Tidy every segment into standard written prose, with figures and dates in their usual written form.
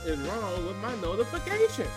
is wrong with my notifications?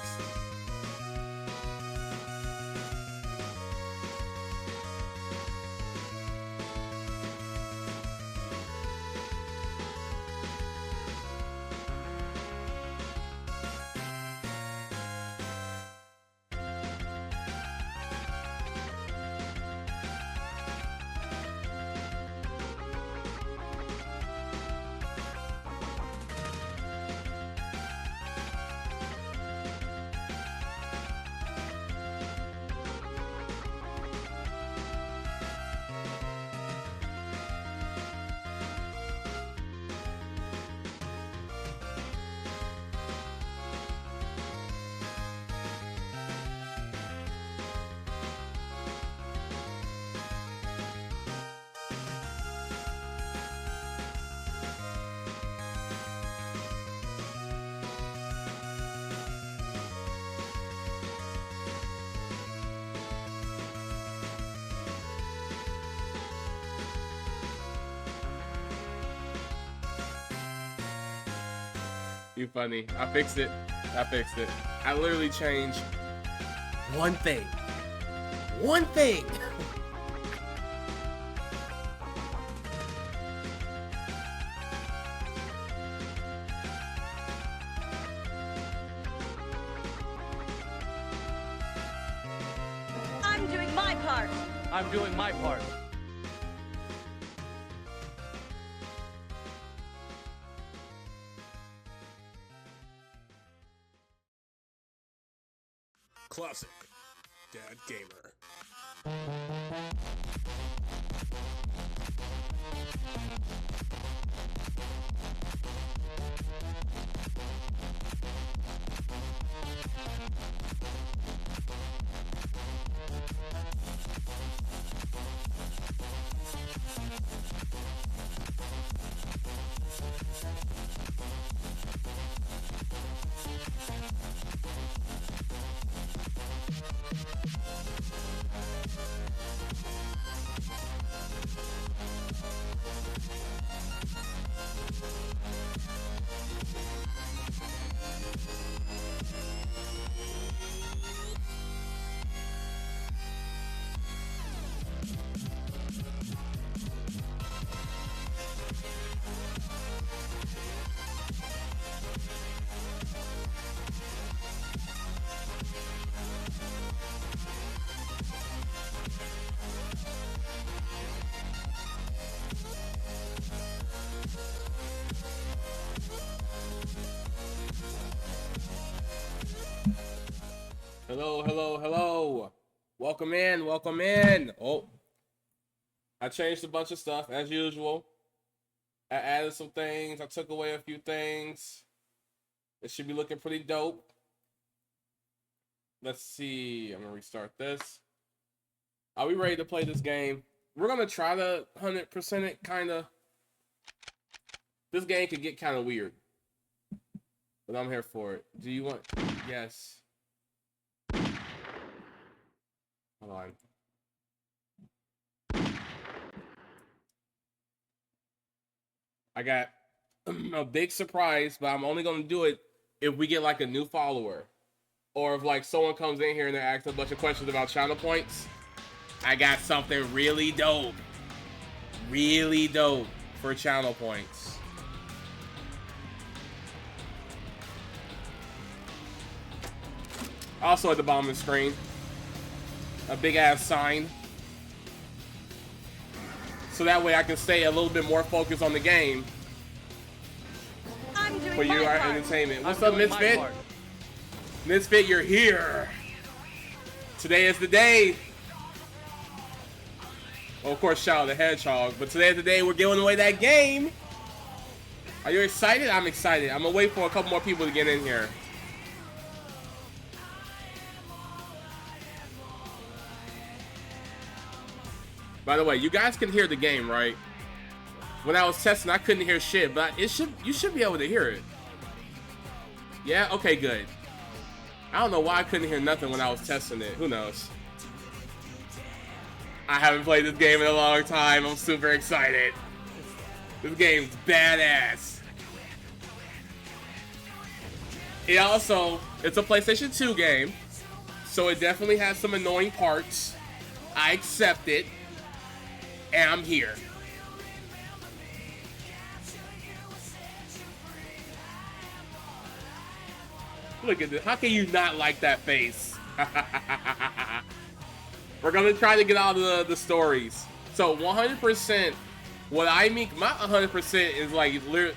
You funny. I fixed it. I fixed it. I literally changed one thing. One thing. I'm doing my part. I'm doing my part. Classic Dad Gamer. Hello, hello, hello. Welcome in, welcome in. Oh, I changed a bunch of stuff as usual. I added some things. I took away a few things. It should be looking pretty dope. Let's see. I'm going to restart this. Are we ready to play this game? We're going to try to 100% it, kind of. This game could get kind of weird. But I'm here for it. Do you want... Yes. Hold on. I got a big surprise, but I'm only going to do it if we get like a new follower. Or if like someone comes in here and they ask a bunch of questions about channel points. I got something really dope. Really dope for channel points. Also at the bottom of the screen, a big ass sign. So that way I can stay a little bit more focused on the game. I'm doing For my you, our part. entertainment. What's I'm up, doing my Misfit? part. Misfit, you're here. Today is the day. Well, of course, shout out to Hedgehog. But today is the day we're giving away that game. Are you excited? I'm excited. I'm going to wait for a couple more people to get in here. By the way, you guys can hear the game, right? When I was testing, I couldn't hear shit, but you should be able to hear it. Yeah? Okay, good. I don't know why I couldn't hear nothing when I was testing it. Who knows? I haven't played this game in a long time. I'm super excited. This game's badass. It's a PlayStation 2 game, so it definitely has some annoying parts. I accept it, and I'm here. Look at this. How can you not like that face? We're gonna try to get out of the stories. So 100%, what I mean, my 100% is like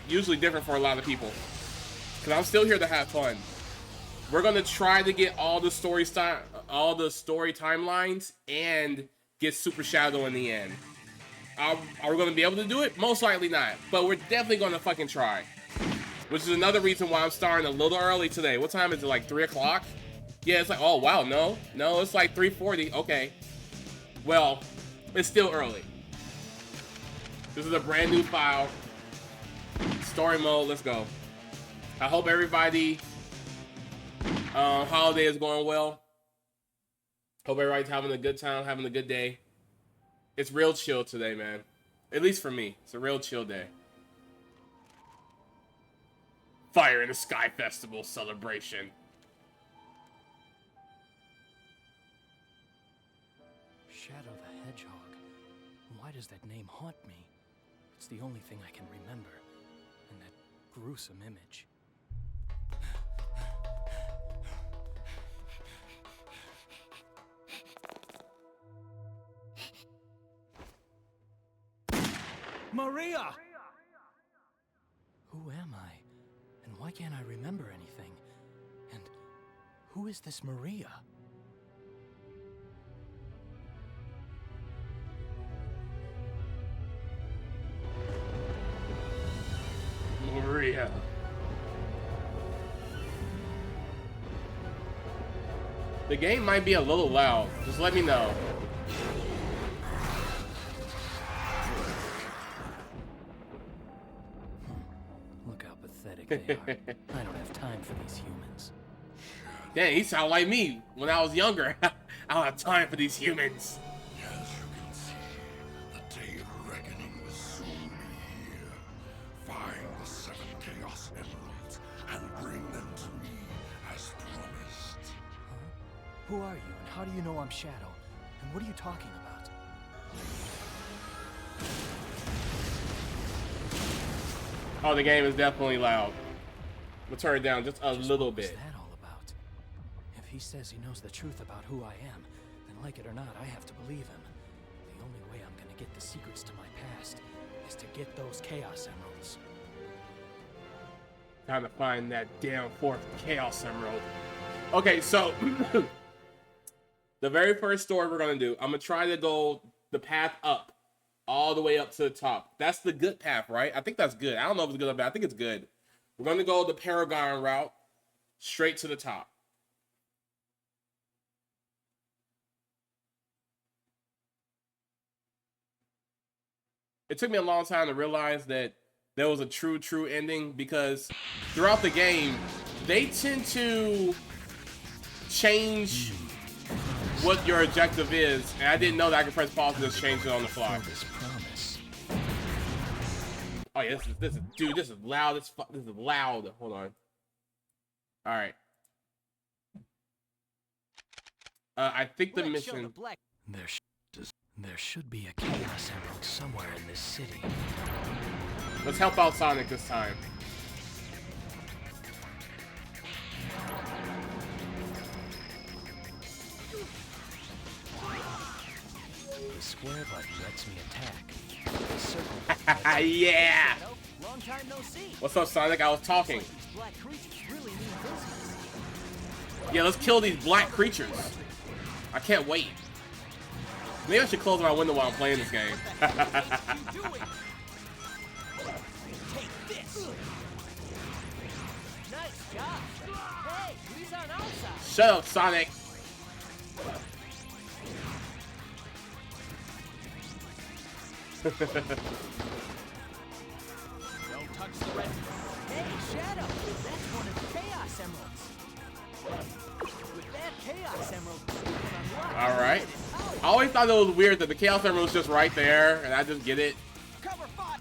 usually different for a lot of people. Cause I'm still here to have fun. We're gonna try to get all the story timelines and get Super Shadow in the end. Are we gonna be able to do it? Most likely not, but we're definitely gonna fucking try. Which is another reason why I'm starting a little early today. What time is it? Like 3 o'clock? Yeah, it's like, oh wow, no, it's like 3:40. Okay, well, it's still early. This is a brand new file. Story mode. Let's go. I hope everybody holiday is going well. Hope everybody's having a good time, having a good day. It's real chill today, man. At least for me, it's a real chill day. Fire in the Sky Festival celebration. Shadow the Hedgehog. Why does that name haunt me? It's the only thing I can remember. And that gruesome image. Maria! Who am I? And why can't I remember anything? And who is this Maria? Maria. The game might be a little loud. Just let me know. Look how pathetic they are. I don't have time for these humans. Dang, he sound like me when I was younger. I don't have time for these humans. As you can see, the day of reckoning will soon be here. Find the 7 Chaos Emeralds and bring them to me as promised. Huh? Who are you, and how do you know I'm Shadow? And what are you talking about? Oh, the game is definitely loud. We'll turn it down just a little bit. What's that all about? If he says he knows the truth about who I am, then like it or not, I have to believe him. The only way I'm gonna get the secrets to my past is to get those Chaos Emeralds. Time to find that damn 4th Chaos Emerald. Okay, so the very first story we're gonna do, I'm gonna try to go the path up, all the way up to the top. That's the good path, right? I think that's good. I don't know if it's good or bad. I think it's good. We're gonna go the Paragon route, straight to the top. It took me a long time to realize that there was a true ending, because throughout the game, they tend to change what your objective is, and I didn't know that I could press pause and just change it on the fly. Oh yeah, this is loud as fuck. This is loud. Hold on. All right. I think the mission. There should be a Chaos Emerald somewhere in this city. Let's help out Sonic this time. The square button lets me attack. The circle yeah! Long time no see. What's up, Sonic? I was talking. These black creatures really mean business. Yeah, let's kill these black creatures. I can't wait. Maybe I should close my window while I'm playing this game. Take this. Nice job. Hey, he's on our side. Shut up, Sonic. Don't touch the red. Hey, Shadow, that's one of the Chaos Emeralds. With that Chaos Emerald, you can unlock. All right. I always thought it was weird that the Chaos Emerald was just right there, and I just get it. Cover fire.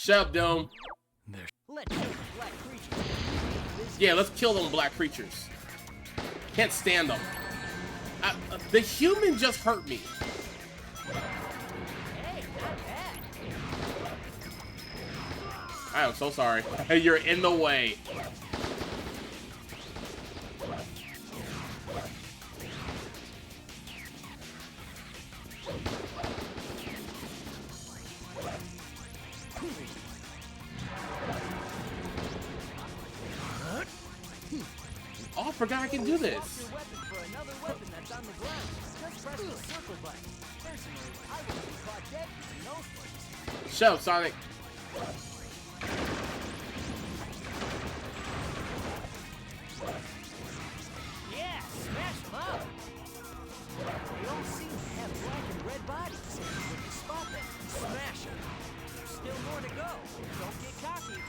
Shut up, Dome. Let's show the black creatures. Yeah, let's kill them black creatures. Can't stand them. The human just hurt me. Hey, not bad. I am so sorry. You're in the way. Oh, I forgot I can do this. Shut up, Sonic. Yeah, smash them up. They all seem to have black and red bodies. When you spot them, smash them. There's still more to go. Don't get cocky.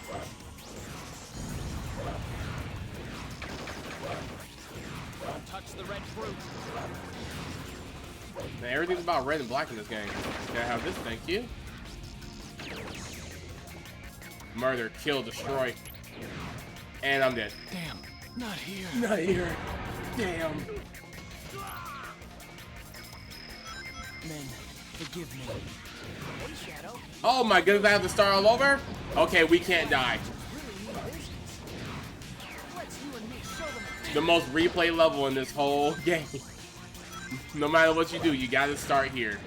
Don't touch the red fruit. Man, everything's about red and black in this game. Can I have this? Thank you. Murder, kill, destroy. And I'm dead. Damn, not here. Not here. Damn. Men, forgive me. Hey, Shadow. Oh my goodness, I have to start all over? Okay, we can't die. The most replay level in this whole game. No matter what you do, you gotta start here.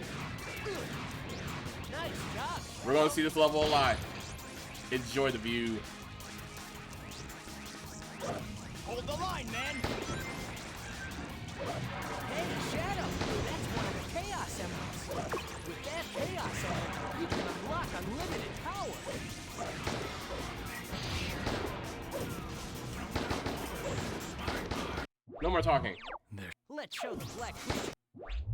Nice job. We're gonna see this level alive. Enjoy the view. Hold the line, man. Hey, Shadow, that's one of the Chaos Emeralds. With that Chaos Emerald, you can unlock unlimited power. No more talking. Let's show the black creatures.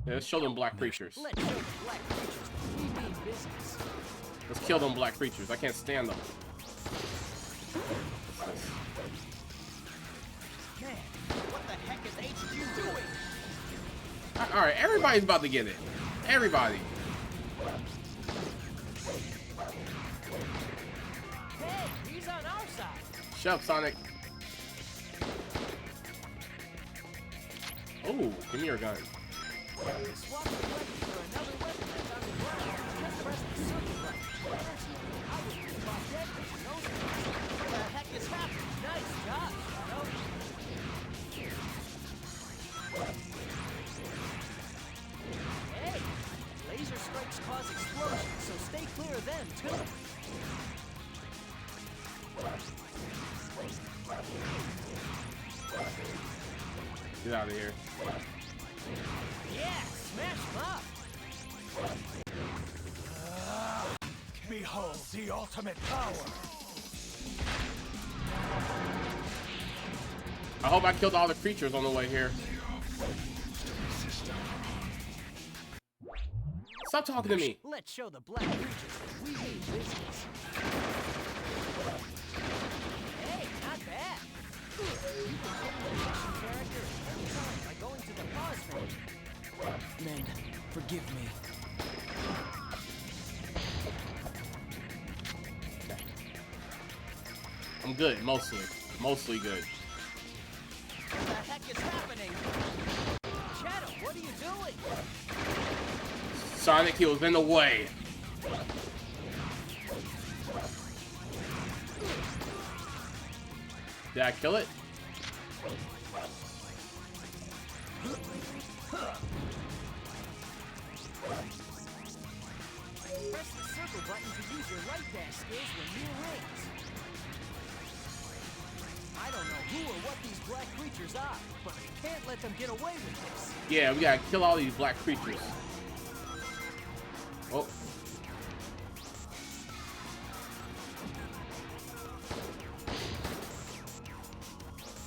Yeah, let's show them black creatures. Let's show the black creatures we mean business. Let's kill them black creatures. I can't stand them. Man, what the heck is HQ doing? Alright, everybody's about to get it. Everybody. Hey, he's on our side. Shut up, Sonic. Oh, give me your gun. Swap the weapon for another weapon that's on the ground. Just press the circle button. I would be about dead if you know that. What the heck is happening? Nice job, Shadow. Hey, laser strikes cause explosions, so stay clear of them, too. Get out of here. Yeah, smash them up. Behold the ultimate power. I hope I killed all the creatures on the way here. Stop talking to me. Let's show the black creatures we mean business. Hey, not bad. You can change your action character anytime by going to the pause menu. Men, forgive me. I'm good, mostly. Mostly good. What the heck is happening? Shadow, what are you doing? Sonic, he was in the way. Did I kill it? Press the circle button to use your light dash skills when near rings. I don't know who or what these black creatures are, but we can't let them get away with this. Yeah, we gotta kill all these black creatures. Oh.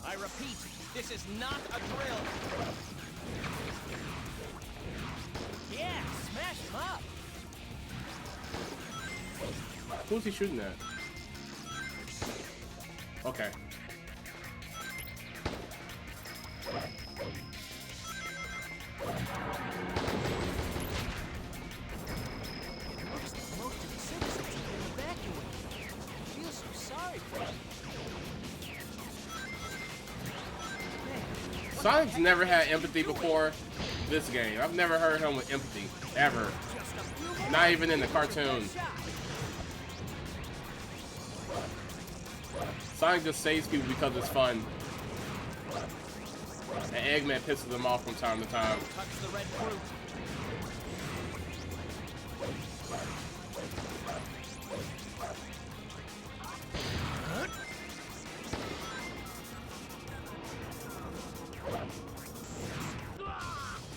I repeat, this is not a drill. Yeah, smash him up. Who's he shooting at? Okay. It looks like most of the citizens have been evacuated. Sonic's never had empathy before this game. I've never heard him with empathy, ever. Not even in the cartoon. Sonic just saves people because it's fun. And Eggman pisses them off from time to time. Touch the red fruit.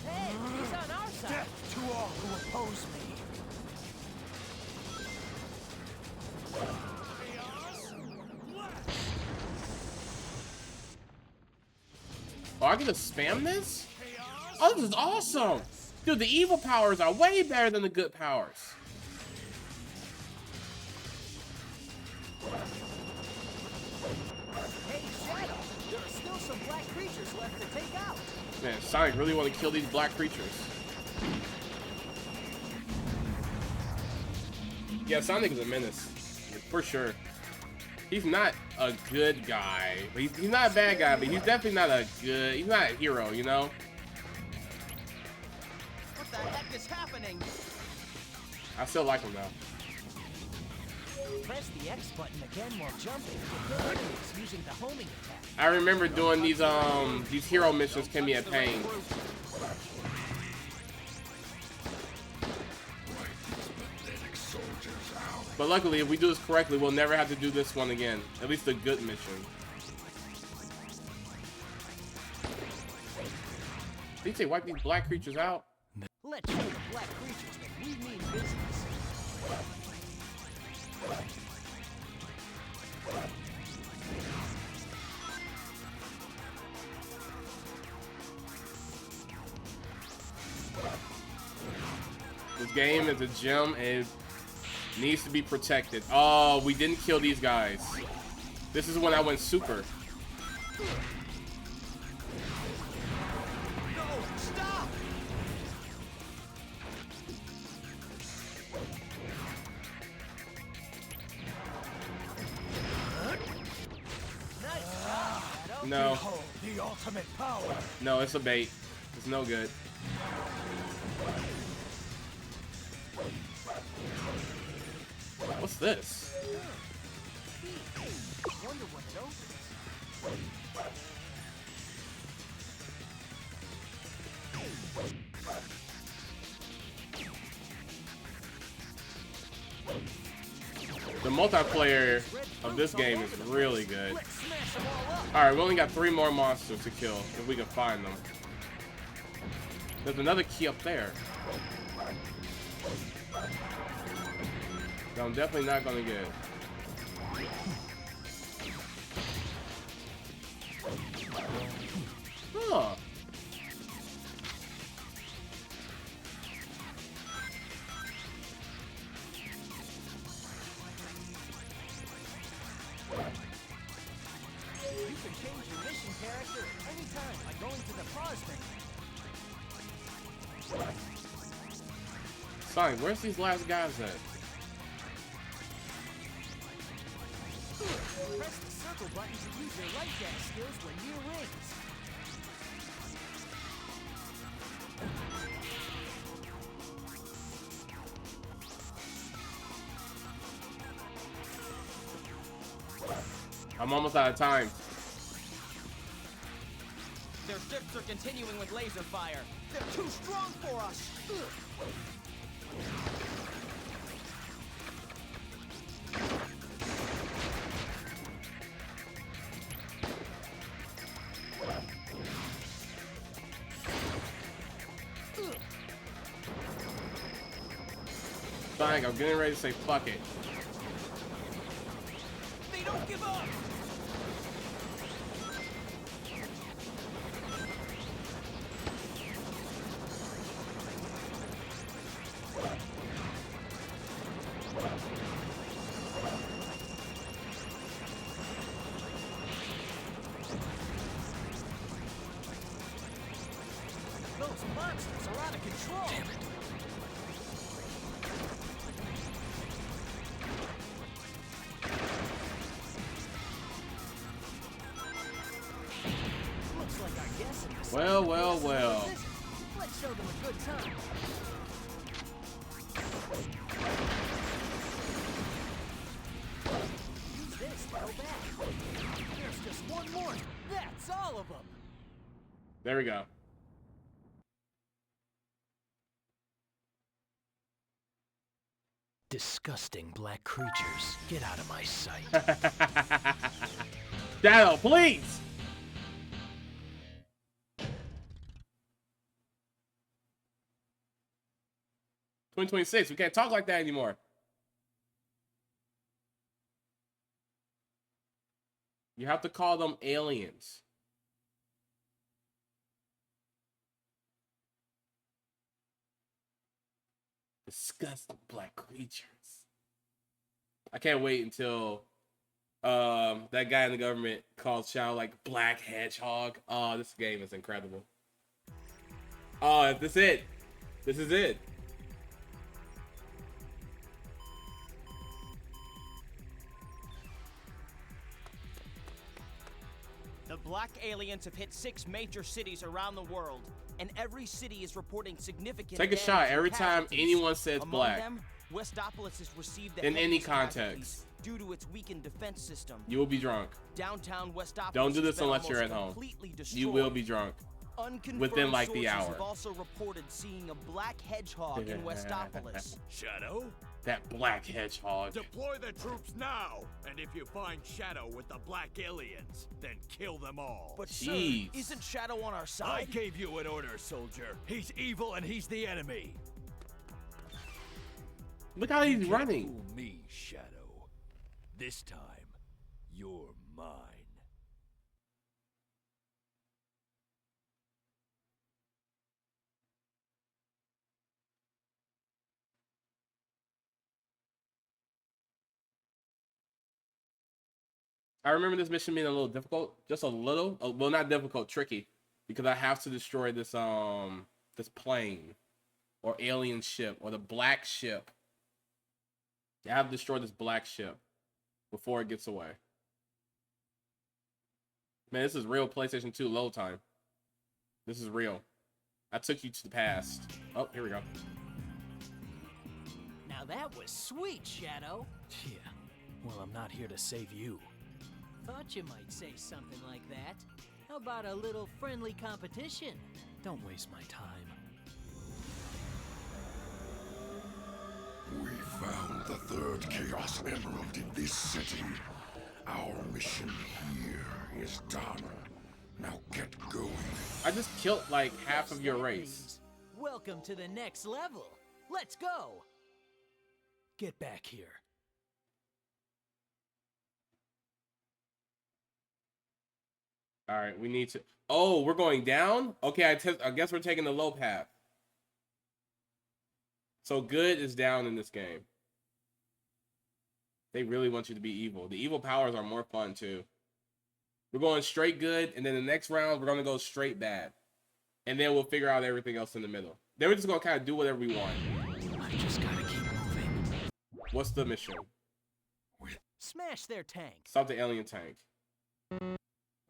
Hey, he's on our side. Death to all who oppose me. Oh, I get to spam this? Oh, this is awesome! Dude, the evil powers are way better than the good powers. Hey, Shadow, there are still some black creatures left to take out. Man, Sonic really want to kill these black creatures. Yeah, Sonic is a menace. For sure. He's not a good guy. He's not a bad guy, but he's definitely not a good... He's not a hero, you know? What the heck is happening? I still like him, though. Press the X button again while jumping to kill enemies using the homing attack. I remember doing these hero missions can be a pain. But luckily, if we do this correctly, we'll never have to do this one again. At least a good mission. Did he say wipe these black creatures out? Let's show the black creatures that we mean business. This game is a gem and it needs to be protected. Oh, we didn't kill these guys. This is when I went super. No, stop! Nice job, Shadow. No, Behold the ultimate power. no, it's a bait. It's no good. What's this? Wonder what it opens. The multiplayer of this game is really good. Let's smash them all up. Alright, we only got 3 more monsters to kill, if we can find them. There's another key up there. that I'm definitely not gonna get. Huh. You can change your mission character anytime by going to the pause menu. Sonic, where's these last guys at? Press the circle button to use your light dash skills when near rings. I'm almost out of time. Their ships are continuing with laser fire. They're too strong for us. Sonic, I'm getting ready to say fuck it. They don't give up. Those monsters are out of control. Damn it. Looks like our guess Well, well, well. Let's show them a good time. Use this to go back. There's just one more. That's all of them. There we go. Disgusting black creatures. Get out of my sight. Shadow, please. "2026, we can't talk like that anymore." You have to call them aliens. Disgusting black creatures. I can't wait until that guy in the government calls Shadow like Black Hedgehog. Oh, this game is incredible. Oh, this is it. This is it. The black aliens have hit 6 major cities around the world, and every city is reporting significant Take a damage shot and every time casualties. anyone says Among black. them, Westopolis has received the In any heaviest casualties context. due to its weakened defense system. You will be drunk. Downtown Westopolis Don't do has this been unless you're almost at home. completely destroyed. You will be drunk. Unconfirmed within, like, the sources hour. have also reported seeing a black hedgehog in Westopolis. Shadow? That black hedgehog. Deploy the troops now! And if you find Shadow with the black aliens, then kill them all. But Jeez. sir, isn't Shadow on our I side? gave you an order, soldier. He's evil and he's the enemy. Look how he's Can't running. fool me, Shadow. This time, you're mine. I remember this mission being a little difficult, just a little. Well, not difficult, tricky, because I have to destroy this this plane or alien ship or the black ship. I have to destroy this black ship before it gets away. Man, this is real PlayStation 2 load time. This is real. I took you to the past. Oh, here we go. Now that was sweet, Shadow. Yeah. Well, I'm not here to save you. Thought you might say something like that. How about a little friendly competition? Don't waste my time. We found the third Chaos Emerald in this city. Our mission here is done. Now get going. I just killed like half of your race. Welcome to the next level. Let's go. Get back here. All right, we need to. Oh, we're going down? Okay, I guess we're taking the low path. So good is down in this game. They really want you to be evil. The evil powers are more fun too. We're going straight good, and then the next round we're gonna go straight bad, and then we'll figure out everything else in the middle. Then we're just gonna kind of do whatever we want. I just gotta keep moving. What's the mission? Smash their tank. Stop the alien tank.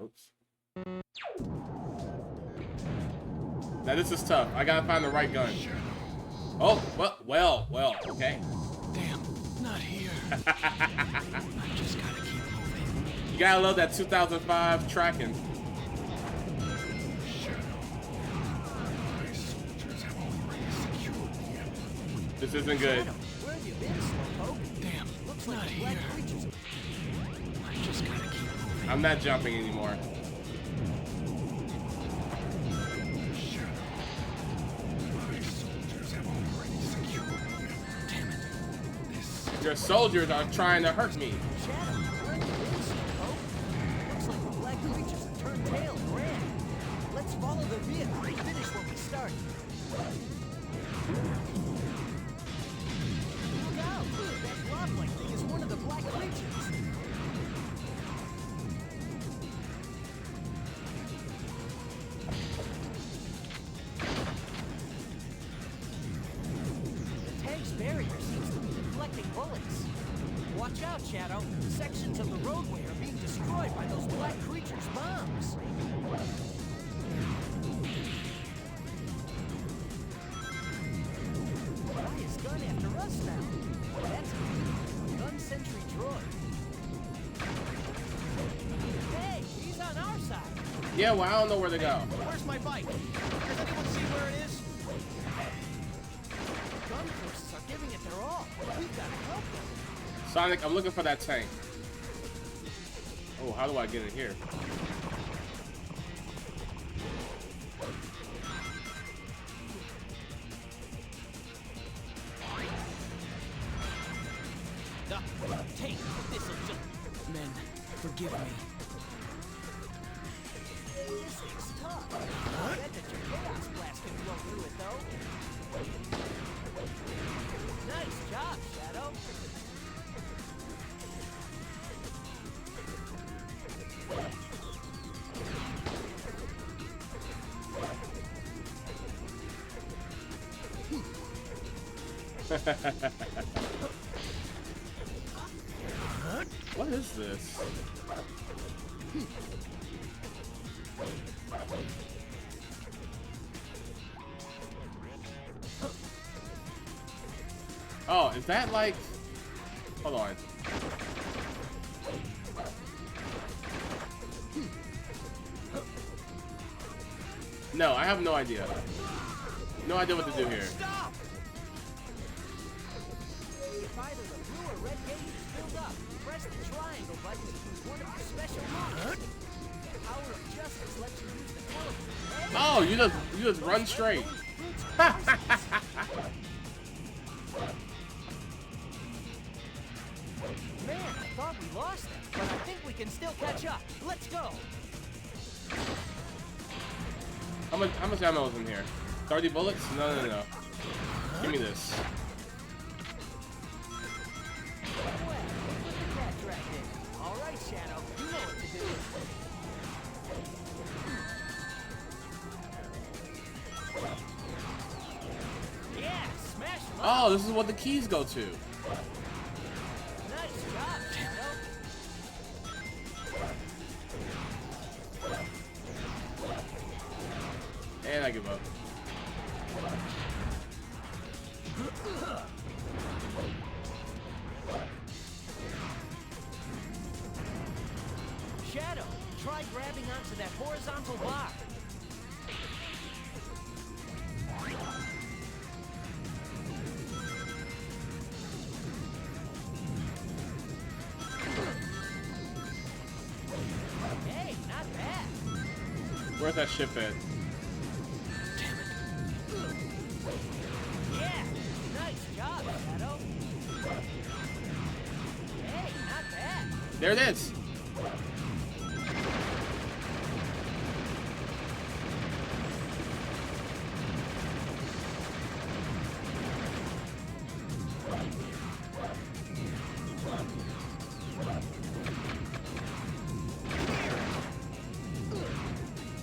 Oops. Now this is tough. I gotta find the right gun. Oh, well, okay. Damn, not here. I just gotta keep moving. You gotta love that 2005 tracking. This isn't good. Shadow, where have you been, Slowpoke? Damn, Looks not like the here. black creatures. I just gotta keep moving. I'm not jumping anymore. Your soldiers are trying to hurt me. Shadow, where have you been, Slowpoke? Looks like the black creatures have turned tail and ran. Let's follow the vehicle and finish what we started. Look out! That blob-like thing is one of the black creatures. The tank's barrier seems to be deflecting bullets. Watch out, Shadow. Sections of the roadway are being destroyed by those black creatures' bombs. us now. That's a gun sentry droid. Hey, he's on our side. Yeah, well, I don't know where to go. Where's my bike? Does anyone see where it is? Gun forces are giving it their all. We've got to help them. Sonic, I'm looking for that tank. Oh, how do I get in here? Take this'll just... Men, forgive me. This thing's tough. I bet that your chaos blast can blow through it, though. Nice job, Shadow. What is this? Oh, is that like... Hold on. No, I have no idea. No idea what to do here. Stop! If either the blue or red gauge is filled up, press the triangle button to use one of the special moves. The power of justice lets you use the teleport. Oh, you just run straight. Man, I thought we lost them, but I think we can still catch up. Let's go. How much ammo is in here? 30 bullets? No. Give me this. Well, look at that dragged in. All right, Shadow, you know what to do. Yeah, smash them up. Oh, this is what the keys go to. Nice job, Shadow. And I give up. Shadow, try grabbing onto that horizontal bar. Hey, not bad. Where's that ship at? Yeah, nice job, Shadow. Hey, not bad. There it is.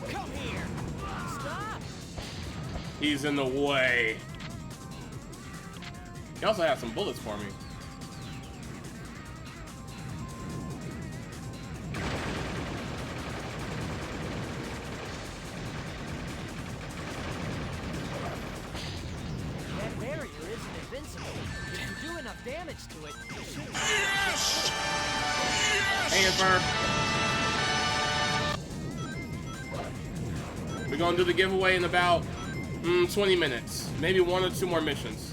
Come here! Stop. He's in the way. He also has some bullets for me. That barrier isn't invincible. If you do enough damage to it, you should... Hang it, Fur. We're gonna do the giveaway in about 20 minutes. Maybe 1 or 2 more missions.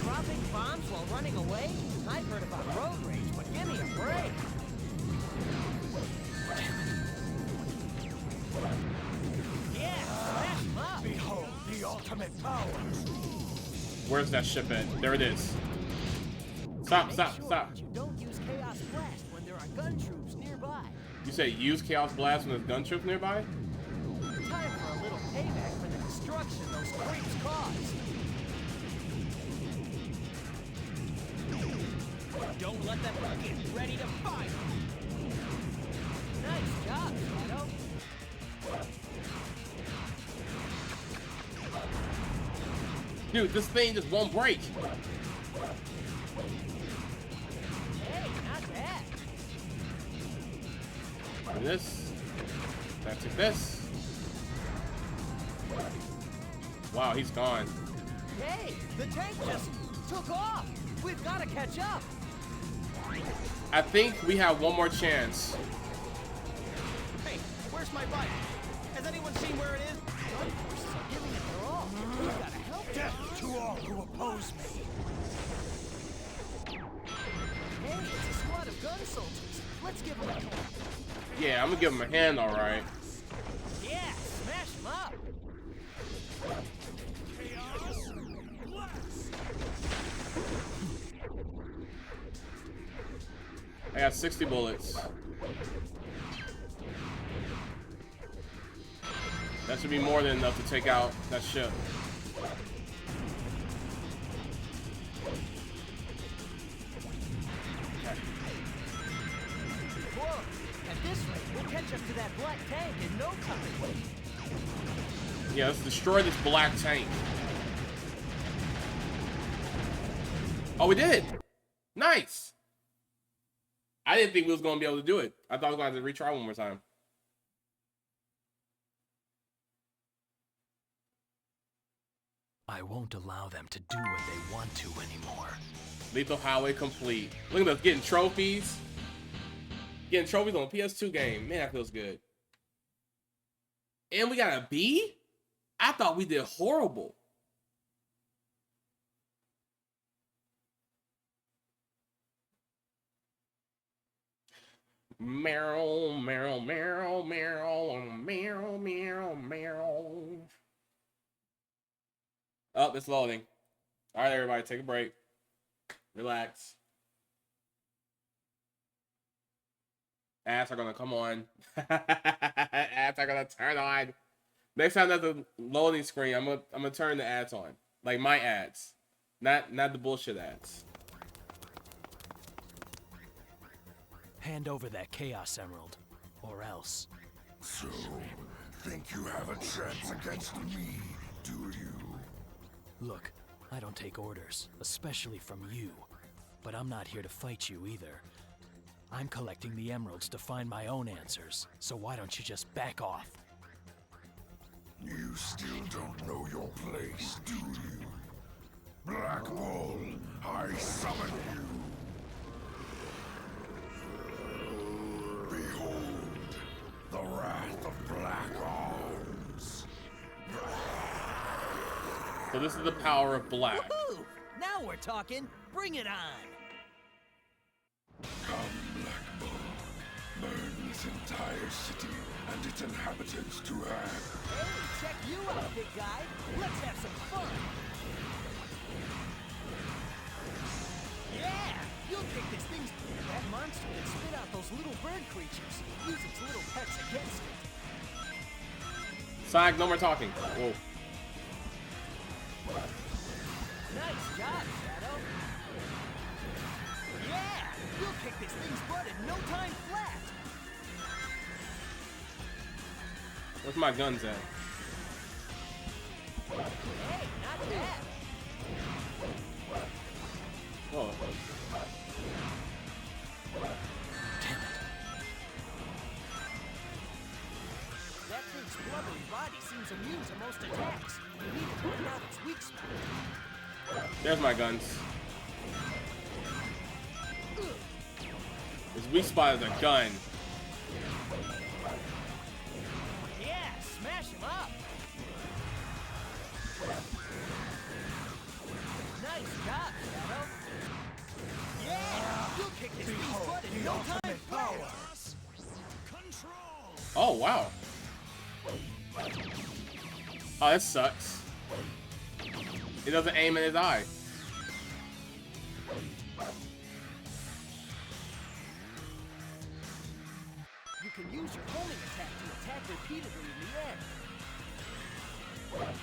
Dropping bombs while running away? I've heard about road rage, but give me a break. Yeah, smash 'em up. Behold the ultimate power. Where's that ship at? There it is. Stop, Make stop, sure stop. that you don't use Chaos Blast when there are gun troops nearby. You say use Chaos Blast when there's gun troops nearby? Time for a little payback for the destruction those creeps caused. Don't let them get ready to fight! Nice job, Shadow. Dude, this thing just won't break. Hey, not bad. And this. That's it, this. Wow, he's gone. Hey, the tank just took off. We've got to catch up. I think we have one more chance. Hey, where's my bike? Has anyone seen where it is? Gun forces are giving it their all. We've got to help them. Death to all who oppose me. Hey, it's a squad of gun soldiers. Let's give them a hand. Yeah, I'm gonna give him a hand, all right. Yeah, smash them up. I got 60 bullets. That should be more than enough to take out that ship. Whoa, at this rate, we'll catch up to that black tank in no time. Yeah, let's destroy this black tank. Oh, we did. Nice. I didn't think we was gonna be able to do it. I thought I was gonna have to retry one more time. I won't allow them to do what they want to anymore. Lethal Highway complete. Look at us getting trophies. Getting trophies on a PS2 game. Man, that feels good. And we got a B? I thought we did horrible. Meryl, Meryl, Meryl, Meryl, Meryl, Meryl, Meryl. Oh, it's loading. All right, everybody, take a break. Relax. Ads are gonna come on. Ads are gonna turn on. Next time there's a loading screen, I'm gonna turn the ads on, like my ads, not the bullshit ads. Hand over that Chaos Emerald, or else. So, think you have a chance against me, do you? Look, I don't take orders, especially from you. But I'm not here to fight you either. I'm collecting the emeralds to find my own answers, so why don't you just back off? You still don't know your place, do you? Black Bull, I summon you. Behold, the wrath of Black Arms. So this is the power of black. Woohoo! Now we're talking. Bring it on. Come, Black Bull. Burn this entire city and its inhabitants to ash. Hey, check you out, big guy. Let's have some fun. Yeah, you'll kick this thing's... That monster can spit out those little bird creatures. Use its little pets against it. Sonic, no more talking. Whoa. Nice job, Shadow. Yeah, you'll kick this thing's butt in no time flat. Where's my guns at? Hey, not bad. Whoa. Damn it. That thing's blubbery body seems immune to most attacks. We need to find out its weak spot. There's my guns. His weak spot is a gun. Yeah, smash him up. Nice job, Shadow. Yeah, you'll kick this thing's butt in no time flat. Oh, wow. Oh, that sucks. He doesn't aim in his eye. You can use your homing attack to attack repeatedly in the air.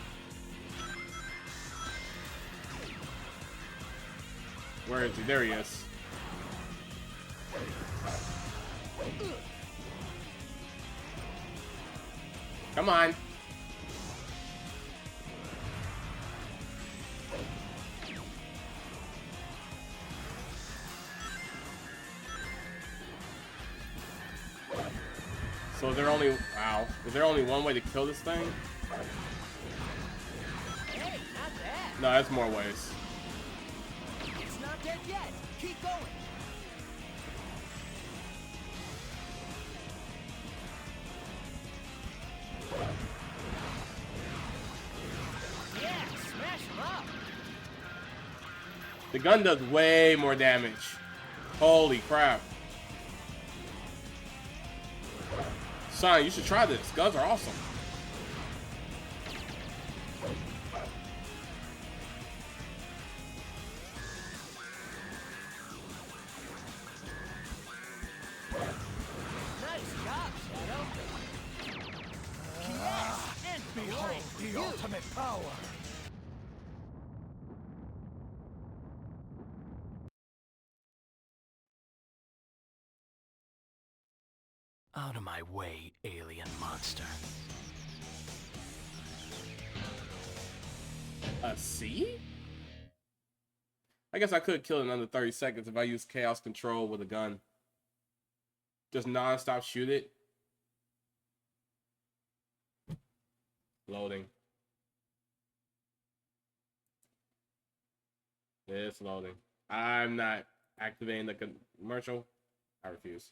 Where is he? There he is. Come on. So is there only... Wow. Is there only one way to kill this thing? No, that's more ways. It's not dead yet. Keep going. Yeah, smash him up. The gun does way more damage. Holy crap. Son, you should try this. Guns are awesome. Nice job, Shadow. Yes, and behold The ultimate power. Out of my way, alien monster. A C? I guess I could kill it in under 30 seconds if I use chaos control with a gun. Just non-stop shoot it. Loading. It's loading. I'm not activating the commercial. I refuse.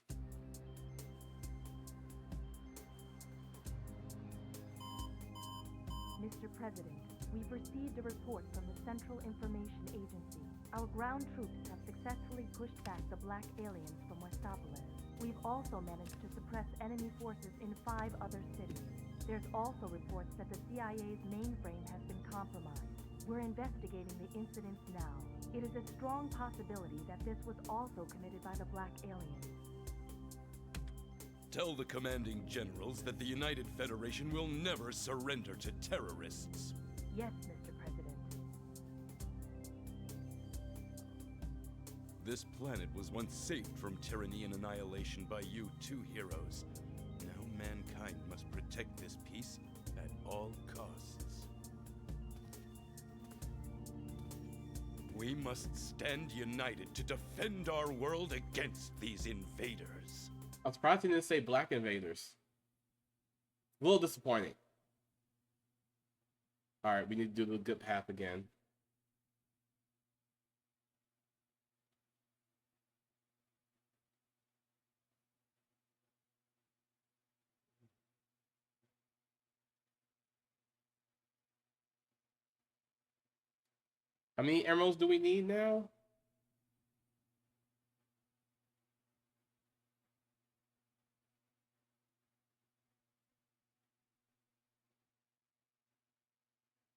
Mr. President, we've received a report from the Central Information Agency. Our ground troops have successfully pushed back the black aliens from Westopolis. We've also managed to suppress enemy forces in 5 other cities. There's also reports that the CIA's mainframe has been compromised. We're investigating the incidents now. It is a strong possibility that this was also committed by the black aliens. Tell the commanding generals that the United Federation will never surrender to terrorists. Yes, Mr. President. This planet was once saved from tyranny and annihilation by you 2 heroes. Now mankind must protect this peace at all costs. We must stand united to defend our world against these invaders. I'm surprised he didn't say black invaders. A little disappointing. Alright, we need to do the good path again. How many emeralds do we need now?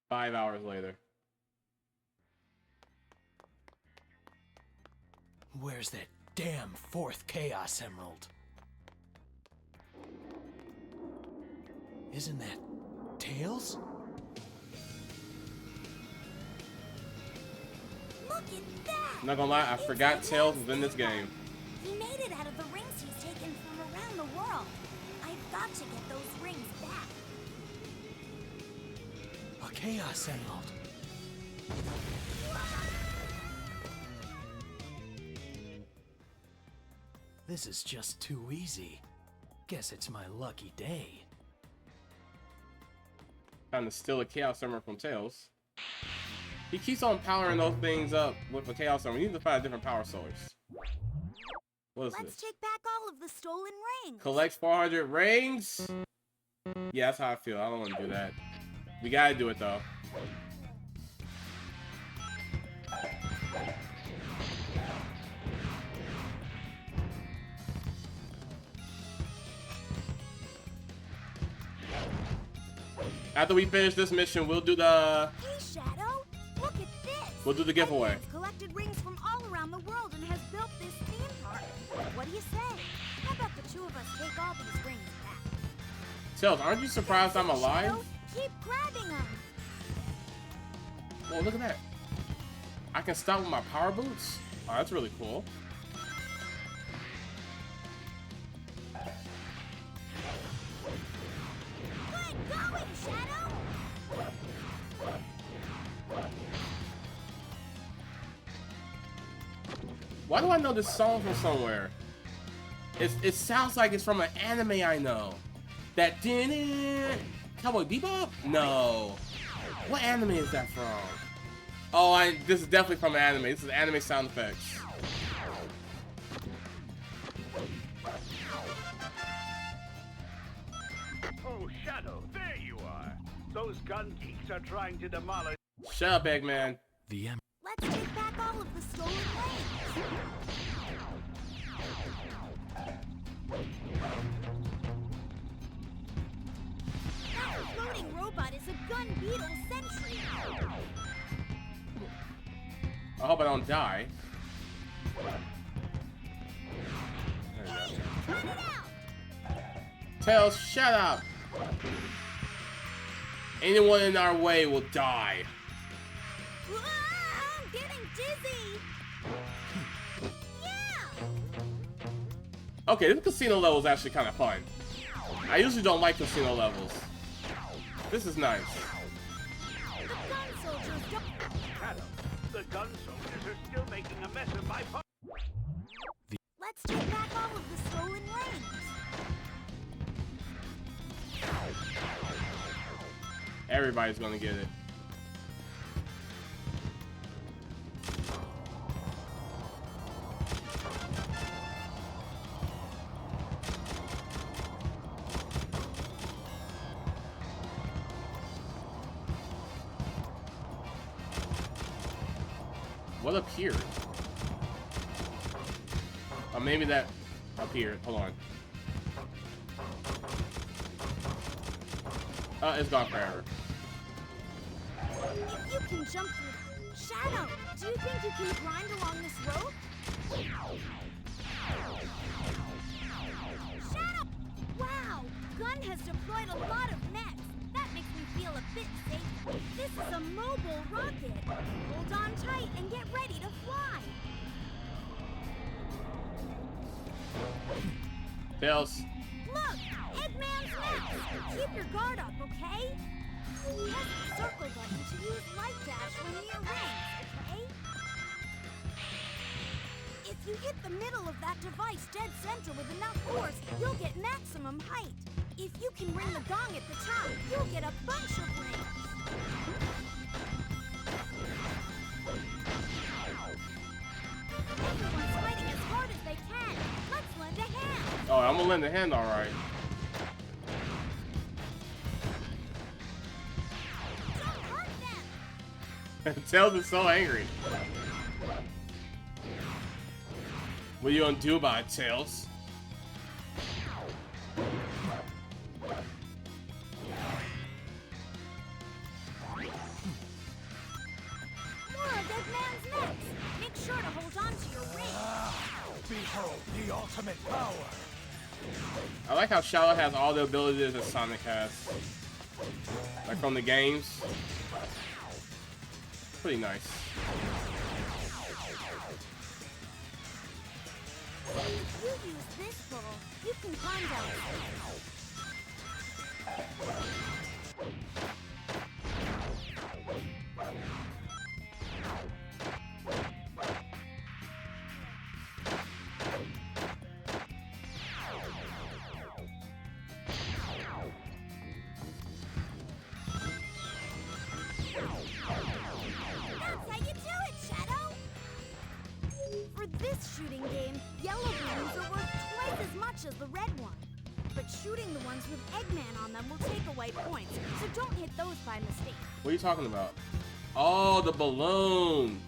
Five hours later. Where's that damn 4th Chaos Emerald? Isn't that Tails? Look at that! I'm not gonna lie, I forgot Tails was in this game. He made it out of the rings he's taken from around the world. I've got to get those rings back. A Chaos Emerald. This is just too easy. Guess it's my lucky day. Trying to steal a Chaos Emerald from Tails. He keeps on powering those things up with a Chaos Emerald. We need to find a different power source. What is Let's this? take back all of the stolen rings. Collect 400 rings? Yeah, that's how I feel. I don't want to do that. We gotta do it though. After we finish this mission, we'll do the Hey, Shadow, look at this. We'll do the giveaway. Everyone's collected rings from all around the world and has built this theme park. What do you say? How about the 2 of us take all these rings back? Tails, aren't you surprised I'm alive? Shadow, keep grabbing them. Oh, look at that. I can stop with my power boots? Oh, that's really cool. Good going, Shadow. Why do I know this song from somewhere? It sounds like it's from an anime I know. That didn't Cowboy Bebop? No. What anime is that from? Oh, this is definitely from anime. This is anime sound effects. Oh, Shadow, there you are. Those gun geeks are trying to demolish. Shut up, Eggman. The em. Let's take back all of the stolen lanes. That floating robot is a gun beetle sentry. I hope I don't die. Hey, cut it out! Tails, shut up. Anyone in our way will die. I'm getting dizzy. Yeah. Okay, this casino level is actually kind of fun. I usually don't like casino levels. This is nice. The gun soldiers don't. Shadow, the gun soldiers are still making a mess of my park. Let's take back all of the stolen lanes. Everybody's gonna get it. What appeared? Oh, maybe that appeared. Hold on. It's gone forever. If you can jump through. Shadow, do you think you can grind along this rope? Shadow! Wow! Gun has deployed a lot of nets. That makes me feel a bit safer. This is a mobile rocket. Hold on tight and get ready to fly. Tails. Look! Eggman's nets! Keep your guard up, okay? Press the circle button to use light dash when near range, okay? If you hit the middle of that device dead center with enough force, you'll get maximum height. If you can ring the gong at the top, you'll get a bunch of rings. Everyone's fighting as hard as they can. Let's lend a hand. Oh, I'm gonna lend a hand, all right. Don't hurt them. Tails is so angry. What are you gonna do about it, Tails? More of Eggman's nets. Make sure to hold on to your ring. Behold the ultimate power. I like how Shadow has all the abilities that Sonic has. Like from the games. Pretty nice. If you use this ball, you can climb down. That's how you do it, Shadow! For this shooting game, yellow balloons are worth twice as much as the red one. But shooting the ones with Eggman on them will take away points, so don't hit those by mistake. What are you talking about? Oh, the balloons.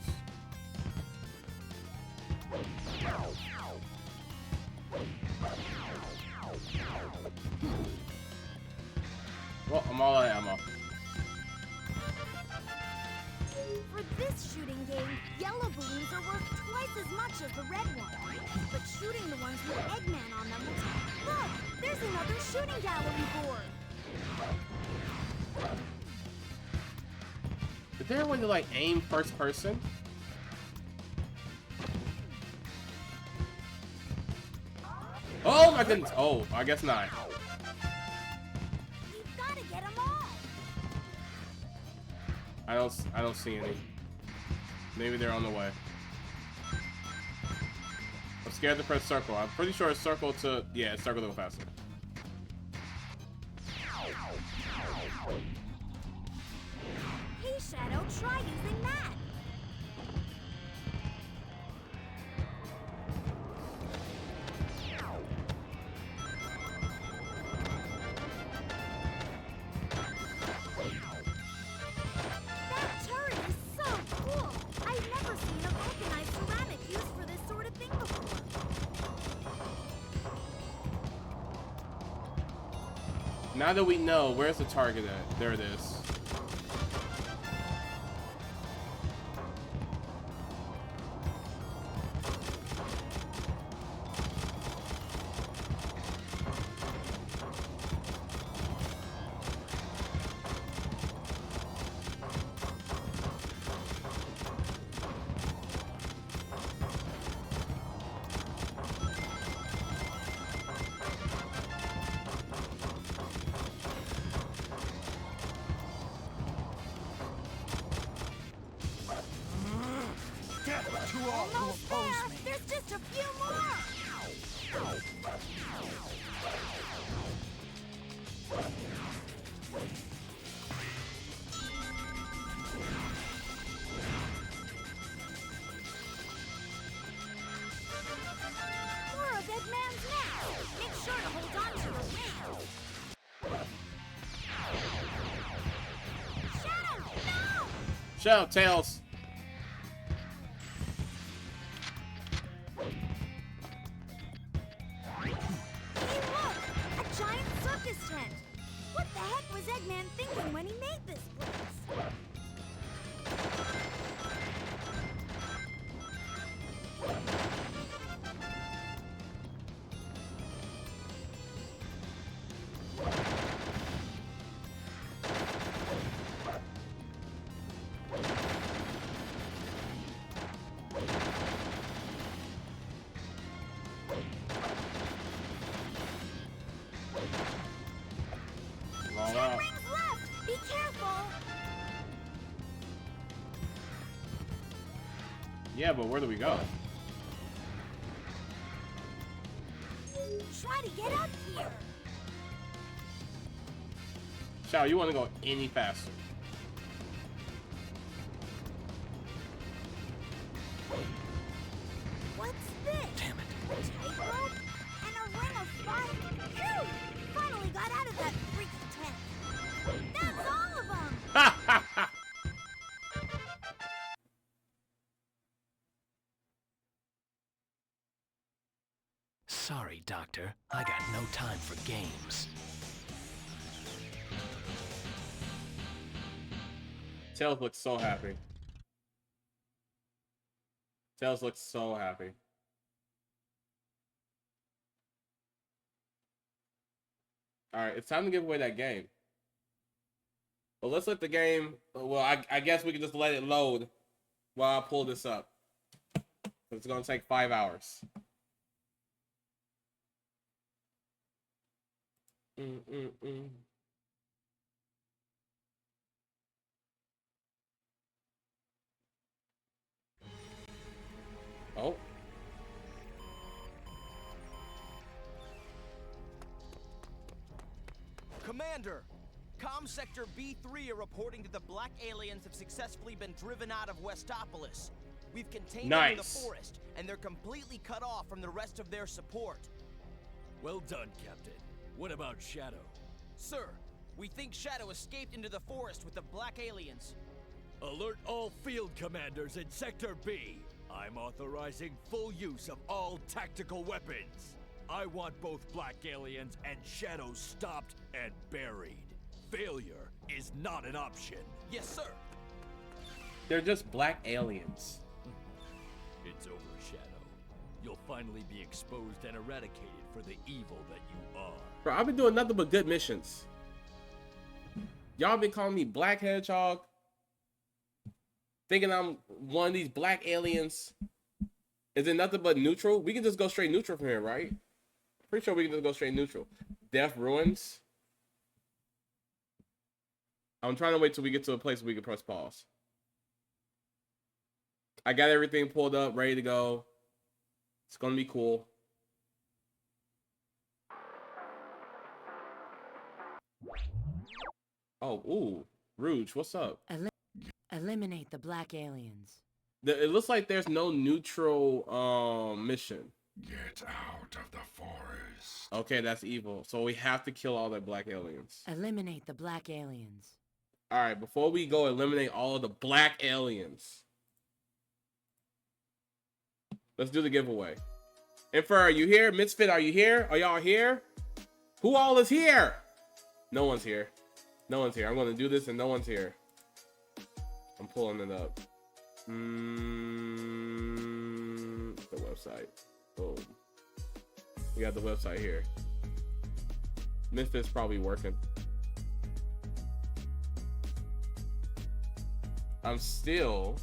Well, I'm all out of ammo. For this shooting game, yellow balloons are worth twice as much as the red one. But shooting the ones with Eggman on them will take... Look! There's another shooting gallery board! Is there a way to like aim first person? Oh my goodness! Oh, I guess not. We've got to get them all! I don't see any. Maybe they're on the way. I'm scared to press circle. I'm pretty sure it's circle to... Yeah, it's circle to go faster. Hey, Shadow, try using that! Now that we know, where's the target at? There it is. Almost there. There's just a few more. More of Eggman's now. Make sure to hold on to your wings. Shadow, no! Shadow, Tails. Hey, look! A giant circus tent! What the heck was Eggman thinking when he made this place? Roll out. Rings left! Be careful! Yeah, but where do we go? Try to get up here! Shadow, you want to go any faster? What's this? Damn it. A tightrope? And a ring of fire? Phew! Finally got out of that freaky tent. That's all of them! Sorry, Doctor. I got no time for games. Tails looks so happy. Tails looks so happy. Alright, it's time to give away that game. Well, let's let the game... Well, I guess we can just let it load while I pull this up. It's going to take 5 hours. Oh. Commander, Comm Sector B3 are reporting that the black aliens have successfully been driven out of Westopolis. We've contained them in the forest, and they're completely cut off from the rest of their support. Well done, Captain. What about Shadow? Sir, we think Shadow escaped into the forest with the black aliens. Alert all field commanders in Sector B. I'm authorizing full use of all tactical weapons. I want both black aliens and Shadow stopped and buried. Failure is not an option. Yes, sir. They're just black aliens. It's over, Shadow. You'll finally be exposed and eradicated for the evil that you are. Bro, I've been doing nothing but good missions. Y'all been calling me Black Hedgehog. Thinking I'm one of these black aliens. Is it nothing but neutral? We can just go straight neutral from here, right? Pretty sure we can just go straight neutral. Death Ruins. I'm trying to wait till we get to a place where we can press pause. I got everything pulled up, ready to go. It's gonna be cool. Oh, ooh, Rouge, what's up? Eliminate the black aliens. It looks like there's no neutral mission. Get out of the forest. Okay, that's evil. So we have to kill all the black aliens. Eliminate the black aliens. All right, before we go eliminate all of the black aliens, let's do the giveaway. Infer, are you here? Misfit, are you here? Are y'all here? Who all is here? No one's here. No one's here. I'm going to do this and no one's here. I'm pulling it up. The website. Boom. We got the website here. Memphis probably working. I'm still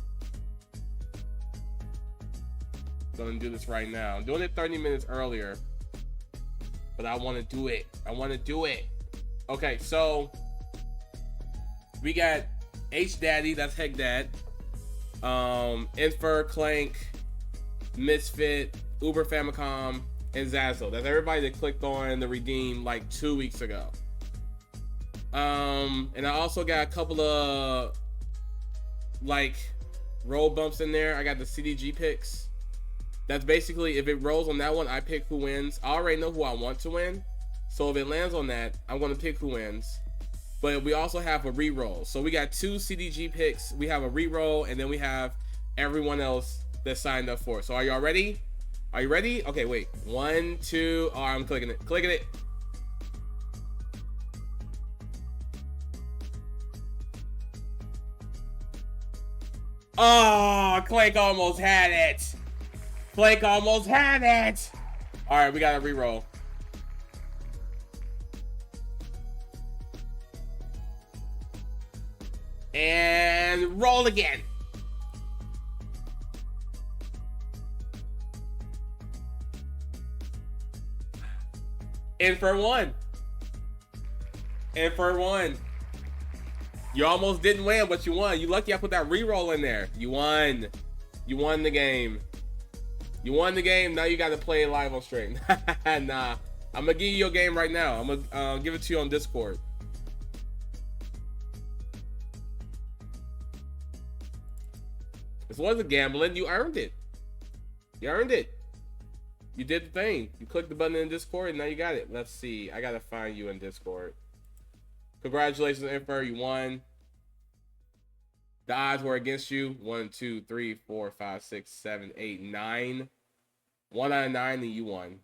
gonna do this right now. I'm doing it 30 minutes earlier, but I want to do it. I want to do it. Okay, so we got H Daddy, that's Heck Dad, Infer, Clank, Misfit, Uber Famicom, and Zazzle. That's everybody that clicked on the redeem like 2 weeks ago. And I also got a couple of like roll bumps in there. I got the CDG picks. That's basically, if it rolls on that one, I pick who wins. I already know who I want to win, so if it lands on that, I'm going to pick who wins. But we also have a re-roll. So we got 2 CDG picks. We have a re-roll, and then we have everyone else that signed up for it. So are y'all ready? Are you ready? Okay, wait. 1, 2. Oh, I'm clicking it. Clicking it. Oh, Clank almost had it. Clank almost had it. All right, we got to re-roll. And roll again. In for 1. In for 1. You almost didn't win, but you won. You lucky I put that re-roll in there. You won. You won the game. You won the game. Now you got to play it live on stream. Nah. I'm going to give you your game right now. I'm going to give it to you on Discord. This wasn't gambling. You earned it. You earned it. You did the thing. You clicked the button in Discord, and now you got it. Let's see. I got to find you in Discord. Congratulations, Infer. You won. The odds were against you. 1, 2, 3, 4, 5, 6, 7, 8, 9. 1 out of 9, and you won.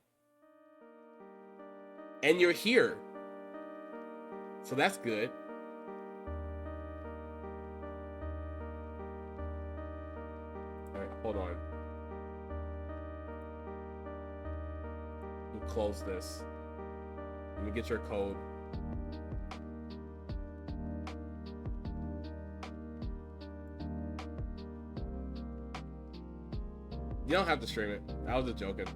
And you're here. So that's good. All right, hold on. Let me close this. Let me get your code. You don't have to stream it. I was just joking.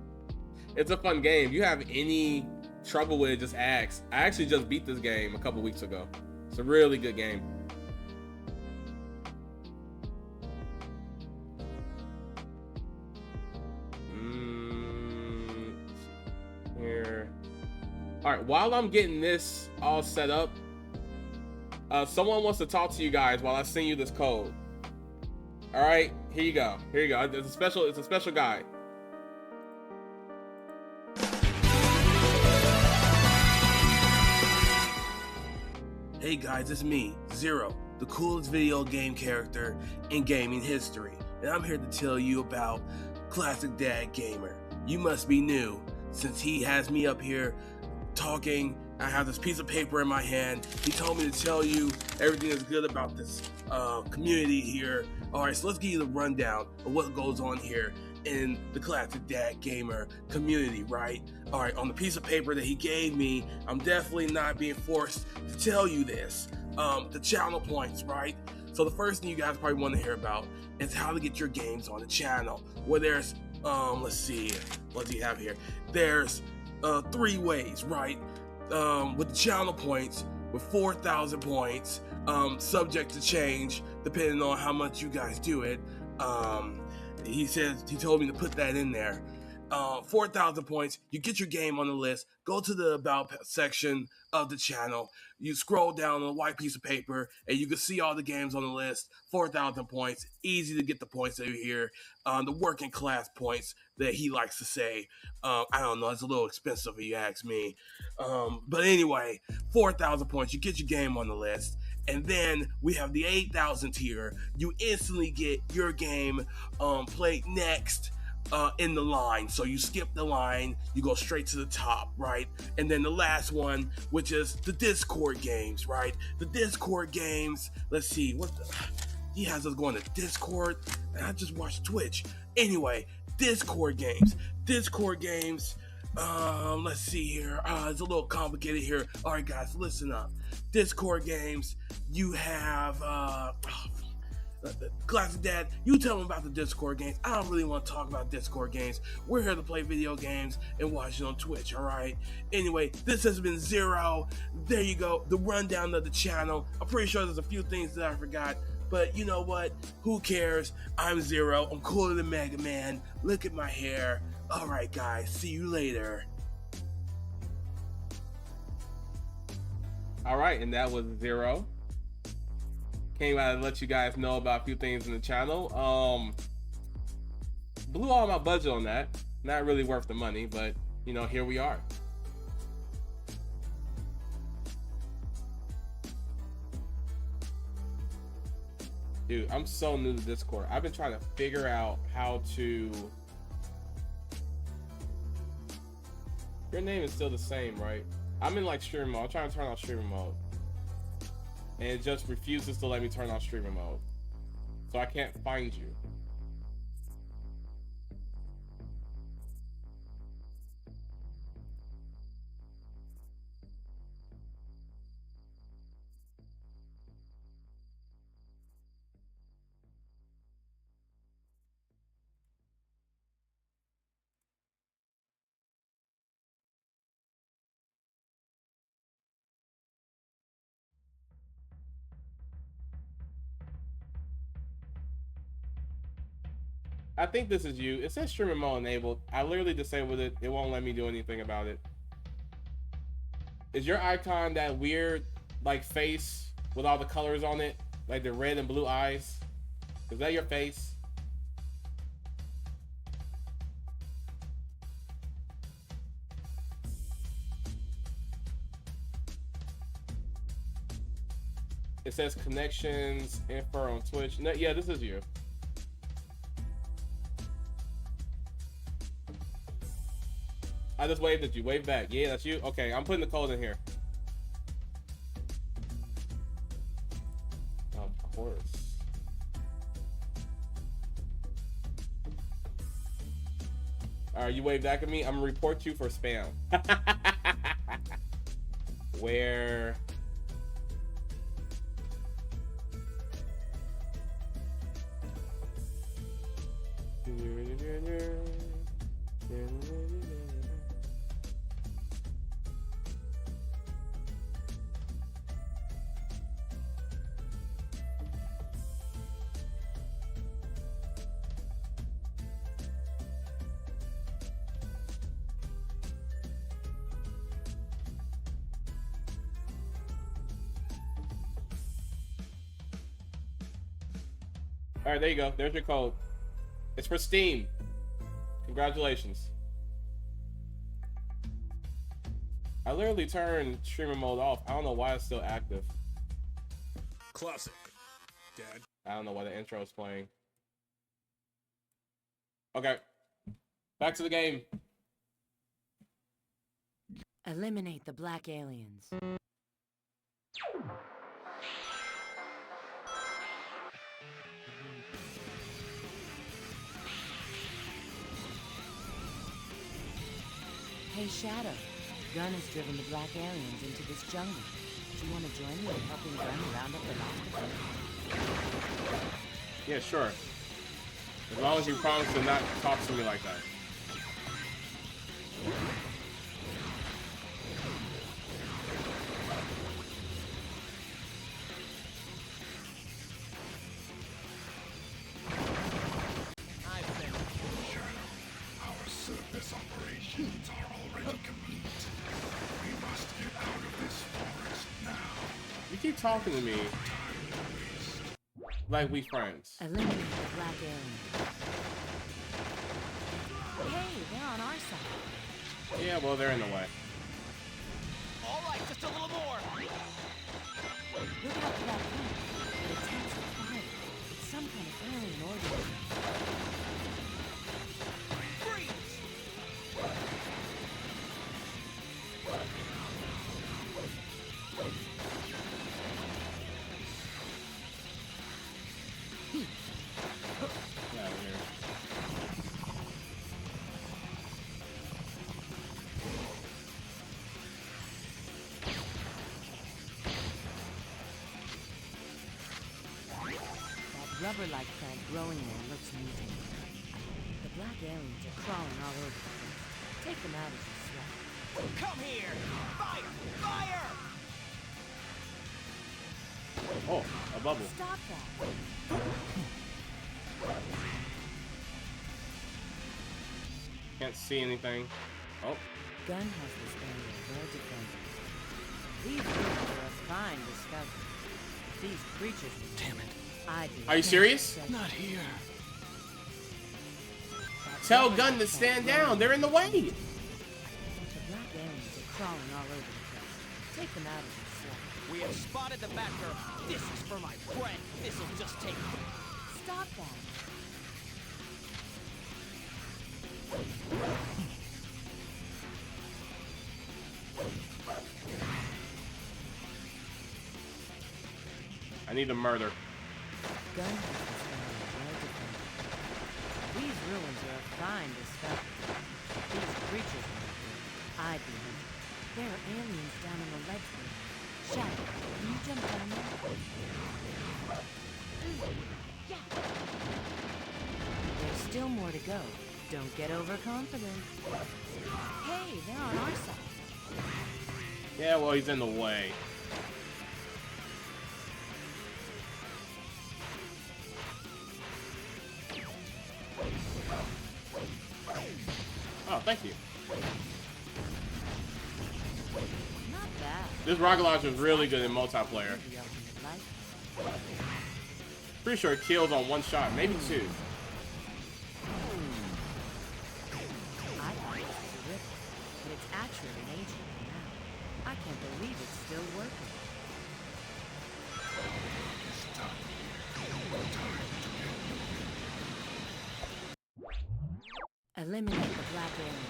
It's a fun game. If you have any trouble with it, just ask. I actually just beat this game a couple weeks ago. It's a really good game. Here. All right, while I'm getting this all set up, someone wants to talk to you guys while I send you this code. All right, here you go. Here you go. It's a special guy. Hey guys, it's me, Zero, the coolest video game character in gaming history, and I'm here to tell you about Classic Dad Gamer. You must be new, since he has me up here talking. I have this piece of paper in my hand. He told me to tell you everything that's good about this community here. Alright, so let's give you the rundown of what goes on here in the Classic Dad Gamer community, right? Alright, on the piece of paper that he gave me, I'm definitely not being forced to tell you this. The channel points, right? So the first thing you guys probably want to hear about is how to get your games on the channel. Where there's, let's see, what do you have here? There's 3 ways, right? With the channel points, with 4,000 points, subject to change depending on how much you guys do it. He told me to put that in there. 4,000 points, you get your game on the list, go to the about section of the channel, you scroll down on a white piece of paper, and you can see all the games on the list. 4,000 points, easy to get the points that are here. The working class points that he likes to say. I don't know, it's a little expensive if you ask me. But anyway, 4,000 points, you get your game on the list. And then we have the 8,000 tier. You instantly get your game played next in the line. So you skip the line, you go straight to the top, right? And then the last one, which is the Discord games, right? The Discord games, let's see, he has us going to Discord, and I just watched Twitch. Anyway, Discord games. Let's see here. It's a little complicated here. All right, guys, listen up. Discord games, you have, Classic Dad, you tell them about the Discord games. I don't really want to talk about Discord games. We're here to play video games and watch it on Twitch, all right? Anyway, this has been Zero. There you go, the rundown of the channel. I'm pretty sure there's a few things that I forgot, but you know what? Who cares? I'm Zero. I'm cooler than Mega Man. Look at my hair. All right, guys, see you later. All right, and that was Zero. Came out to let you guys know about a few things in the channel. Blew all my budget on that. Not really worth the money, but you know, here we are. Dude, I'm so new to Discord. I've been trying to figure out how to... Your name is still the same, right? I'm in like streamer mode. I'm trying to turn on streamer mode. And it just refuses to let me turn on streamer mode. So I can't find you. I think this is you. It says streamer mode enabled. I literally disabled it. It won't let me do anything about it. Is your icon that weird like face with all the colors on it? Like the red and blue eyes? Is that your face? It says connections, info on Twitch. No, yeah, this is you. I just waved at you. Wave back. Yeah, that's you. Okay, I'm putting the code in here. Of course. All right, you wave back at me. I'm gonna report you for spam. Where? All right, there you go. There's your code. It's for Steam. Congratulations. I literally turned streamer mode off. I don't know why it's still active. Classic. Dad. I don't know why the intro is playing. Okay. Back to the game. Eliminate the black aliens. Hey Shadow, Gun has driven the black aliens into this jungle. Do you want to join me in helping Gun round up the last of them? Yeah, sure. As long as you promise to not talk to me like that. Our surface operations are already complete. We must get out of this forest now. You keep talking to me like we friends. Eliminate the black aliens. Hey, they're on our side. Yeah, well, they're in the way. All right, just a little more. Look out for that plant. It attacks the fire. It's some kind of alien organism. rubber-like plant growing there looks mutated. The black aliens are crawling all over the place. Take them out as you swap. Come here! Fire! Fire! Oh, a bubble. Stop that! Can't see anything. Oh. Gun has this area well defended. These ruins are a fine discovery. These creatures... Damn it. Are you serious? Not here. Tell Gun to stand down. They're in the way. The black aliens are crawling all over the place. Take them out as you swap. We have spotted the Batgirl. This is for my friend. This'll just take... Stop that! I need to murder. Gun has this area well defended. These ruins are a fine discovery. These creatures are here. I'd be hunted. There are aliens down on the ledge there. Shadow, can you jump down there? There's still more to go. Don't get overconfident. Hey, they're on our side. Yeah, well, he's in the way. Oh, thank you. Not bad. This rocket launcher is really good in multiplayer. Pretty sure it kills on one shot, maybe two. I thought it was terrific, but it's actually an ancient now. I can't believe it's still working. Eliminate the black alien.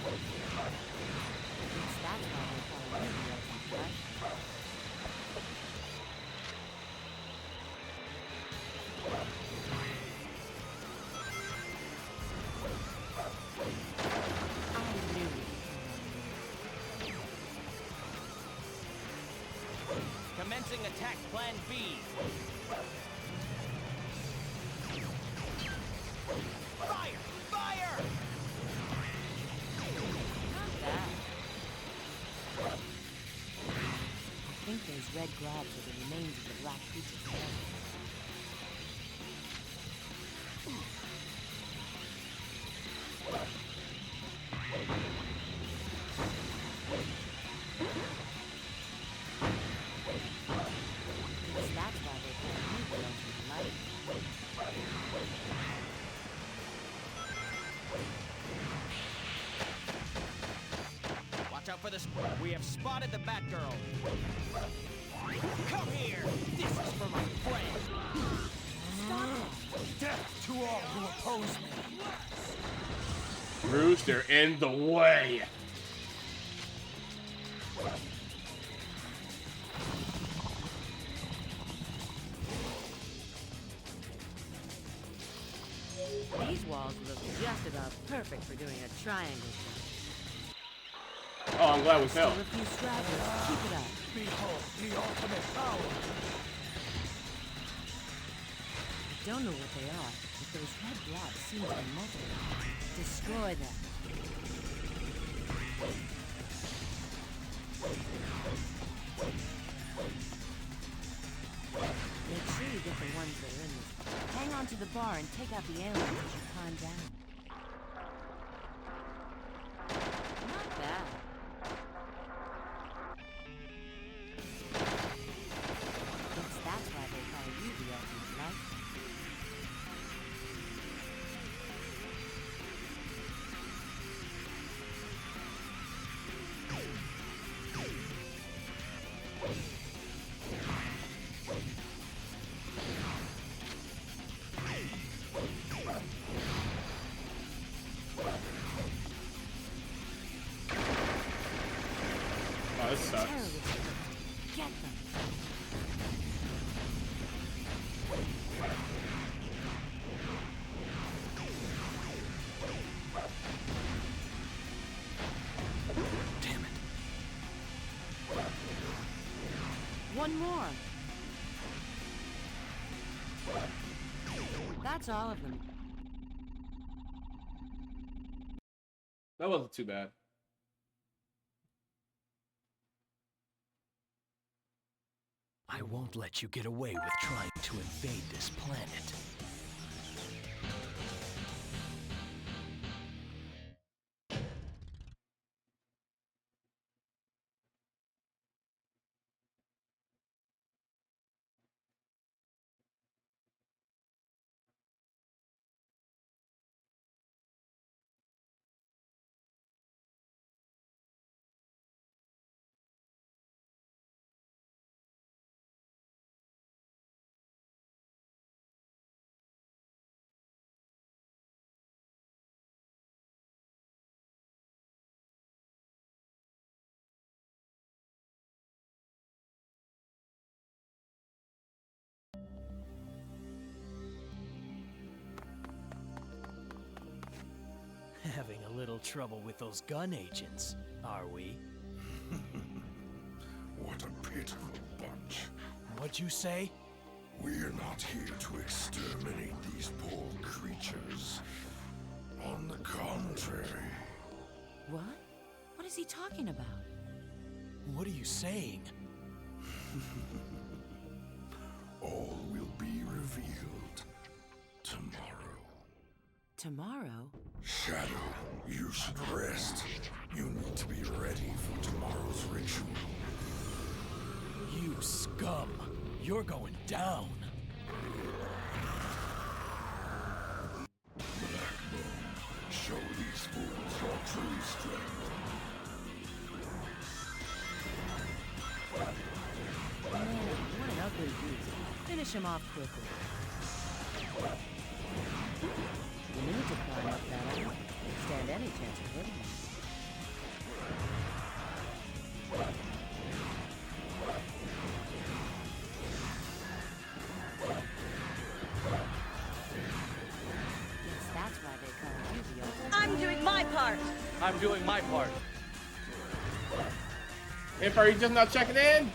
Guess that's why they call you the ultimate, right? I knew we could count on you. Commencing attack plan B. Fire! Fire! Not bad. I think those red globs are the remains of the black creature's presence. Guess that's why they call you the ultimate light. Watch out for this. We have spotted the Batgirl. Come here. This is for my friend. Death to all who oppose me. Bruce, they're in the way. These walls look just about perfect for doing a triangle shot. Oh, I'm glad we Still fell. a few stragglers. Keep it up. Behold the ultimate power. I don't know what they are, but those red blobs seem to be multiple. Destroy them. Make sure you get the ones that are in this. Hang on to the bar and take out the aliens as you climb down. Not bad. Guess that's why they call you the ultimate light. Oh, this sucks. Terrorists. Get them. Damn it. One more. That's all of them. That wasn't too bad. I won't let you get away with trying to invade this planet. Having a little trouble with those gun agents, are we? What a pitiful bunch. What'd you say? We're not here to exterminate these poor creatures. On the contrary. What? What is he talking about? What are you saying? All will be revealed tomorrow. Tomorrow? Shadow, you should rest. You need to be ready for tomorrow's ritual. You scum! You're going down! Blackbone, show these fools your true strength. Man, what an ugly beast. Finish him off quickly. You need to climb up that island. Stand any chance of hitting him. Guess that's why they call you the ultimate. I'm doing my part. I'm doing my part. If are you just not checking in?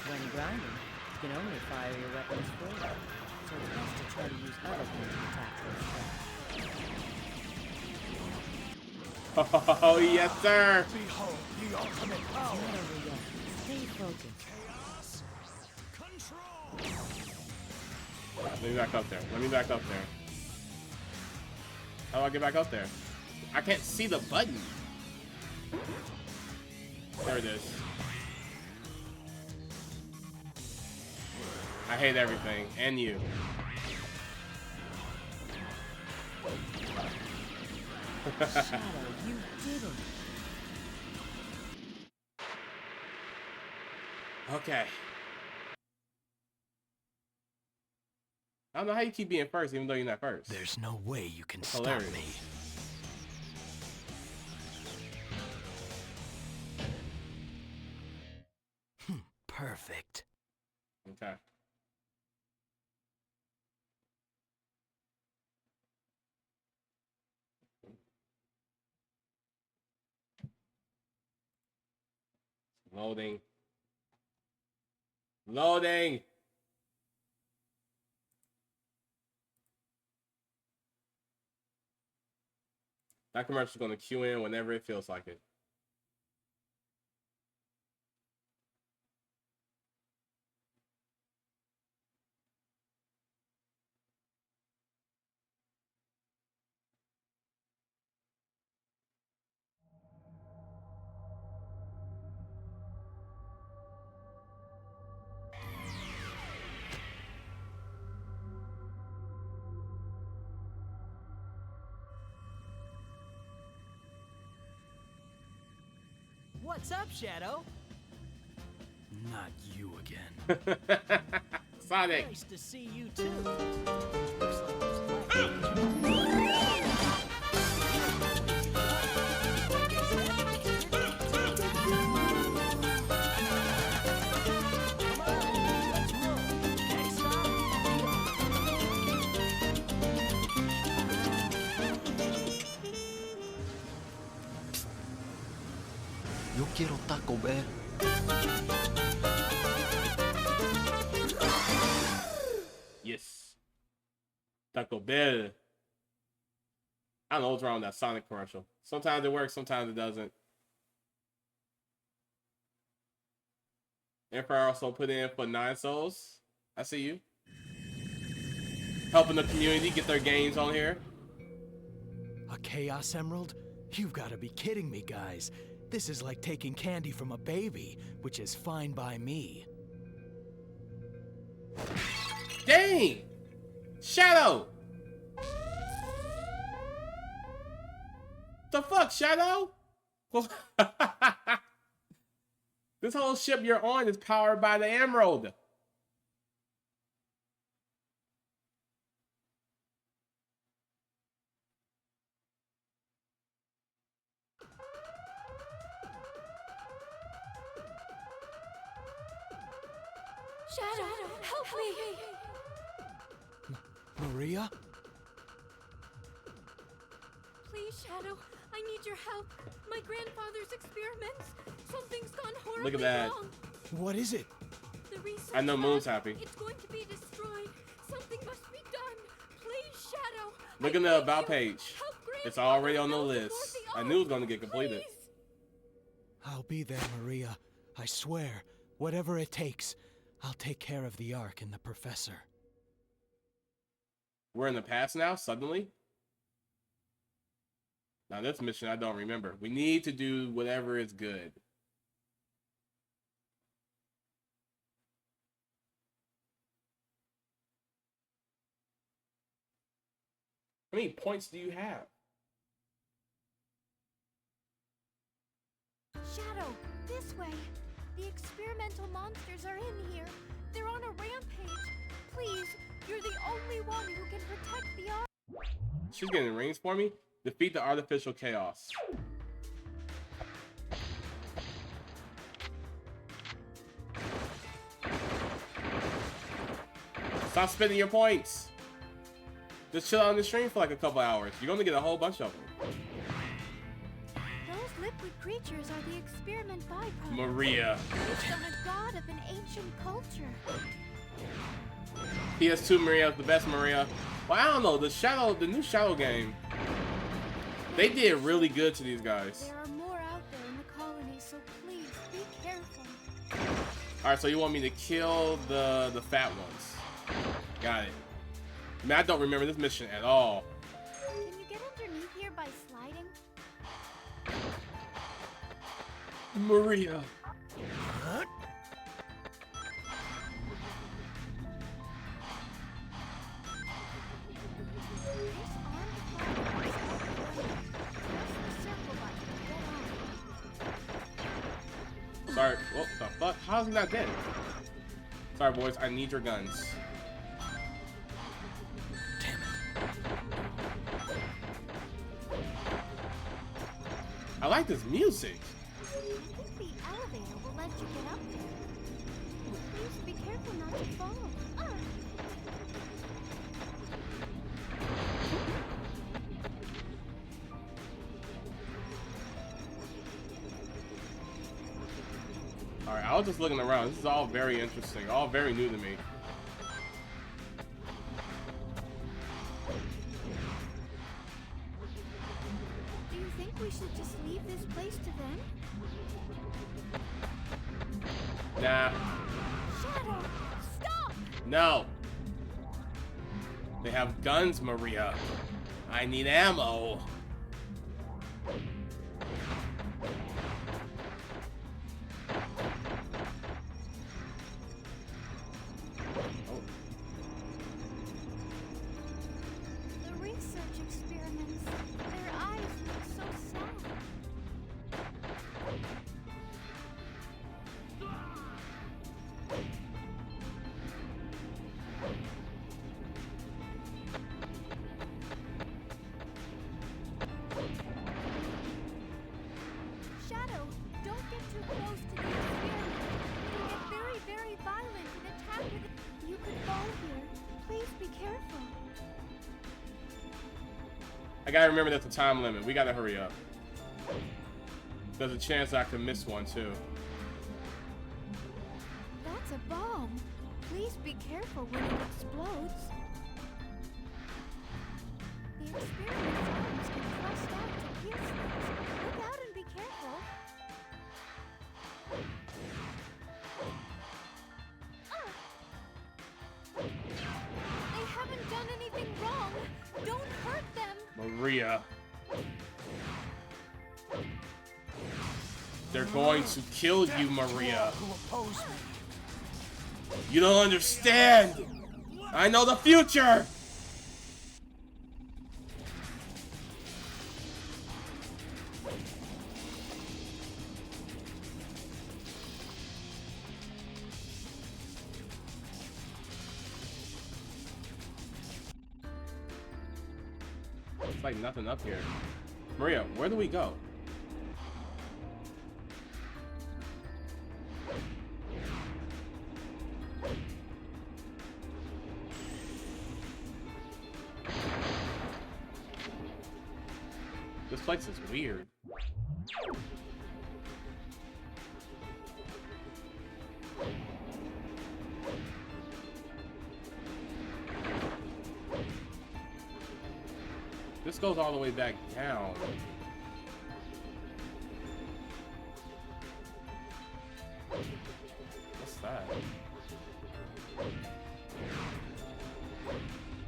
When grinding, you can only fire your weapons forward. So it's best to try to use other things to attack those threats. Oh, yes, sir. Behold the ultimate It's power! not over yet. Stay focused. Chaos control! Let me back up there. Let me back up there. How do I get back up there? I can't see the button. There it is. I hate everything. And you. Shadow, you did it. Okay. I don't know how you keep being first even though you're not first. There's no way you can Hilarious. stop me. Perfect. Okay. Loading. Loading. That commercial's gonna cue in whenever it feels like it. What's up, Shadow? Not you again. Sonic. Nice to see you too. Looks like there's Yo quiero Taco Bell. Yes. Taco Bell. I don't know what's wrong with that Sonic commercial. Sometimes it works, sometimes it doesn't. Emperor also put in for 9 souls. I see you. Helping the community get their games on here. A Chaos Emerald? You've got to be kidding me, guys. This is like taking candy from a baby, which is fine by me. Dang! Shadow! The fuck, Shadow? This whole ship you're on is powered by the Emerald. Shadow, help me! Maria? Please, Shadow, I need your help. My grandfather's experiments. Something's gone horribly Look at that. wrong. What is it? The research I know Moon's lab, happy. It's going to be destroyed. Something must be done. Please, Shadow. Look in the about page. It's already on the list. I knew it was going to get completed. I'll be there, Maria. I swear. Whatever it takes. I'll take care of the Ark and the Professor. We're in the past now, suddenly? Now this mission I don't remember. We need to do whatever is good. How many points do you have? Shadow, this way. The experimental monsters are in here. They're on a rampage. Please, you're the only one who can protect the Ark. She's getting rings for me. Defeat the artificial chaos. Stop spending your points. Just chill out on the stream for like a couple hours. You're gonna get a whole bunch of them. Those liquid creatures are the experiment byproducts. Maria. Based on a god of an ancient culture. PS2 Maria, the best Maria. Well, I don't know. The new Shadow game. They did really good to these guys. There are more out there in the colony, so please be careful. All right, so you want me to kill the fat ones? Got it. I mean, I don't remember this mission at all. Can you get underneath here by sliding? Maria. Huh? Sorry. What the fuck? How's he not dead? Sorry, boys. I need your guns. Damn it. I like this music. I think the elevator will let you get up there. Please be careful not to fall. Alright, I was just looking around. This is all very interesting. All very new to me. Do you think we should just leave this place to them? Nah. Shadow, stop! No. They have guns, Maria. I need ammo. The research experiments, their eyes look so sad. Shadow, don't get too close to the experiment. It'll get very, very violent and attack with it. You could fall here. Please be careful. I gotta remember that's a time limit. We gotta hurry up. There's a chance I could miss one too. That's a bomb. Please be careful when it explodes. The experiment's arms can thrust out to pierce things. Look out and be careful. They haven't done anything wrong. Don't hurt them. Maria. They're going to kill you, Maria. You don't understand. I know the future. It's like nothing up here. Maria, where do we go? This place is weird. This goes all the way back down. What's that?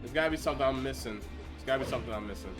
There's gotta be something I'm missing. There's gotta be something I'm missing.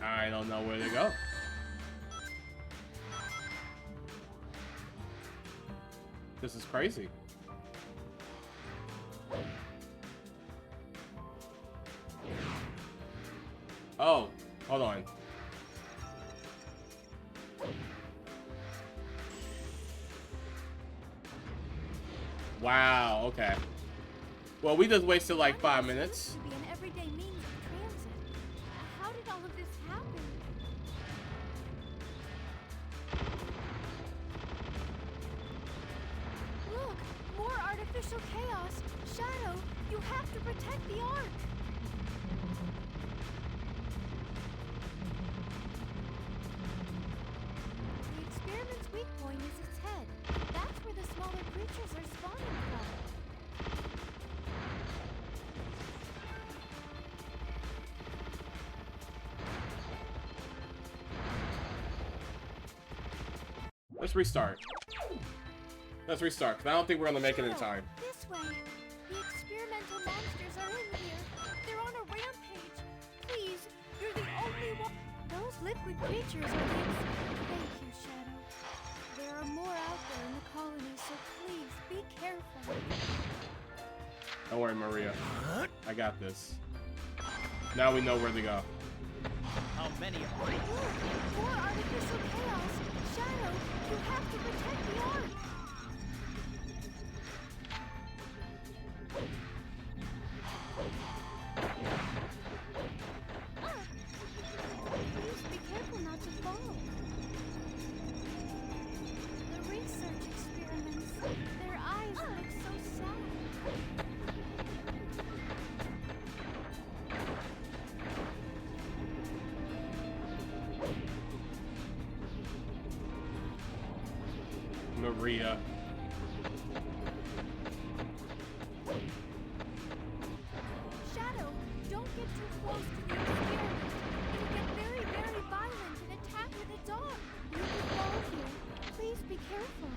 I don't know where to go. This is crazy. Oh, hold on. Wow, okay. Well, we just wasted like 5 minutes. To be an everyday means of transit. How did all of this happen? Look, more artificial chaos. Shadow, you have to protect the Ark. The experiment's weak point is its head. That's where the smaller creatures are spawning from. Let's restart. Let's restart, because I don't think we're going to make it in time. This way. The experimental monsters are in here. They're on a rampage. Please, you're the only one. Those liquid creatures are Thank you, Shadow. There are more out there in the colony, so please be careful. Don't worry, Maria. I got this. Now we know where to go. How many of Look, more artificial chaos. Shadow, you have to protect the Ark. Please be careful not to fall. The research experiments, their eyes look so sad. Maria. Shadow, don't get too close to the experiment. It'll get very, very violent and attack with its arm. You could fall here. Please be careful.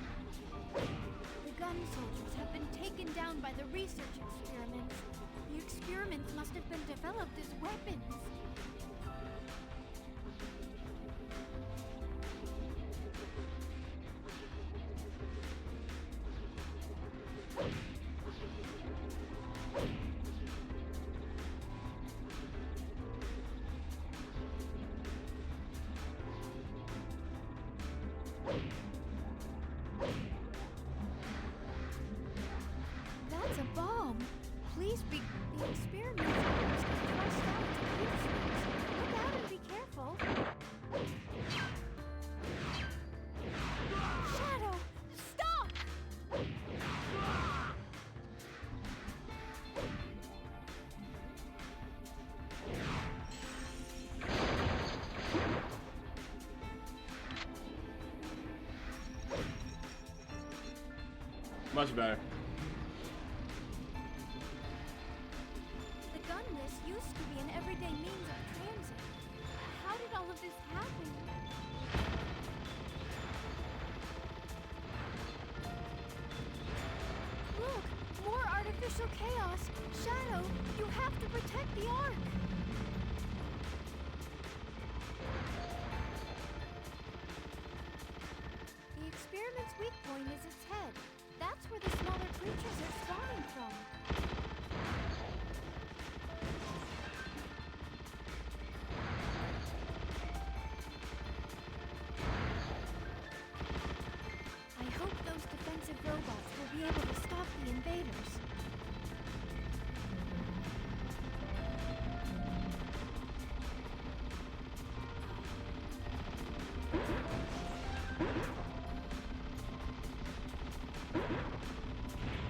The gun soldiers have been taken down by the research experiments. The experiments must have been developed as weapons. Much better. The gun list used to be an everyday means of transit. How did all of this happen? Look, more artificial chaos. Shadow, you have to protect the Ark. The experiment's weak point is its head. That's where the smaller creatures are spawning from. I hope those defensive robots will be able to stop the invaders.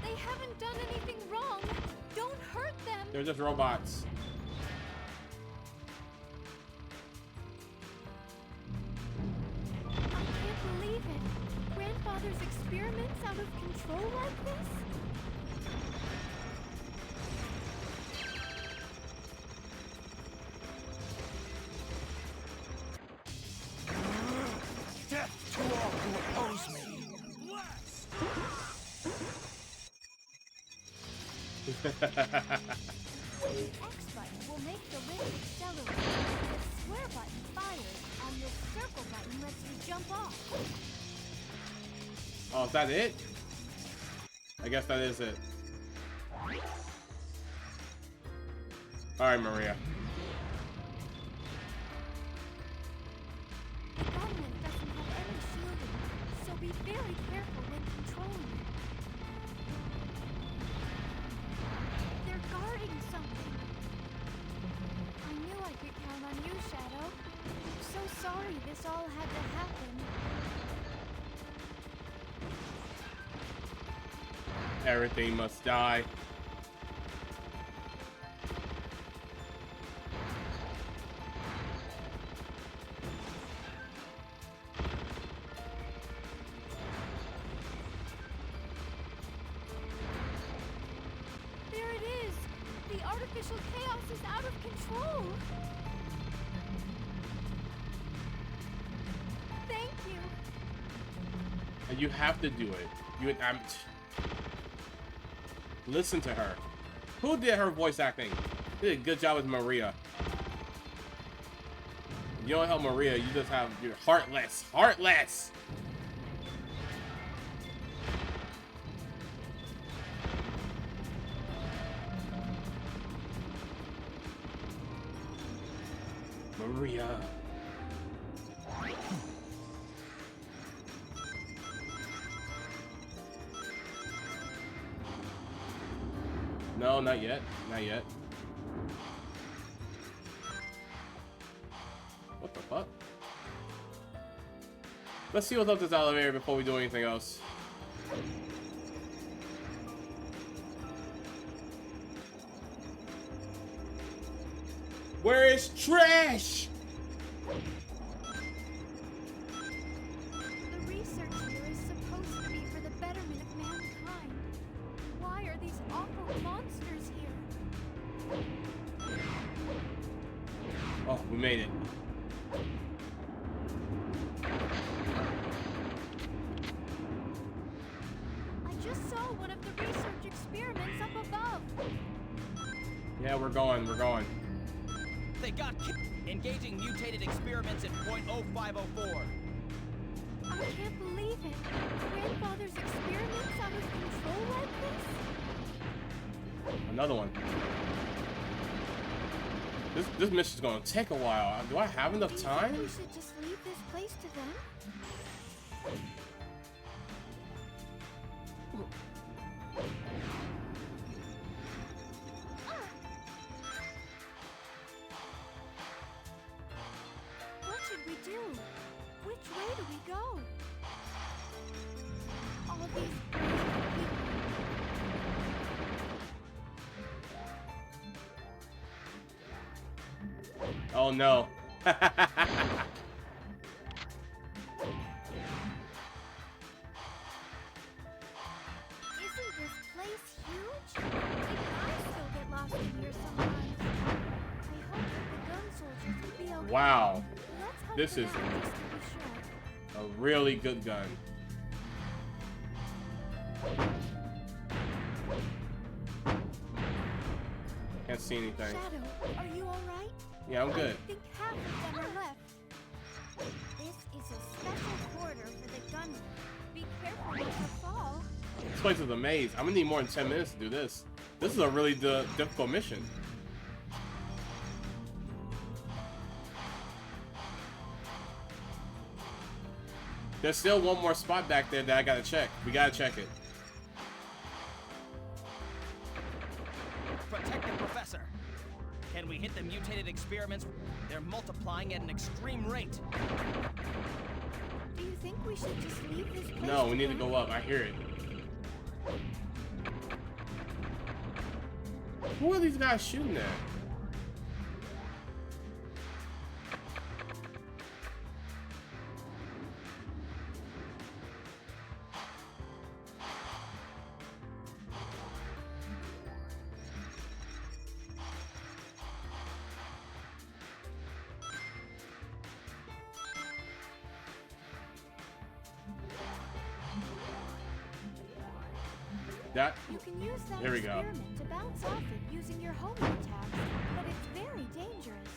They haven't done anything wrong. Don't hurt them. They're just robots. I can't believe it. Grandfather's experiments out of control like this? Death to all who oppose me. The X button will make the ring accelerate. The square button fires, and the circle button lets you jump off. Oh, is that it? I guess that is it. Alright, Maria. The gunman doesn't have any shielding, so be very careful when controlling it. They're guarding something. I knew I could count on you, Shadow. I'm so sorry this all had to happen. Everything must die. There it is! The artificial chaos is out of control! Thank you! And you have to do it. Listen to her. Who did her voice acting? Did a good job with Maria. You don't help Maria, you just have you're heartless. Heartless! Maria. No, not yet. Not yet. What the fuck? Let's see what's up this elevator before we do anything else. Where is trash? The research here is supposed to be for the betterment of mankind. Why are these awful monsters here? Oh, we made it. I just saw one of the research experiments up above. Yeah, we're going. They got engaging mutated experiments at point 0504. I can't believe it. Grandfather's experiments out of control like this? Another one. This mission's gonna take a while. Do I have enough time? We should just leave this place to them? What should we do? Which way do we go? All of these people. Oh no. Is Even I still get lost in here sometimes. I hope that the gun soldiers will be okay. Wow. Let's hope This for is that, just to be sure. a really good gun. Can't see anything. Shadow, are you alright? Yeah, I'm good. I think half of them are left. This is a special quarter for the gunmen. Be careful not to fall. This place is a maze. I'm gonna need more than 10 minutes to do this. This is a really difficult mission. There's still one more spot back there that I gotta check. We gotta check it. Protect the professor. Can we hit the mutated experiments? They're multiplying at an extreme rate. Do you think we should just leave this place? No, we need to go up. I hear it. Who are these guys shooting at? That, You can use that there we go. experiment to bounce off it using your homing attacks, but it's very dangerous.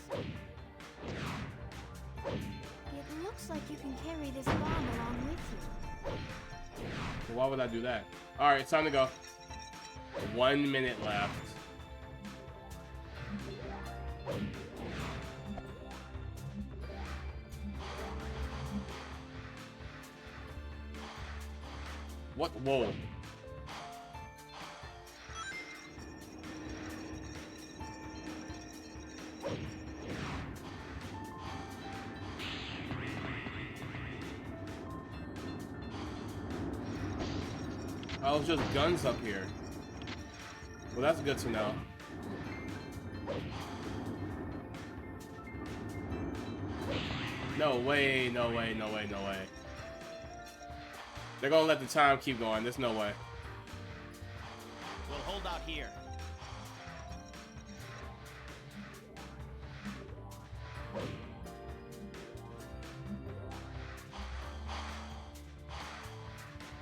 It looks like you can carry this bomb along with you. Well, why would I do that? Alright, it's time to go. 1 minute left. What? Whoa. Oh, it's just guns up here. Well, that's good to know. No way, no way, no way, no way. They're gonna let the time keep going. There's no way. We'll hold out here.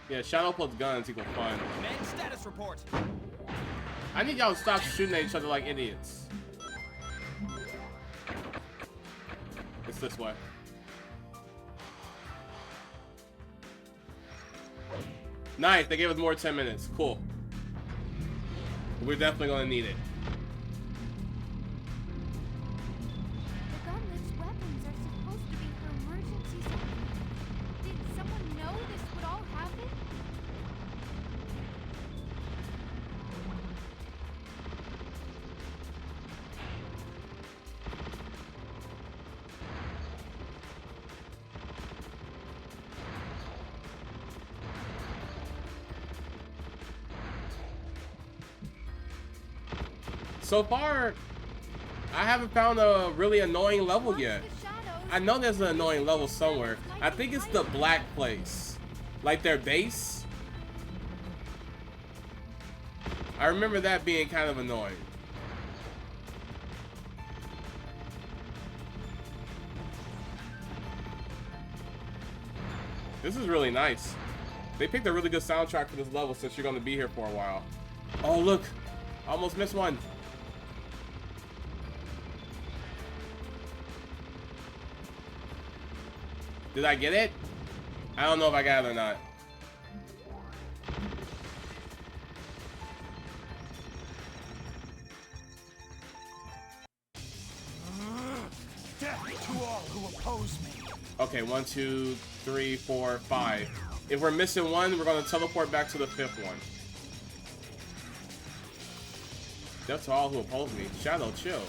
Yeah, Shadow plus guns equal fun. Command status report. I need y'all to stop shooting at each other like idiots. It's this way. Nice, they gave us more 10 minutes. Cool. We're definitely gonna need it. The gunmen's weapons are supposed to be for emergencies only. Did someone know this would all happen? So far, I haven't found a really annoying level yet. I know there's an annoying level somewhere. I think it's the black place. Like their base. I remember that being kind of annoying. This is really nice. They picked a really good soundtrack for this level since you're going to be here for a while. Oh, look. I almost missed one. Did I get it? I don't know if I got it or not. Death to all who oppose me. Okay, 1, 2, 3, 4, 5. If we're missing one, we're gonna teleport back to the 5th one. Death to all who oppose me. Shadow, chill.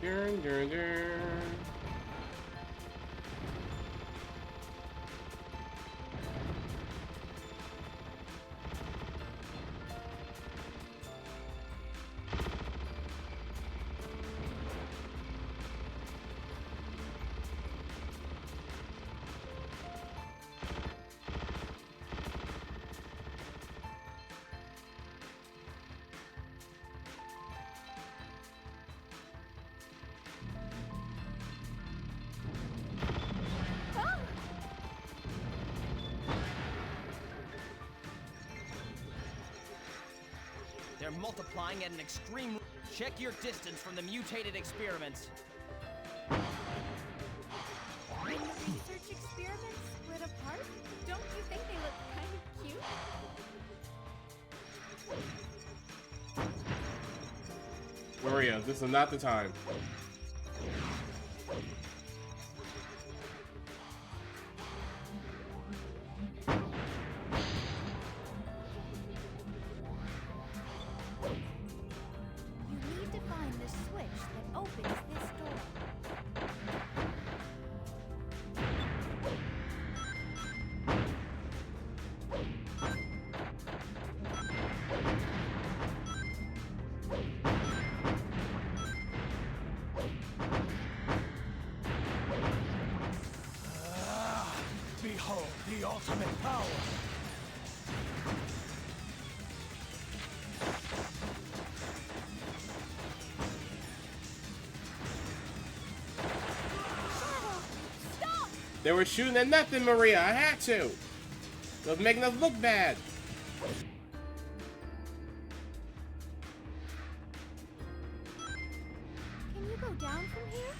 Dun, dun, dun. They're multiplying at an extreme. Check your distance from the mutated experiments. When the research experiments split apart, don't you think they look kind of cute? Maria, this is not the time. You need to find the switch that opens this door. Behold the ultimate power! Stop! They were shooting at nothing, Maria. I had to. It was making us look bad. Can you go down from here?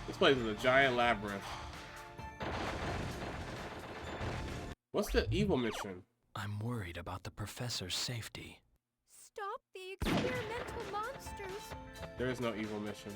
This place is a giant labyrinth. What's the evil mission? I'm worried about the professor's safety. Stop the experimental monsters! There is no evil mission.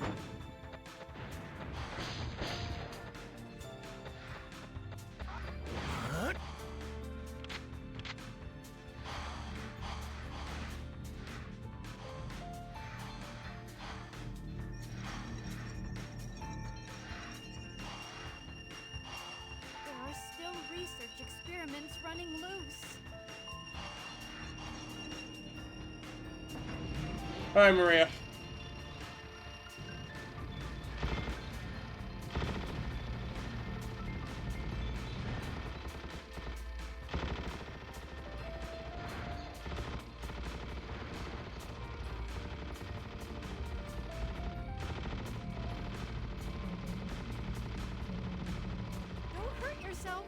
There are still research experiments running loose. Hi, Maria. Don't hurt yourself.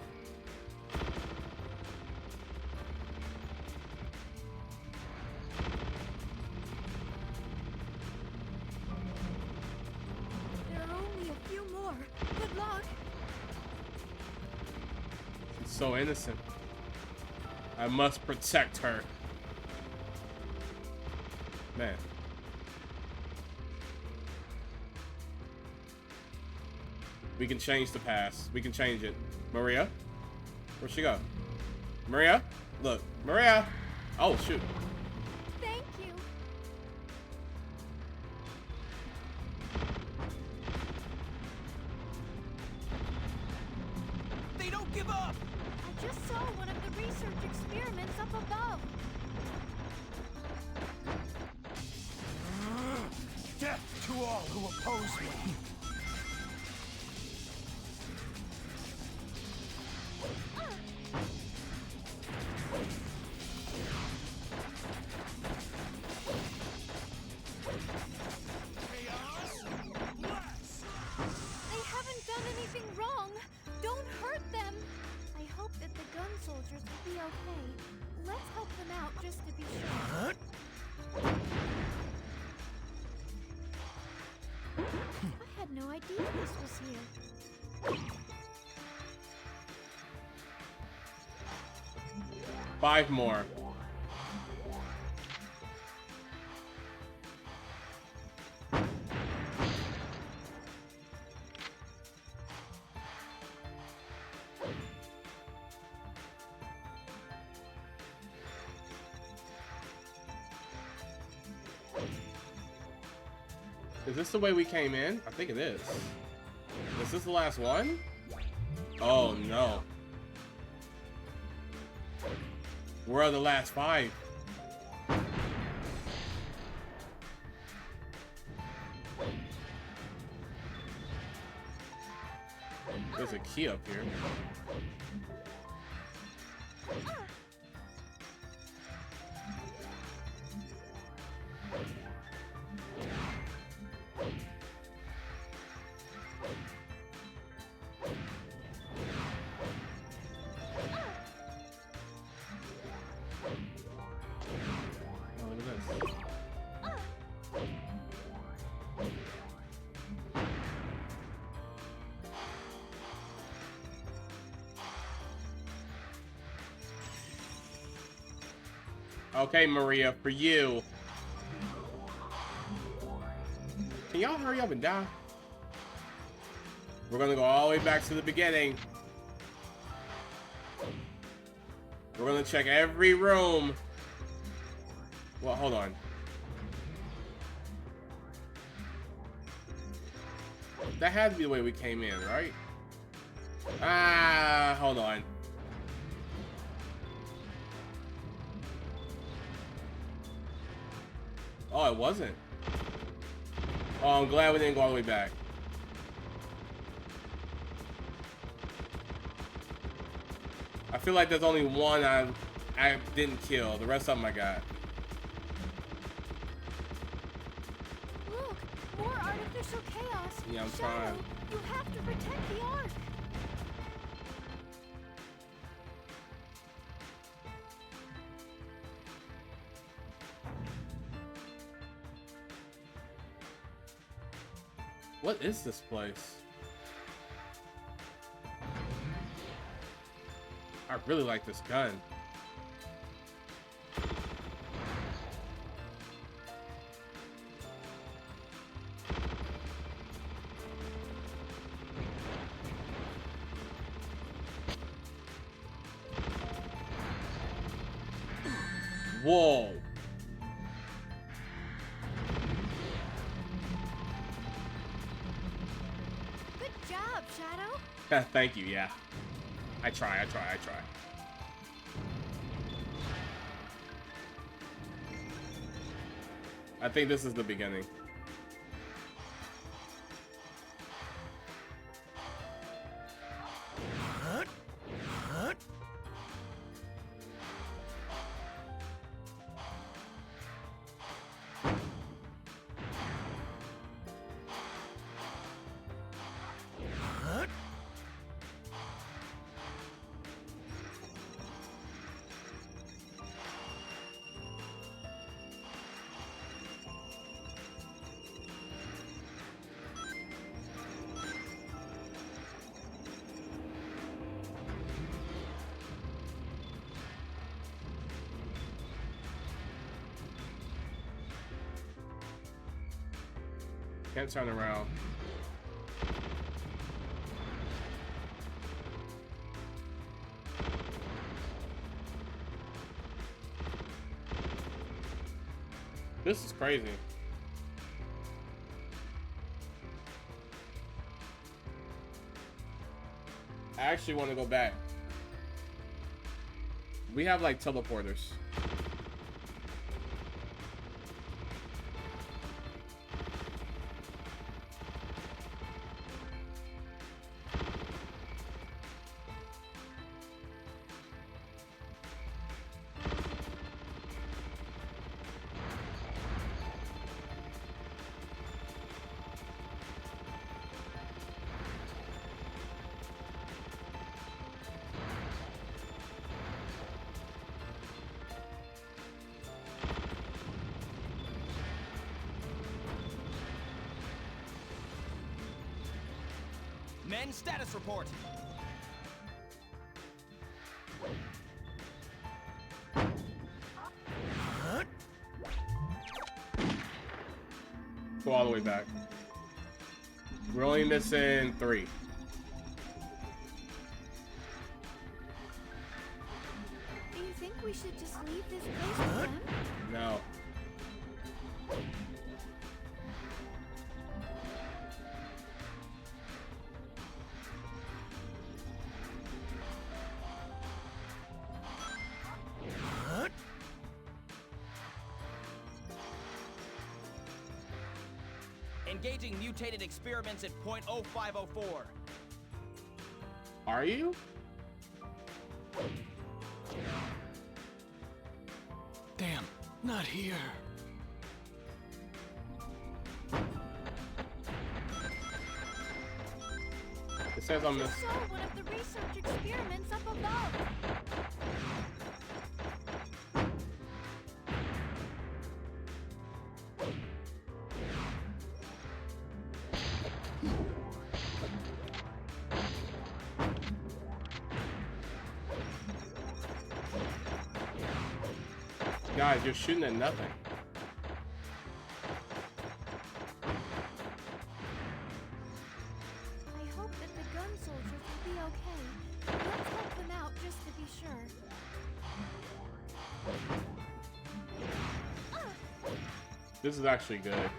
There are only a few more. Good luck. She's so innocent. I must protect her. Man. We can change the past. We can change it. Maria? Where'd she go? Maria? Look. Maria! Oh, shoot. Thank you. They don't give up! I just saw one of the research experiments up above. Death to all who oppose me! They haven't done anything wrong. Don't hurt them. I hope that the gun soldiers will be okay. Let's help them out just to be sure. I had no idea this was here. 5 more. Is this the way we came in? I think it is. Is this the last one? Oh no. Where are the last 5? There's a key up here. Okay, Maria, for you. Can y'all hurry up and die? We're gonna go all the way back to the beginning. We're gonna check every room. Well, hold on. That had to be the way we came in, right? Ah, hold on. Oh, it wasn't. Oh, I'm glad we didn't go all the way back. I feel like there's only one I didn't kill. The rest of them I got. Look, more artificial chaos. Yeah, I'm Shadow, trying. you have to protect the Ark. What is this place? I really like this gun. Whoa. Good job, Shadow. Thank you, yeah. I try. I think this is the beginning. Can't turn around. This is crazy. I actually want to go back. We have like teleporters. Men, status report. Go all the way back. We're only missing 3. Do you think we should just leave this place with them? No. Engaging mutated experiments at .0504. Are you? Damn, not here. It says I'm I miss. just saw one of the research experiments up above. Guys, you're shooting at nothing. I hope that the gun soldiers will be okay. Let's help them out just to be sure. This is actually good.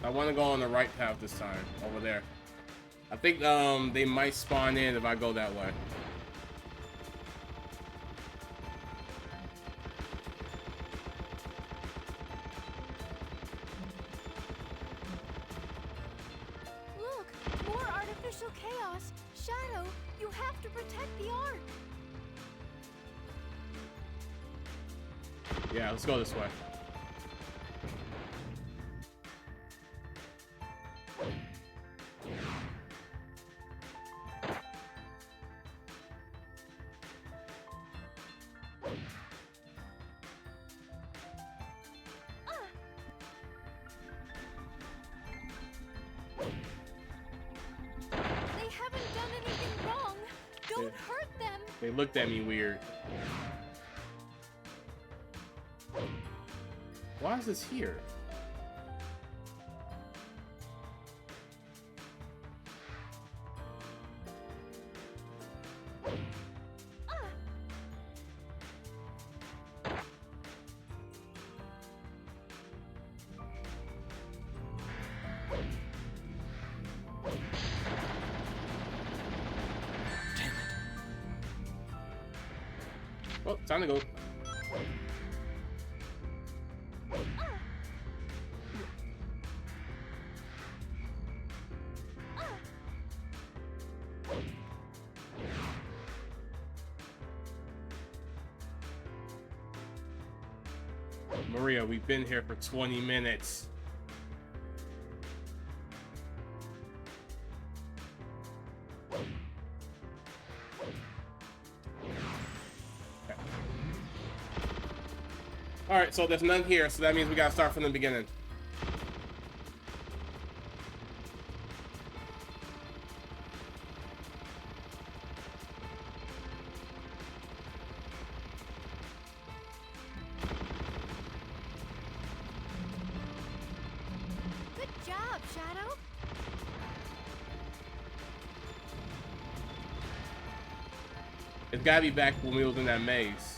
I want to go on the right path this time, over there. I think they might spawn in if I go that way. Look, more artificial chaos. Shadow, you have to protect the Ark. Yeah, let's go this way. They haven't done anything wrong. Don't hurt them. They looked at me weird. Why is this here? Well, time to go. Maria, we've been here for 20 minutes. Okay. All right, so there's none here, so that means we gotta start from the beginning. Good job, Shadow. It's gotta be back when we was in that maze.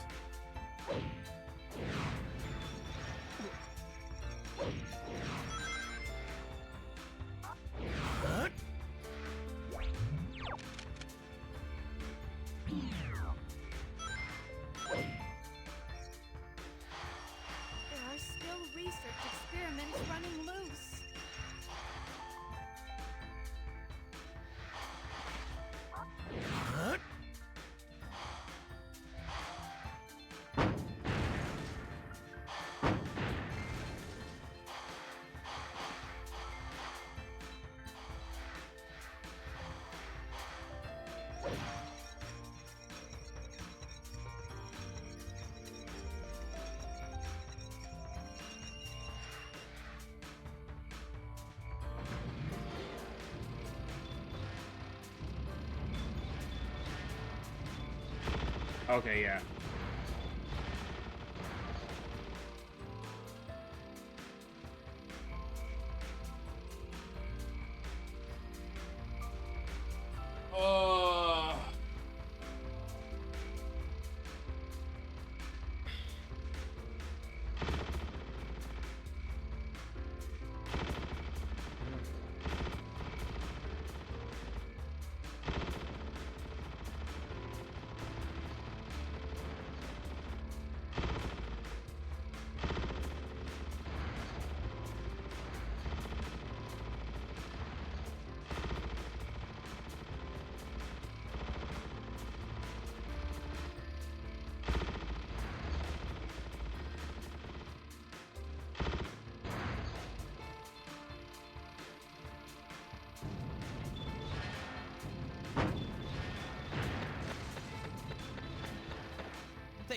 There are still research experiments running loose. Okay, yeah.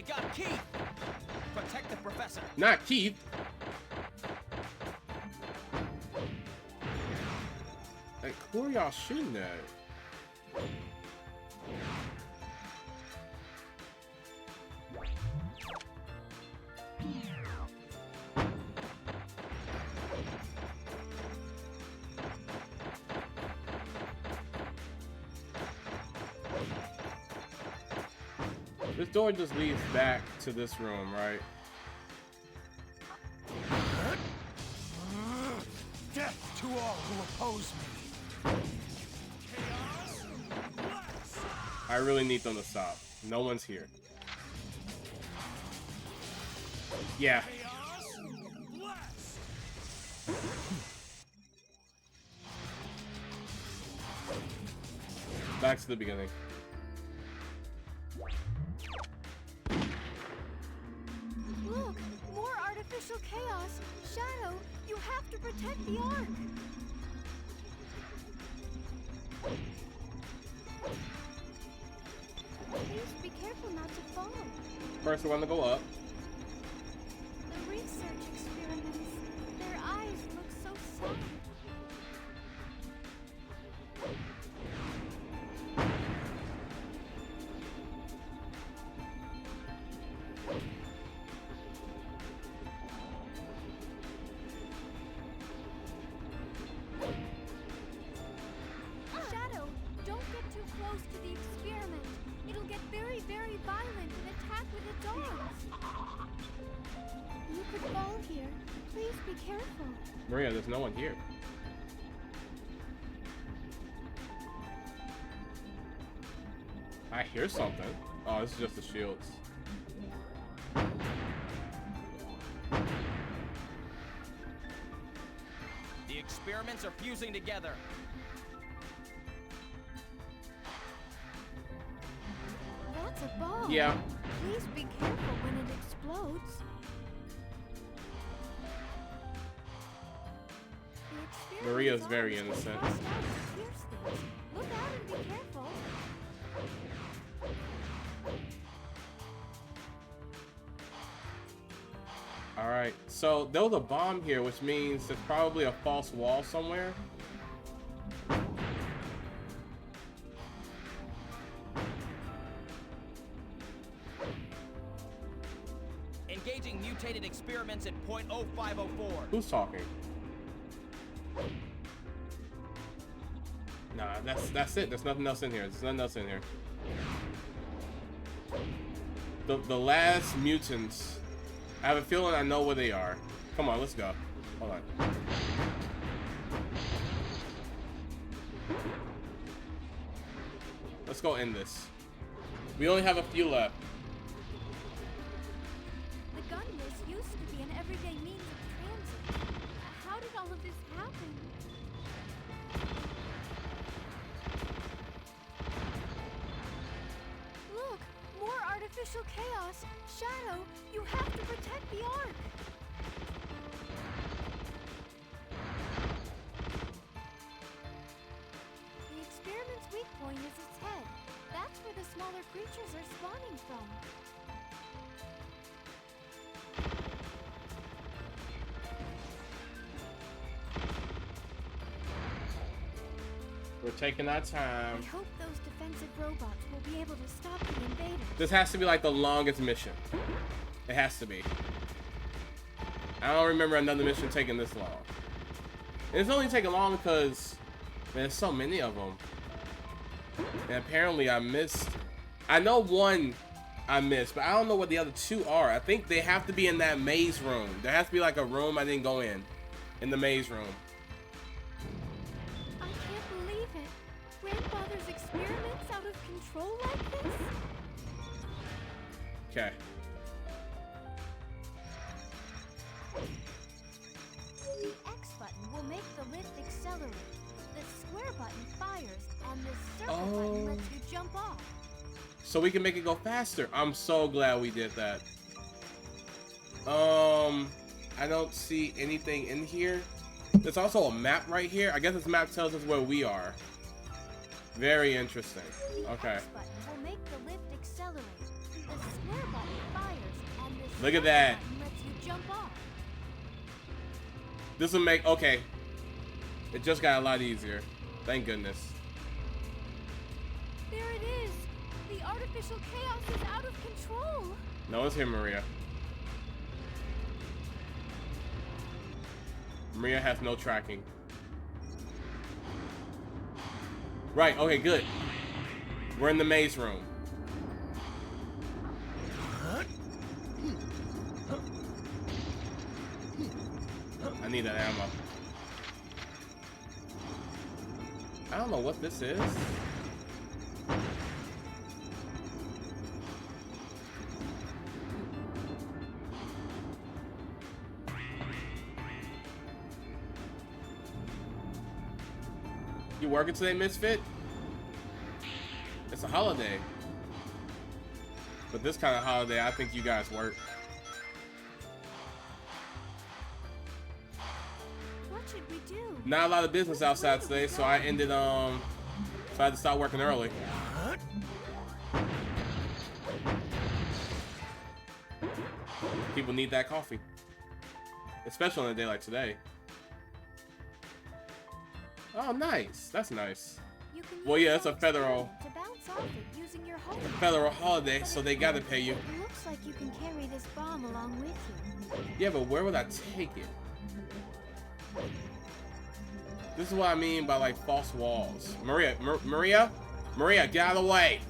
They got Keith! Protect the professor. Not Keith. Like, who are y'all shooting at? This door just leads back to this room, right? Death to all who oppose me. I really need them to stop. No one's here. Yeah. Back to the beginning. Look, more artificial chaos. Shadow, you have to protect the Ark. Please be careful not to fall. First one to go up. The research experiments, their eyes look so sad. Shadow, don't get too close to the experiment. It'll get very, very violent and attack with its arms. You could fall here. Please be careful. Maria, there's no one here. I hear something. Oh, this is just the shields. The experiments are fusing together. That's a bomb. Yeah. Please be careful when it explodes. The experiment's Maria's very arms get innocent. thrust out to pierce things. Look out and be careful. Alright, so there was a bomb here, which means there's probably a false wall somewhere. Engaging mutated experiments at .0504. Who's talking? Nah, that's it. There's nothing else in here. There's nothing else in here. The last mutants. I have a feeling I know where they are. Come on, let's go. Hold on. Let's go end this. We only have a few left. The gun list used to be an everyday means of transit. How did all of this happen? Look, more artificial chaos. Shadow, you have to protect the Ark. The experiment's weak point is its head. That's where the smaller creatures are spawning from. We're taking our time. I hope those defensive robots will be able to stop the invaders. This has to be like the longest mission. It has to be. I don't remember another mission taking this long. And it's only taking long because, man, there's so many of them. And apparently I missed. I know one I missed, but I don't know what the other two are. I think they have to be in that maze room. There has to be like a room I didn't go in the maze room. I can't believe it. Grandfather's experiments out of control like this? Okay. The X button will make the lift accelerate. The square button fires, and the circle button lets you jump off. So we can make it go faster. I'm so glad we did that. I don't see anything in here. There's also a map right here. I guess this map tells us where we are. Very interesting. The Okay. X button will make the lift accelerate. The square button fires, and the Look at circle that. button lets you jump off. This will make, okay. It just got a lot easier. Thank goodness. There it is. The artificial chaos is out of control. No one's here, Maria. Maria has no tracking. Right, okay, good. We're in the maze room. I need that ammo. I don't know what this is. You working today, Misfit? It's a holiday. But this kind of holiday, I think you guys work. What should we do? Not a lot of business outside today, so I ended, so I had to start working early. People need that coffee. Especially on a day like today. Oh, nice. That's nice. You can Well, use yeah, it's a Fox federal to bounce off it using your home. federal holiday, so they gotta pay you. It looks like you can carry this bomb along with you. Yeah, but where would I take it? This is what I mean by like false walls. Maria, Maria, get out of the way.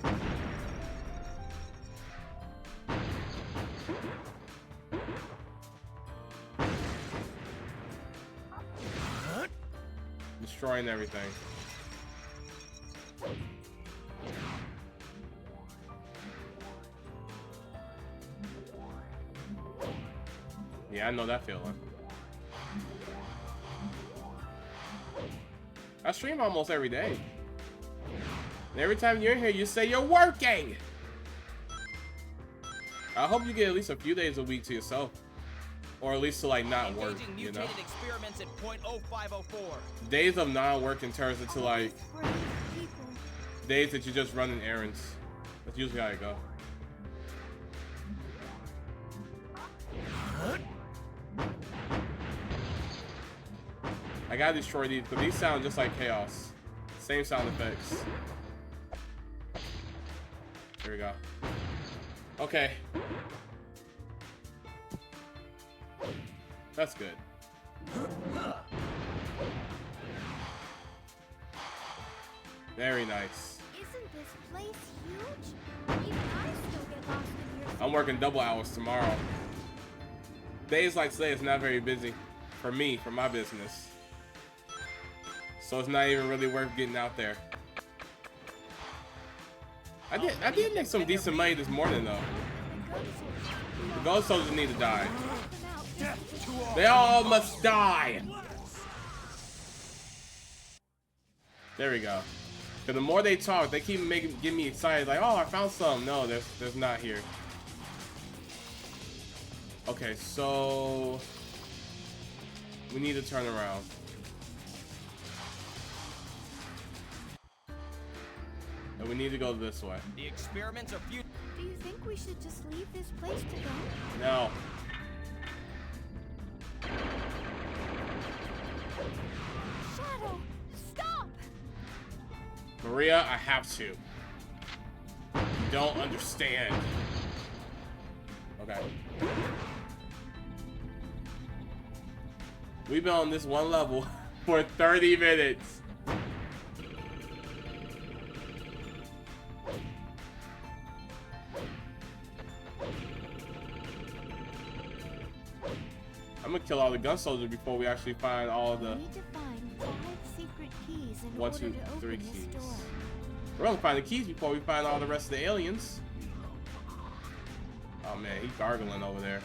Destroying everything. Yeah, I know that feeling. I stream almost every day. And every time you're here, you say you're working! I hope you get at least a few days a week to yourself. Or at least to like not work, you know? Experiments at 0.0504. Days of non-working turns into like days that you're just running errands. That's usually how I go. I gotta destroy these, but these sound just like chaos. Same sound effects. Here we go. Okay. That's good. Very nice. Isn't this place huge? Even I still get lost in here. I'm working double hours tomorrow. Days like today is not very busy for me, for my business. So it's not even really worth getting out there. I did make some decent money this morning though. The ghost soldiers need to die. They all must die. There we go. Cause the more they talk, they keep getting me excited. Like, oh, I found some. No, there's not here. Okay, so we need to turn around. And we need to go this way. The experiments are few. Do you think we should just leave this place to go? No. Shadow, stop! Maria, I have to. You don't understand. Okay. We've been on this one level for 30 minutes. I'm gonna kill all the gun soldiers before we actually find all the. We need to find 5 secret keys in 1, order 2, to 3 open this keys. door. We're gonna find the keys before we find all the rest of the aliens. Oh man, he's gargling over there.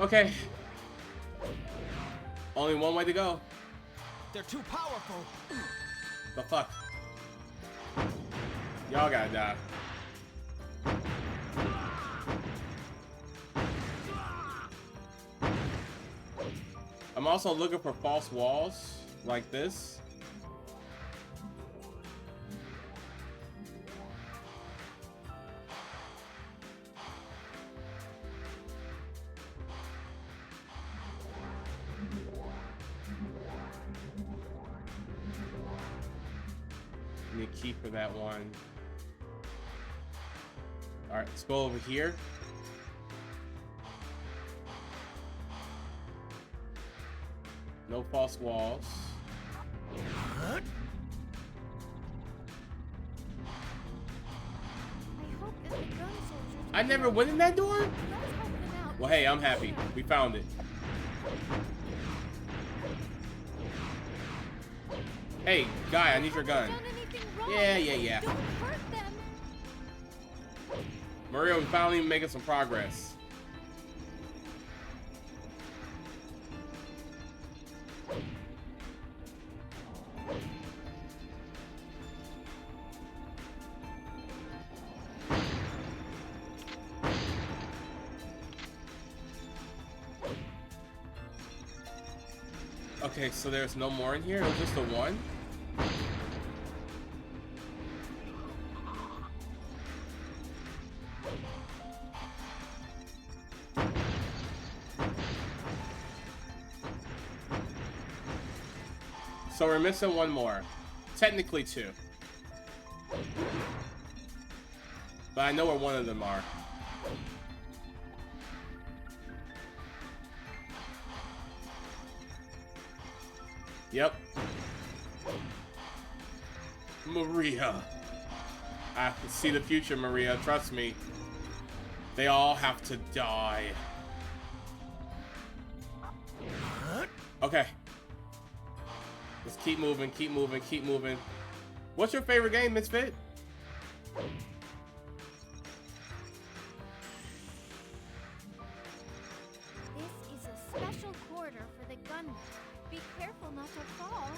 Okay. Only one way to go. They're too powerful. The fuck? Y'all gotta die. I'm also looking for false walls like this. Need a key for that one. Alright, let's go over here. No false walls. I never went in that door? Well, hey, I'm happy. We found it. Hey, guy, I need your gun. Yeah. Maria, we're finally making some progress. Okay, so there's no more in here? It was just the one? So we're missing one more. Technically two. But I know where one of them are. Yep. Maria. I can see the future, Maria. Trust me. They all have to die. Okay. Let's keep moving, keep moving, keep moving. What's your favorite game, Misfit? This is a special quarter for the gunmen. Be careful not to fall.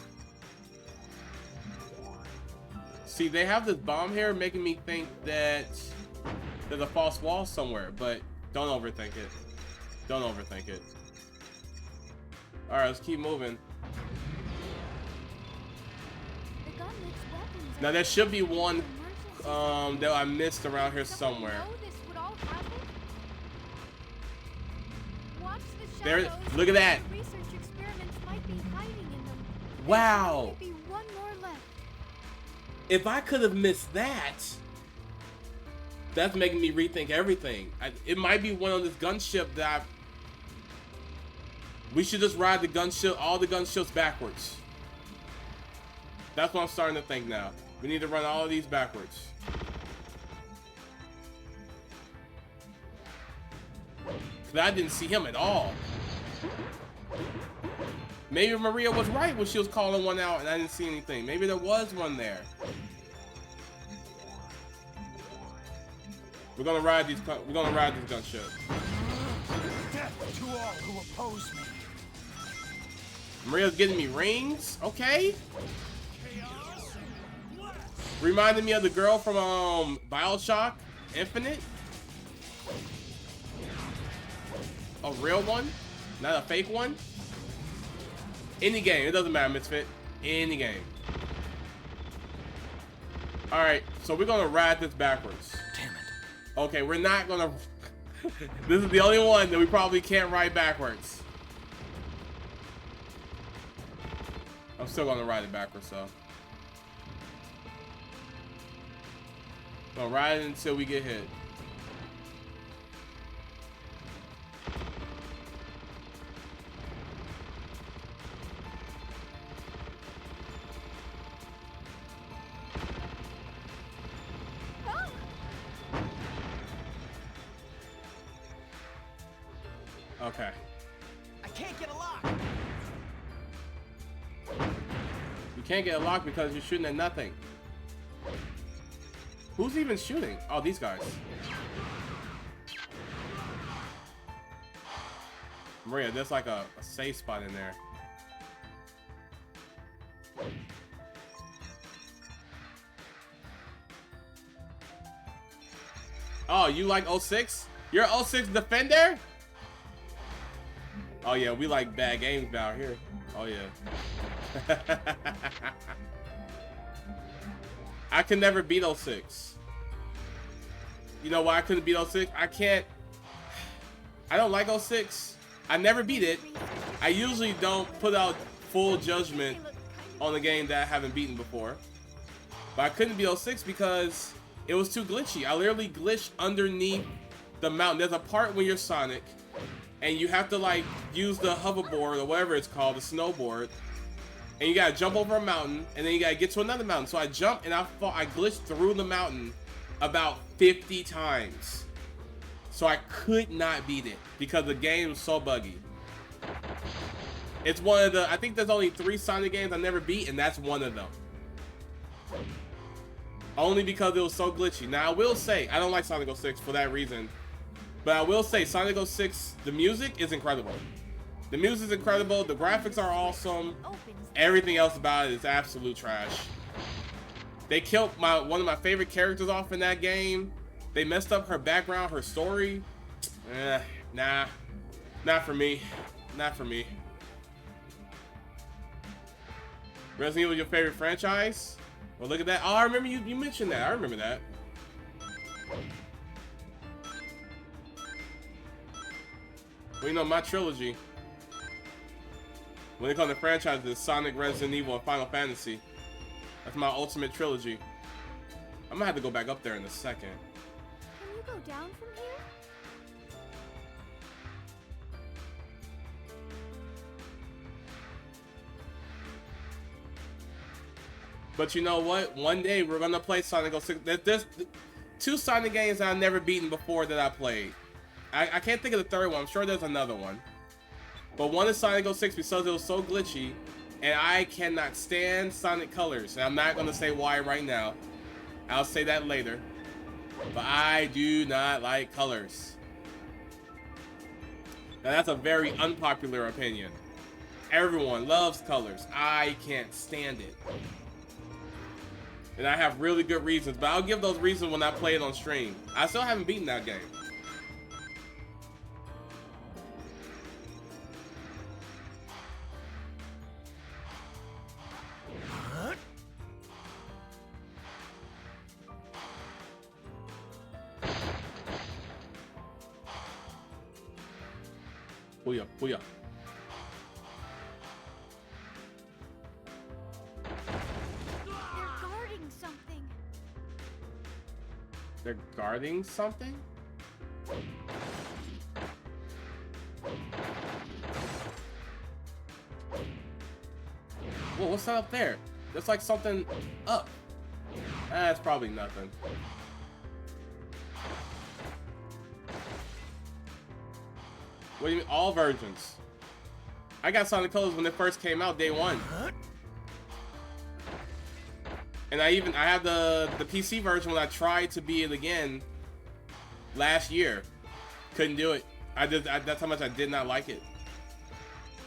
See, they have this bomb here making me think that there's a false wall somewhere, but don't overthink it. Don't overthink it. Alright, let's keep moving. Now there should be one that I missed around here somewhere. There, look at that. Wow. If I could have missed that, that's making me rethink everything. It might be one on this gunship that we should just ride the gunship, all the gunships backwards. That's what I'm starting to think now. We need to run all of these backwards. Cause I didn't see him at all. Maybe Maria was right when she was calling one out and I didn't see anything. Maybe there was one there. We're gonna ride these gunships. Death to all who oppose me. Maria's getting me rings. Okay. Reminded me of the girl from BioShock Infinite. A real one, not a fake one. Any game, it doesn't matter, Misfit. Any game. All right, so we're gonna ride this backwards. Damn it. Okay, we're not gonna. This is the only one that we probably can't ride backwards. I'm still gonna ride it backwards, though. Gonna ride it until we get hit. Okay. I can't get a lock. You can't get a lock because you're shooting at nothing. Who's even shooting? Oh, these guys. Maria, there's like a safe spot in there. Oh, you like 06? You're 06 defender? Oh yeah, we like bad games down here. Oh yeah. I can never beat 06. You know why I couldn't beat 06? I don't like 06. I never beat it. I usually don't put out full judgment on a game that I haven't beaten before. But I couldn't beat 06 because it was too glitchy. I literally glitched underneath the mountain. There's a part when you're Sonic and you have to like use the hoverboard or whatever it's called, the snowboard. And you gotta jump over a mountain and then you gotta get to another mountain. So I jumped and I glitched through the mountain about 50 times. So I could not beat it because the game was so buggy. It's one of the, I think there's only 3 Sonic games I never beat, and that's one of them. Only because it was so glitchy. Now I will say, I don't like Sonic 06 for that reason. But I will say, Sonic 06, the music is incredible. The music is incredible, the graphics are awesome. Everything else about it is absolute trash. They killed one of my favorite characters off in that game. They messed up her background, her story. Nah. Not for me. Not for me. Resident Evil, your favorite franchise? Well, look at that. Oh, I remember you mentioned that. I remember that. Well, you know, my trilogy, when it comes to franchises, Sonic, Resident Evil, and Final Fantasy. That's my ultimate trilogy. I'm gonna have to go back up there in a second. Can you go down from here? But you know what? One day we're gonna play Sonic 06. There's 2 Sonic games that I've never beaten before that I played. I can't think of the third one. I'm sure there's another one. But one is Sonic 06 because it was so glitchy. And I cannot stand Sonic Colors. And I'm not gonna say why right now. I'll say that later. But I do not like colors. Now that's a very unpopular opinion. Everyone loves colors. I can't stand it. And I have really good reasons, but I'll give those reasons when I play it on stream. I still haven't beaten that game. Booyah, booyah. They're guarding something? Whoa, what's that up there? There's like something up. That's probably nothing. What do you mean, all versions? I got Sonic Colors when it first came out, day 1. And I have the PC version when I tried to beat it again last year. Couldn't do it. That's how much I did not like it.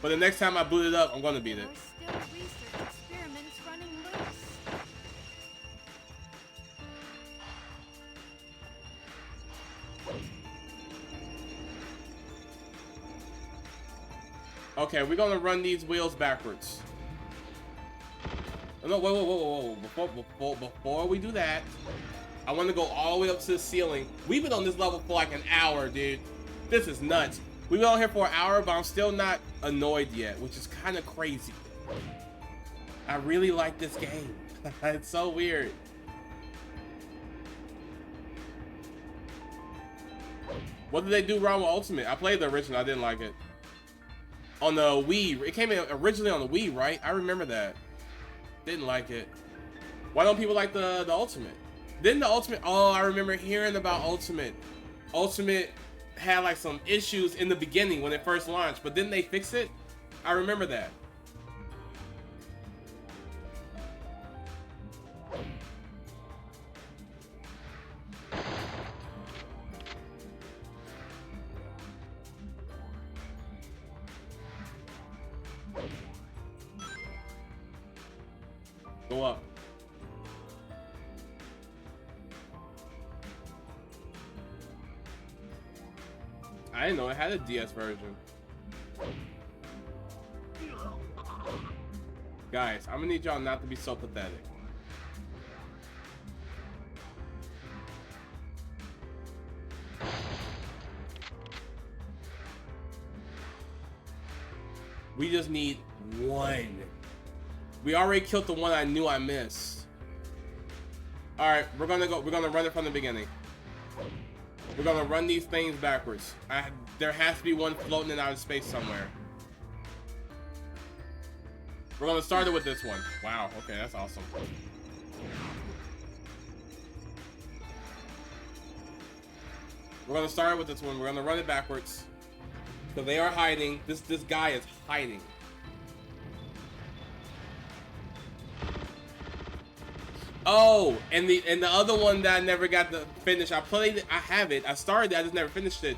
But the next time I boot it up, I'm gonna beat it. Okay, we're gonna run these wheels backwards. No, whoa. Before we do that, I want to go all the way up to the ceiling. We've been on this level for like an hour, dude. This is nuts. We've been on here for an hour, but I'm still not annoyed yet, which is kind of crazy. I really like this game. It's so weird. What did they do wrong with Ultimate? I played the original. I didn't like it. On the Wii. It came in originally on the Wii, right? I remember that. Didn't like it. Why don't people like the Ultimate? Didn't the Ultimate... Oh, I remember hearing about Ultimate. Ultimate had like some issues in the beginning when it first launched, but didn't they fix it? I remember that. Go up. I didn't know it had a DS version. Guys, I'm gonna need y'all not to be so pathetic. We just need one. We already killed the one I knew I missed. Alright, we're gonna run it from the beginning. We're gonna run these things backwards. There has to be one floating in outer space somewhere. We're gonna start it with this one. Wow, okay, that's awesome. We're gonna start with this one. We're gonna run it backwards. So they are hiding. This guy is hiding. Oh, and the other one that I never got to finish. I played it. I have it. I started it. I just never finished it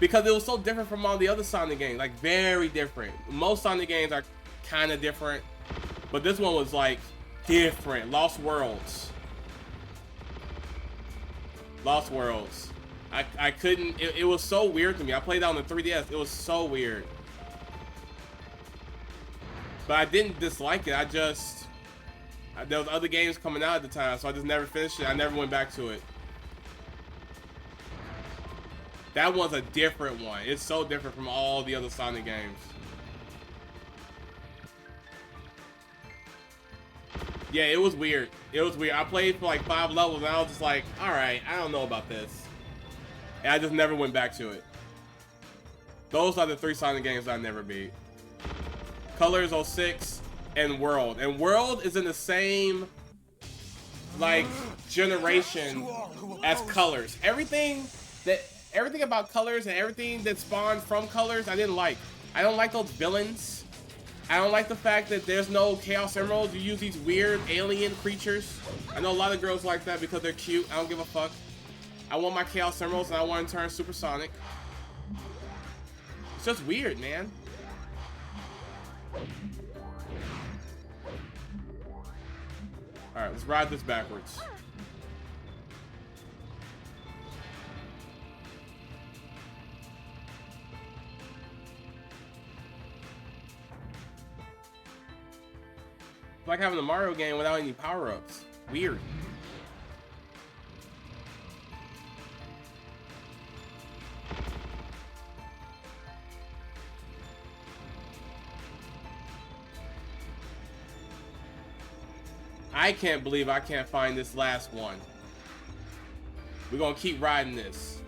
because it was so different from all the other Sonic games. Like very different. Most Sonic games are kind of different, but this one was like different. Lost Worlds. Lost Worlds. I couldn't. It was so weird to me. I played that on the 3DS. It was so weird. But I didn't dislike it. There was other games coming out at the time, so I just never finished it. I never went back to it. That one's a different one. It's so different from all the other Sonic games. Yeah, it was weird. It was weird. I played for like 5 levels, and I was just like, all right, I don't know about this. And I just never went back to it. Those are the 3 Sonic games I never beat. Colors 06 and World. And World is in the same like generation as Colors. Everything about Colors and everything that spawned from Colors, I didn't like. I don't like those villains. I don't like the fact that there's no Chaos Emeralds. You use these weird alien creatures. I know a lot of girls like that because they're cute. I don't give a fuck. I want my Chaos Emeralds and I want to turn supersonic. It's just weird, man. Alright, let's ride this backwards. It's like having a Mario game without any power-ups. Weird. I can't believe I can't find this last one. We're gonna keep riding this.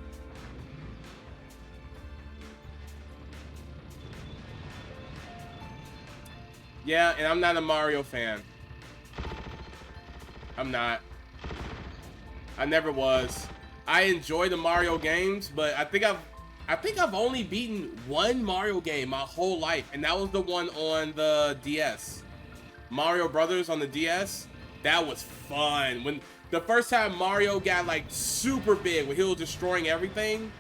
Yeah, and I'm not a Mario fan. I'm not. I never was. I enjoy the Mario games, but I think I've only beaten one Mario game my whole life, and that was the one on the DS. Mario Brothers on the DS. That was fun. When the first time Mario got like super big, when he was destroying everything.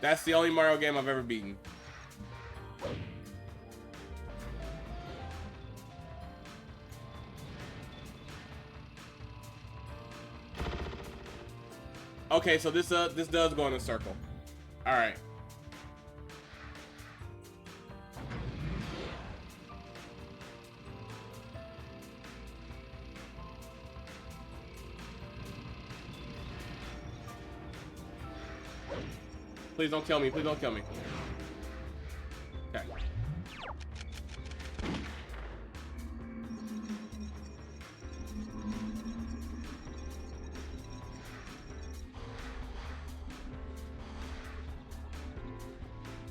That's the only Mario game I've ever beaten. Okay, so this does go in a circle. All right. Please don't kill me. Please don't kill me. Okay.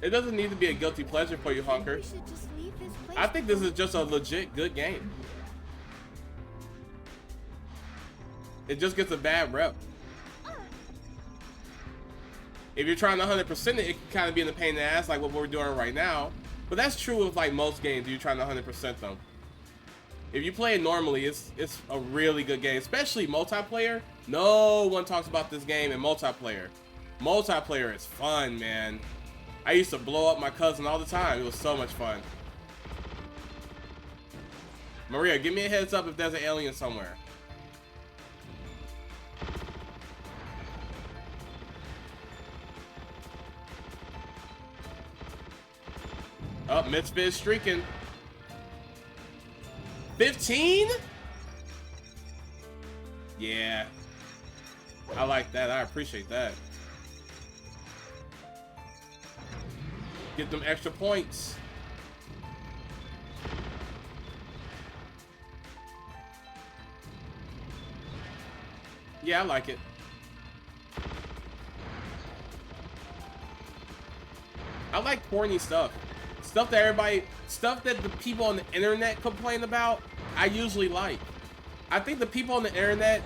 It doesn't need to be a guilty pleasure for you, Hunker. I think this is just a legit good game. It just gets a bad rep. If you're trying to 100% it, it can kind of be in the pain in the ass like what we're doing right now. But that's true of like most games if you're trying to 100% them. If you play it normally, it's a really good game, especially multiplayer. No one talks about this game in multiplayer. Multiplayer is fun, man. I used to blow up my cousin all the time. It was so much fun. Maria, give me a heads up if there's an alien somewhere. Oh, Misfit is streaking. 15? Yeah. I like that. I appreciate that. Get them extra points. Yeah, I like it. I like corny stuff. Stuff that the people on the internet complain about, I usually like. I think the people on the internet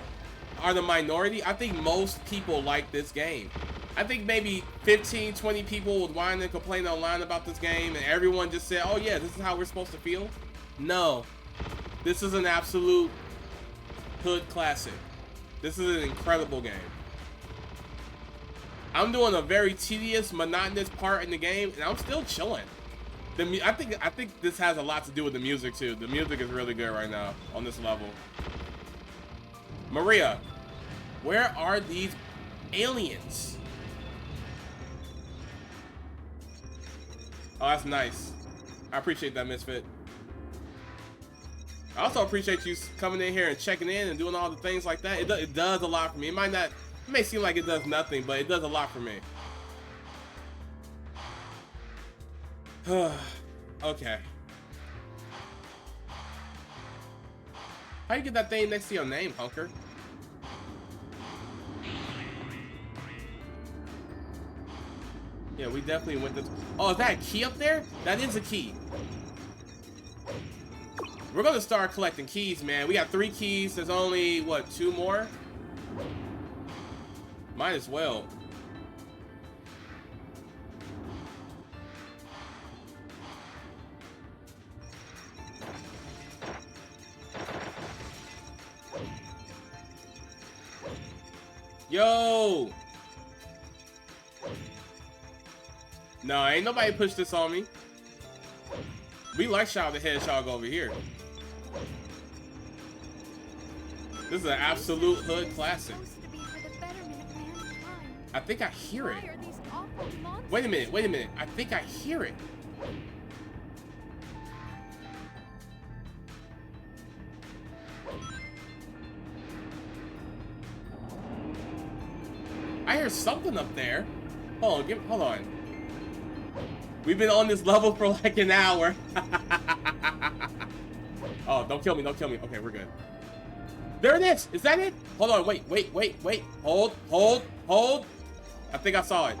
are the minority. I think most people like this game. I think maybe 15, 20 people would whine and complain online about this game, and everyone just said, oh yeah, this is how we're supposed to feel. No. This is an absolute hood classic. This is an incredible game. I'm doing a very tedious, monotonous part in the game, and I'm still chilling. I think this has a lot to do with the music too. The music is really good right now on this level. Maria, where are these aliens? Oh, that's nice. I appreciate that, Misfit. I also appreciate you coming in here and checking in and doing all the things like that. It does a lot for me. It may seem like it does nothing, but it does a lot for me. Okay. How you get that thing next to your name, Hunker? Yeah, we definitely went this. Oh, is that a key up there? That is a key. We're gonna start collecting keys, man. We got 3 keys. There's only, what, 2 more? Might as well. Yo! No, ain't nobody pushed this on me. We like Shadow the Hedgehog over here. This is an absolute hood classic. I think I hear it. Wait a minute. I think I hear it. I hear something up there. Hold on. We've been on this level for like an hour. Oh, don't kill me. Okay, we're good. There it is. Is that it? Hold on. Wait. Hold. I think I saw it.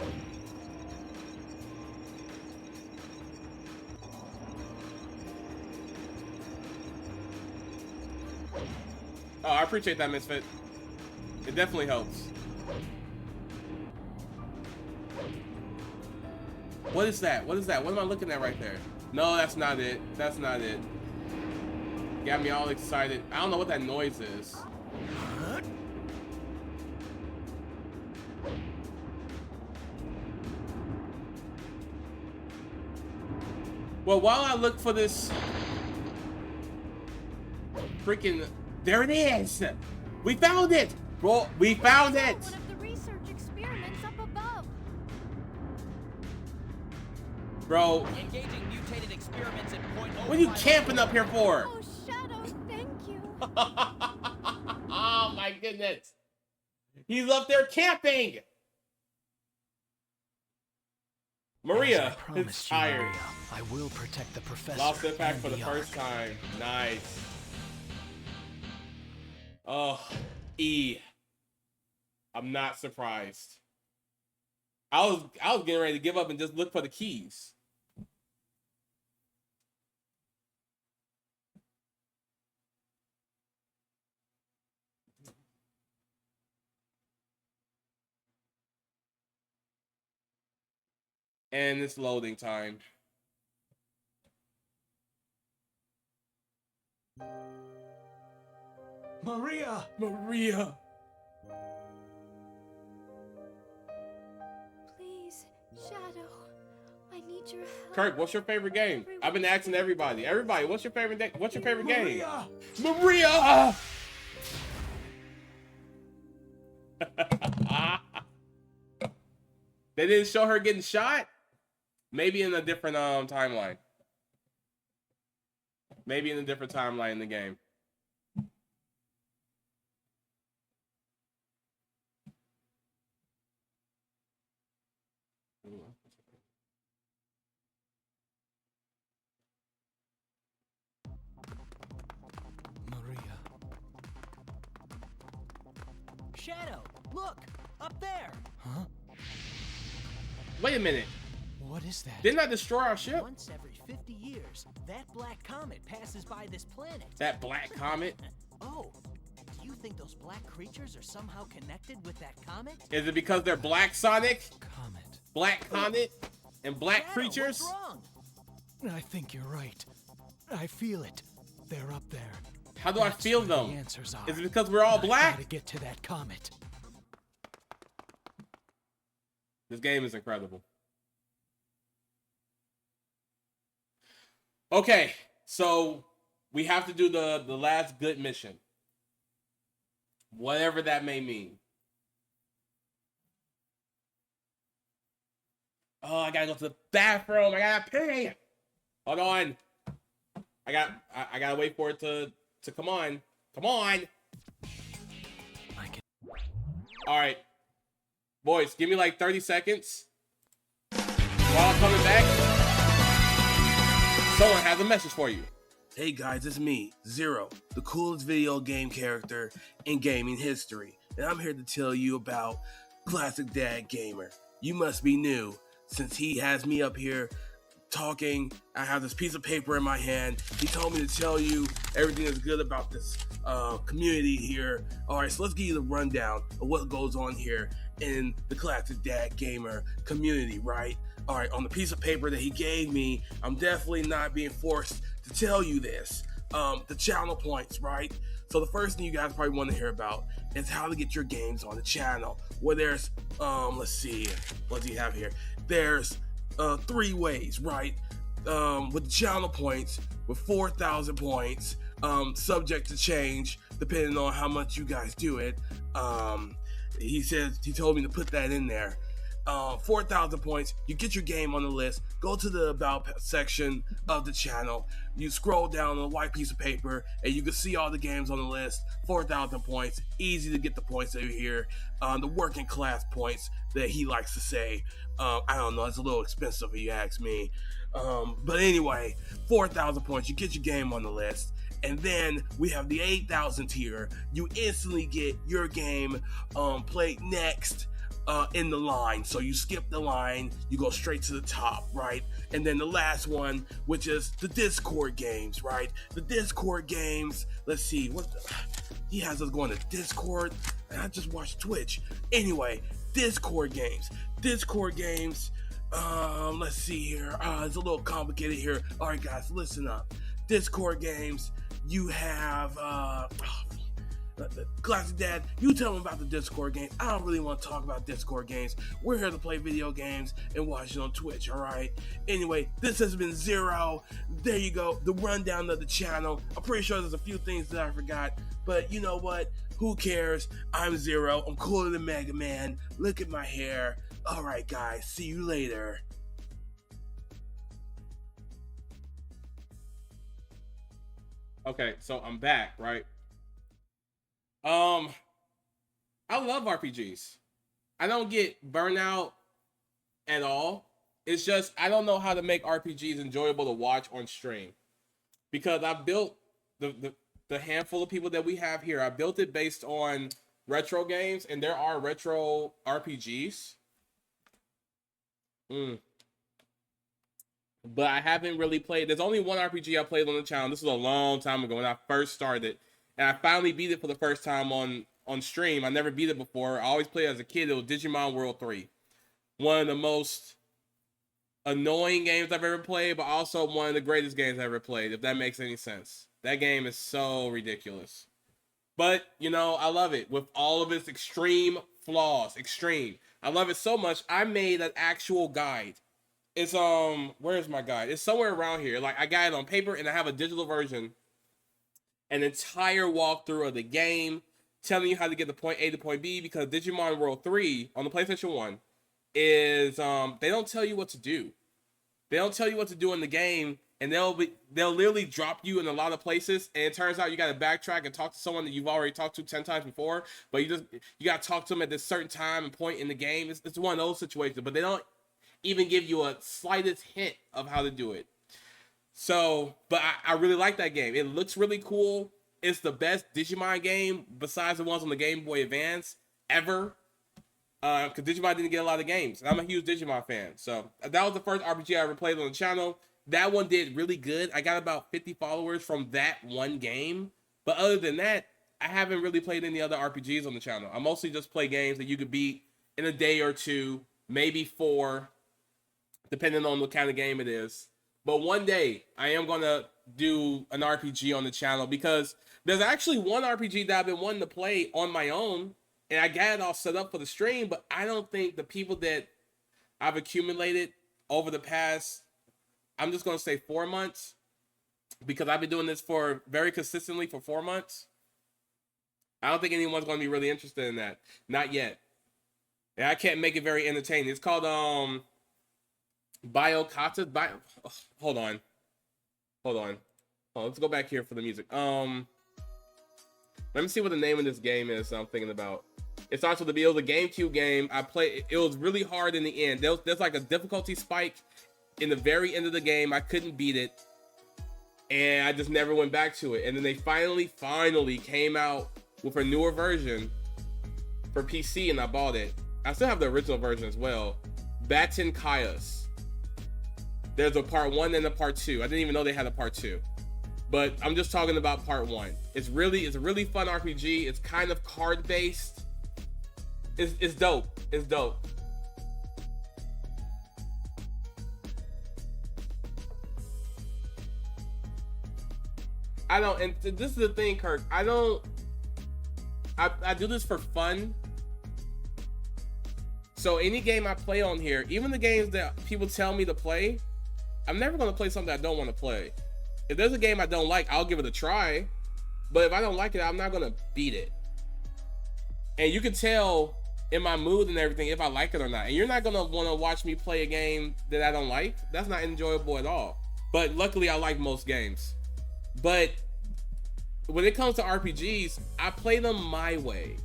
Oh, I appreciate that, Misfit. It definitely helps. What is that? What am I looking at right there? No, that's not it. Got me all excited. I don't know what that noise is. Well, while I look for this freaking... There it is! We found it! Bro, we found it! One of the research experiments up above. Bro. Engaging mutated experiments at point. What are you camping up here for? Oh, Shadow, thank you. Oh my goodness. He's up there camping. Maria is tired. Maria, I will protect the professor. Lost impact for the the first Ark. time. Nice. Oh, E. I'm not surprised. I was getting ready to give up and just look for the keys. And it's loading time. Maria! Please, Shadow, I need your help. Kirk, what's your favorite game? I've been asking everybody. Everybody, what's your favorite what's your favorite game? Maria! They didn't show her getting shot? Maybe in a different timeline. Maybe in a different timeline in the game. Maria. Shadow, look! Up there! Huh? Wait a minute. What is that? Didn't I destroy our ship? Once every 50 years, that black comet passes by this planet. That black comet? Oh, do you think those black creatures are somehow connected with that comet? Is it because they're black, Sonic? Comet. Black comet? And black Shadow, creatures? what's wrong? I think you're right. I feel it. They're up there. How do I feel where them? The answers are. Is it because we're all I black? gotta get to that comet. This game is incredible. Okay, so we have to do the last good mission. Whatever that may mean. Oh, I gotta go to the bathroom. I gotta pee. Hold on. I gotta wait for it to come on. Come on. All right. Boys, give me like 30 seconds. While I'm coming back, someone has a message for you. Hey guys, it's me, Zero, the coolest video game character in gaming history. And I'm here to tell you about Classic Dad Gamer. You must be new, since he has me up here talking. I have this piece of paper in my hand. He told me to tell you everything that's good about this community here. Alright, so let's give you the rundown of what goes on here in the Classic Dad Gamer community, right? Alright, on the piece of paper that he gave me, I'm definitely not being forced to tell you this. The channel points, right? So the first thing you guys probably want to hear about is how to get your games on the channel. Where there's, let's see, what do you have here? There's 3 ways, right? With the channel points, with 4,000 points, subject to change depending on how much you guys do it. He told me to put that in there. 4,000 points, you get your game on the list, go to the about section of the channel, you scroll down on a white piece of paper, and you can see all the games on the list. 4,000 points, easy to get the points over here. The working class points that he likes to say. I don't know, it's a little expensive if you ask me. But anyway, 4,000 points, you get your game on the list. And then we have the 8,000 tier. You instantly get your game played next in the line. So you skip the line, you go straight to the top, right? And then the last one, which is the Discord games, right? The Discord games, let's see, he has us going to Discord, and I just watched Twitch. Anyway, Discord games, let's see here, it's a little complicated here. All right, guys, listen up. Discord games, you have, Classic Dad, you tell them about the Discord games. I don't really want to talk about Discord games. We're here to play video games and watch it on Twitch, alright? Anyway, this has been Zero. There you go, the rundown of the channel. I'm pretty sure there's a few things that I forgot, but you know what? Who cares? I'm Zero. I'm cooler than Mega Man. Look at my hair. Alright, guys, see you later. Okay, so I'm back, right? I love RPGs. I don't get burnout at all. It's just I don't know how to make RPGs enjoyable to watch on stream. Because I built the handful of people that we have here, I built it based on retro games, and there are retro RPGs. But I haven't really played. There's only one RPG I played on the channel. This was a long time ago when I first started. And I finally beat it for the first time on stream. I never beat it before. I always played as a kid. It was Digimon World 3. One of the most annoying games I've ever played, but also one of the greatest games I've ever played, if that makes any sense. That game is so ridiculous. But, you know, I love it with all of its extreme flaws. Extreme. I love it so much, I made an actual guide It's where's my guide? It's somewhere around here. Like I got it on paper and I have a digital version. An entire walkthrough of the game, telling you how to get to point A to point B, because Digimon World 3 on the PlayStation 1 is they don't tell you what to do. They don't tell you what to do in the game, and they'll literally drop you in a lot of places, and it turns out you got to backtrack and talk to someone that you've already talked to 10 times before, but you got to talk to them at this certain time and point in the game. It's one of those situations, but they don't even give you a slightest hint of how to do it. So, but I really like that game. It looks really cool. It's the best Digimon game besides the ones on the Game Boy Advance ever. Because Digimon didn't get a lot of games. And I'm a huge Digimon fan. So that was the first RPG I ever played on the channel. That one did really good. I got about 50 followers from that one game. But other than that, I haven't really played any other RPGs on the channel. I mostly just play games that you could beat in a day or two, maybe 4, depending on what kind of game it is. But one day, I am going to do an RPG on the channel, because there's actually one RPG that I've been wanting to play on my own, and I got it all set up for the stream, but I don't think the people that I've accumulated over the past, I'm just going to say 4 months, because I've been doing this for very consistently for 4 months. I don't think anyone's going to be really interested in that. Not yet. And I can't make it very entertaining. It's called, Biokata. Hold on. Let's go back here for the music. Let me see what the name of this game is I'm thinking about. It starts with it was a GameCube game. I played. It was really hard in the end. There's like a difficulty spike in the very end of the game. I couldn't beat it, and I just never went back to it. And then they finally came out with a newer version for PC, and I bought it. I still have the original version as well. Batten Kaios. There's a part 1 and a part 2. I didn't even know they had a part 2. But I'm just talking about part 1. It's a really fun RPG. It's kind of card based. It's dope. It's dope. And this is the thing, Kirk. I do this for fun. So any game I play on here, even the games that people tell me to play, I'm never going to play something I don't want to play. If there's a game I don't like, I'll give it a try. But if I don't like it, I'm not going to beat it. And you can tell in my mood and everything if I like it or not. And you're not going to want to watch me play a game that I don't like. That's not enjoyable at all. But luckily, I like most games. But when it comes to RPGs, I play them my way.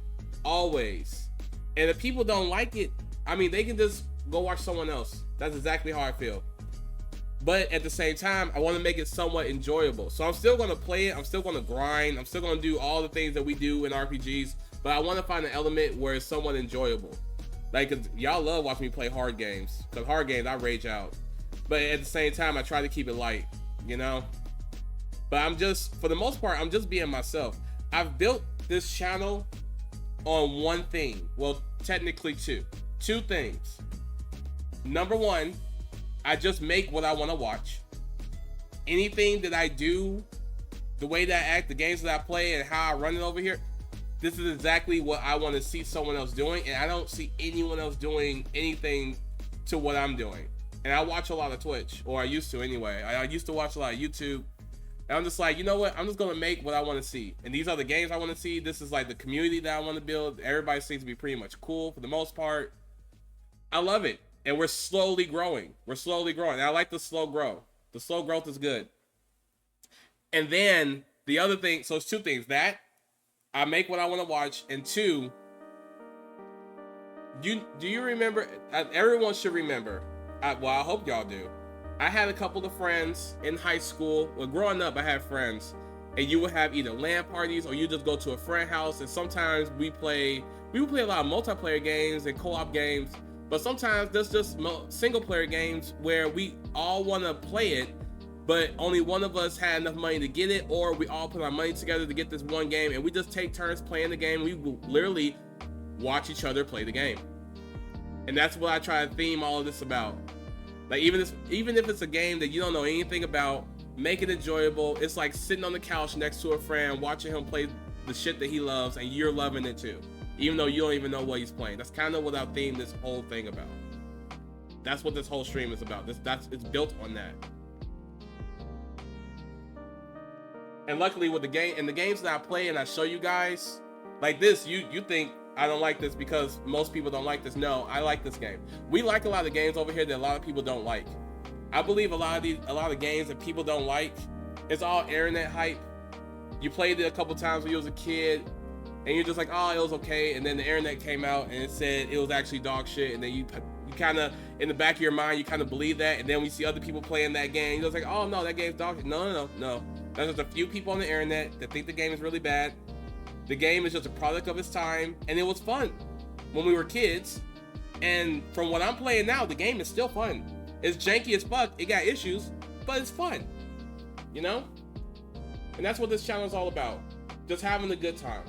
Always. And if people don't like it, I mean, they can just go watch someone else. That's exactly how I feel. But at the same time, I want to make it somewhat enjoyable. So I'm still going to play it. I'm still going to grind. I'm still going to do all the things that we do in RPGs. But I want to find an element where it's somewhat enjoyable. Like, cause y'all love watching me play hard games. Because hard games, I rage out. But at the same time, I try to keep it light, you know? But for the most part, I'm just being myself. I've built this channel on one thing. Well, technically 2. 2 things. Number 1, I just make what I want to watch. Anything that I do, the way that I act, the games that I play, and how I run it over here, this is exactly what I want to see someone else doing, and I don't see anyone else doing anything to what I'm doing. And I watch a lot of Twitch, or I used to anyway. I used to watch a lot of YouTube. And I'm just like, you know what? I'm just going to make what I want to see. And these are the games I want to see. This is like the community that I want to build. Everybody seems to be pretty much cool for the most part. I love it. And we're slowly growing. And I like the slow growth. The slow growth is good. And then the other thing, so it's 2 things. That, I make what I want to watch. And 2, do you remember, everyone should remember, I hope y'all do. I had a couple of friends in high school. Well, growing up, I had friends. And you would have either LAN parties or you just go to a friend house. And sometimes we would play a lot of multiplayer games and co-op games. But sometimes there's just single player games where we all want to play it, but only one of us had enough money to get it, or we all put our money together to get this one game, and we just take turns playing the game. We will literally watch each other play the game. And that's what I try to theme all of this about. Like, even if it's a game that you don't know anything about, make it enjoyable. It's like sitting on the couch next to a friend, watching him play the shit that he loves, and you're loving it too, even though you don't even know what he's playing. That's kind of what I theme this whole thing about. That's what this whole stream is about. It's built on that. And luckily with the games that I play and I show you guys, like this, you think I don't like this because most people don't like this. No, I like this game. We like a lot of games over here that a lot of people don't like. I believe a lot of games that people don't like, it's all internet hype. You played it a couple times when you was a kid, and you're just like, oh, it was okay. And then the internet came out and it said it was actually dog shit. And then you kind of, in the back of your mind, you kind of believe that. And then we see other people playing that game, you're just like, oh no, that game's dog shit. No. There's just a few people on the internet that think the game is really bad. The game is just a product of its time, and it was fun when we were kids. And from what I'm playing now, the game is still fun. It's janky as fuck. It got issues, but it's fun. You know? And that's what this channel is all about. Just having a good time.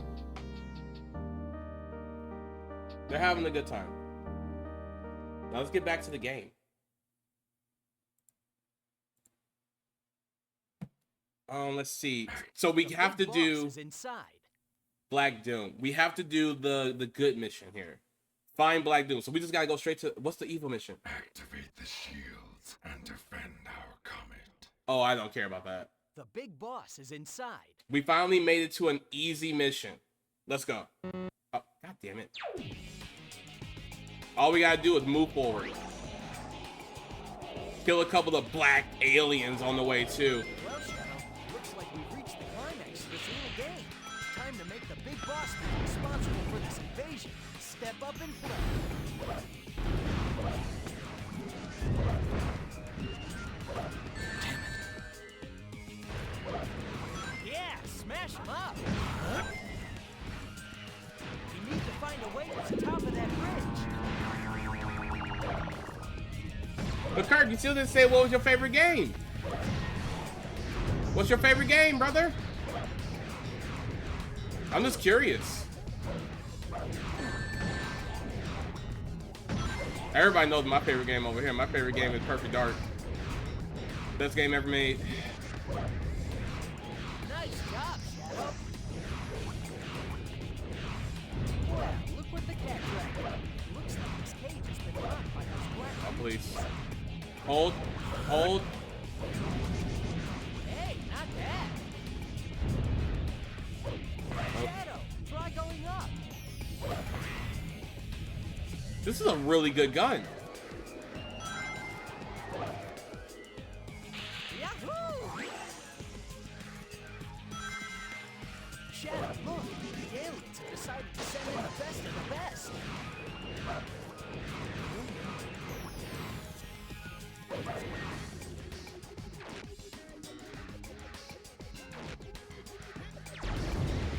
They're having a good time. Now let's get back to the game. Let's see. So we have to do Black Doom. We have to do the good mission here. Find Black Doom. So we just gotta go straight to, what's the evil mission? Activate the shields and defend our comet. Oh, I don't care about that. The big boss is inside. We finally made it to an easy mission. Let's go. Oh, god damn it. All we gotta do is move forward. Kill a couple of black aliens on the way too. Well, Shadow, looks like we've reached the climax of this little game. Time to make the big boss man responsible for this invasion. Step up and play. Yeah, smash him up. You need to find a way to the top of that bridge. But Kirk, you still didn't say what was your favorite game. What's your favorite game, brother? I'm just curious. Everybody knows my favorite game over here. My favorite game is Perfect Dark. Best game ever made. Nice job, Shadow. Wow, look what the cat dragged. Looks like this cage has been locked by those black. Oh, please. Hold. Hold. Hey, not bad. Shadow, try going up. This is a really good gun. Yahoo! Shadow, look. The aliens have decided to send in the best of the best.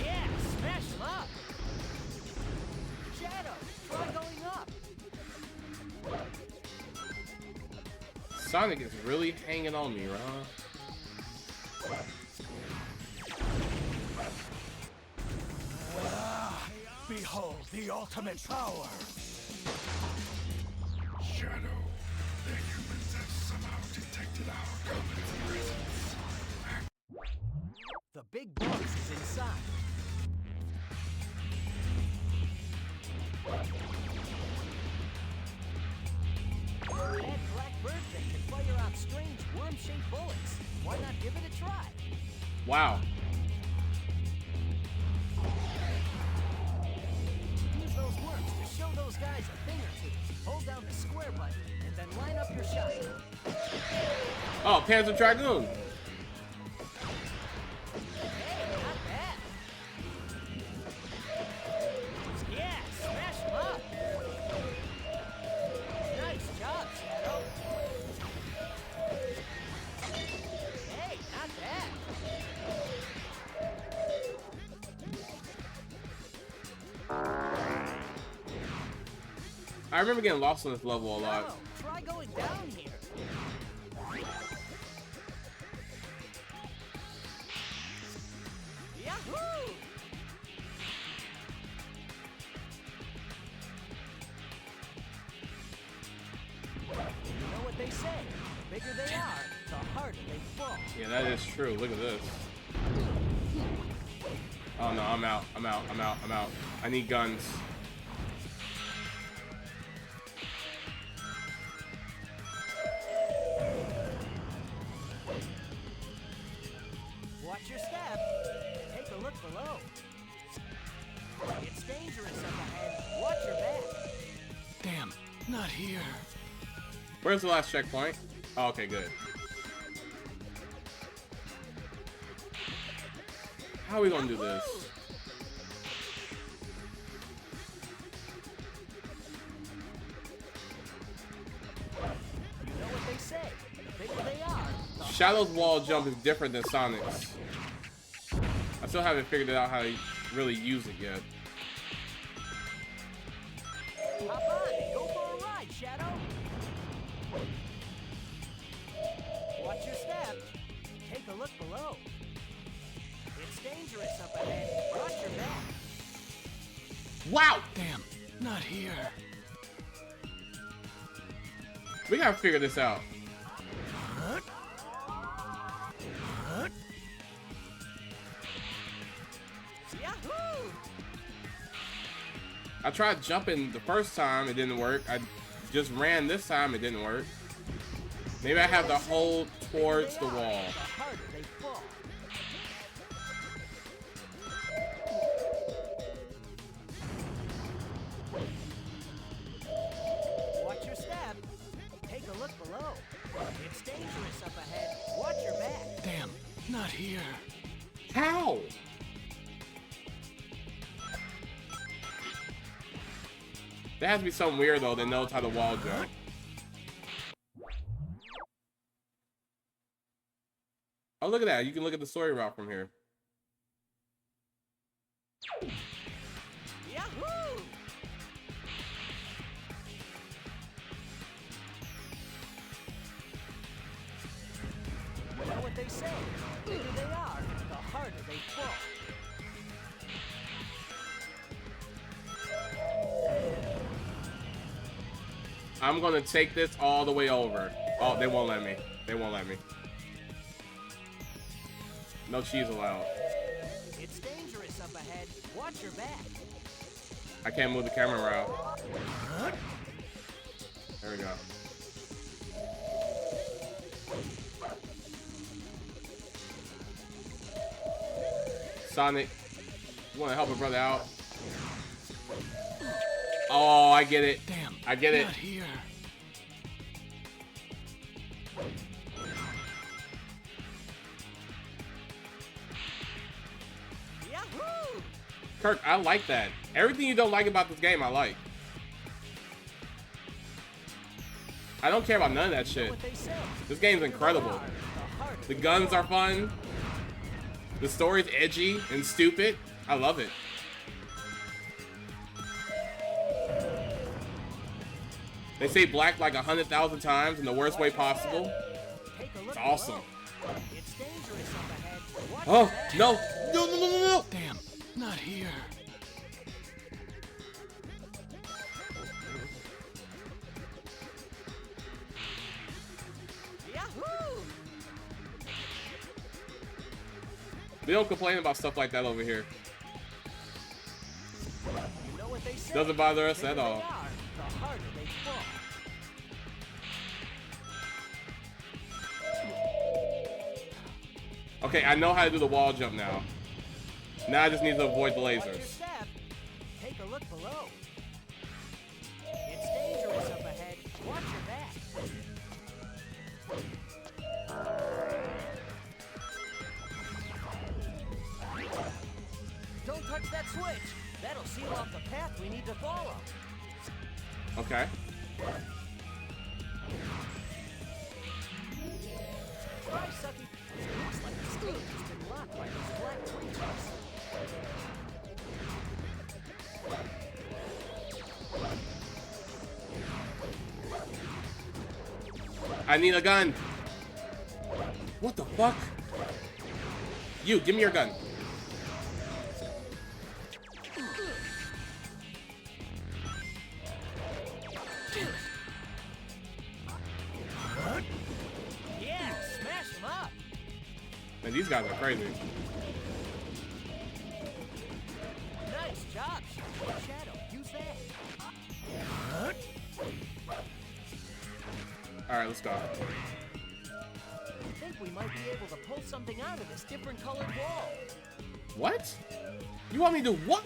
Yeah, smash them up. Shadow, try going up. Sonic is really hanging on me, huh? Behold the ultimate power! Shadow, the humans have somehow detected our comet's presence. The big boss is inside. That black bird thing can fire out strange worm-shaped bullets. Why not give it a try? Wow. Use those worms to show those guys a thing or two. Hold down the square button and then line up your shot. Oh, Panzer Dragoon. Hey, not bad. Yeah, smash them up. Nice job, Shadow. Hey, not bad. I remember getting lost on this level a lot. Shadow, try going down here. Yahoo! You know what they say? The bigger they are, the harder they fall. Yeah, that is true. Look at this. Oh no, I'm out. I'm out. I'm out. I'm out. I need guns. your step. Take a look below. It's dangerous up ahead. Watch your back. Damn, not here. Where's the last checkpoint? Oh, okay, good. How are we gonna do this? You know what they say. The bigger they are, the Shadow's wall jump is different than Sonic's. I still haven't figured out how to really use it yet. hop on and go for a ride, Shadow. Watch your step. Take a look below. It's dangerous up ahead. Watch your back. Wow! Damn, not here. We gotta figure this out. Yahoo! I tried jumping the first time, it didn't work. I just ran this time, it didn't work. Maybe I have to hold towards the wall. The harder they fall. Watch your step. Take a look below. It's dangerous up ahead. Watch your back. Damn, not here. How? There has to be some weirdo that knows how to wall jump. Oh, look at that. You can look at the story route from here. Yahoo! You know what they say. The bigger they are, the harder they fall. I'm gonna take this all the way over. Oh, they won't let me. They won't let me. No cheese allowed. It's dangerous up ahead. Watch your back. I can't move the camera around. There we go. Sonic, you wanna help a brother out? Oh, I get it. Damn, I get it. not here. Yahoo! Kirk, I like that. Everything you don't like about this game, I like. I don't care about none of that shit. What they say. This game's incredible. The guns are fun. The story's edgy and stupid. I love it. They say black like 100,000 times in the worst way possible. It's awesome. It's dangerous up ahead. Watch Oh, your back. no. No, no, no, no, no. Damn, not here. Yahoo! We don't complain about stuff like that over here. You know what they say. Doesn't bother us The at bigger all. they are, the harder they fall. Okay, I know how to do the wall jump now. Now I just need to avoid the Watch your lasers. step. Take a look below. It's dangerous up ahead. Watch your back. Don't touch that switch. That'll seal off the path we need to follow. Okay. Try sucking. It looks like the stage has been locked by those black creatures. I need a gun. What the fuck? You, give me your gun. Yeah, smash them up. Man, these guys are crazy. Nice job, Shadow. Use that. Alright, let's go. They think we might be able to pull something out of this different colored wall. What? You want me to do what?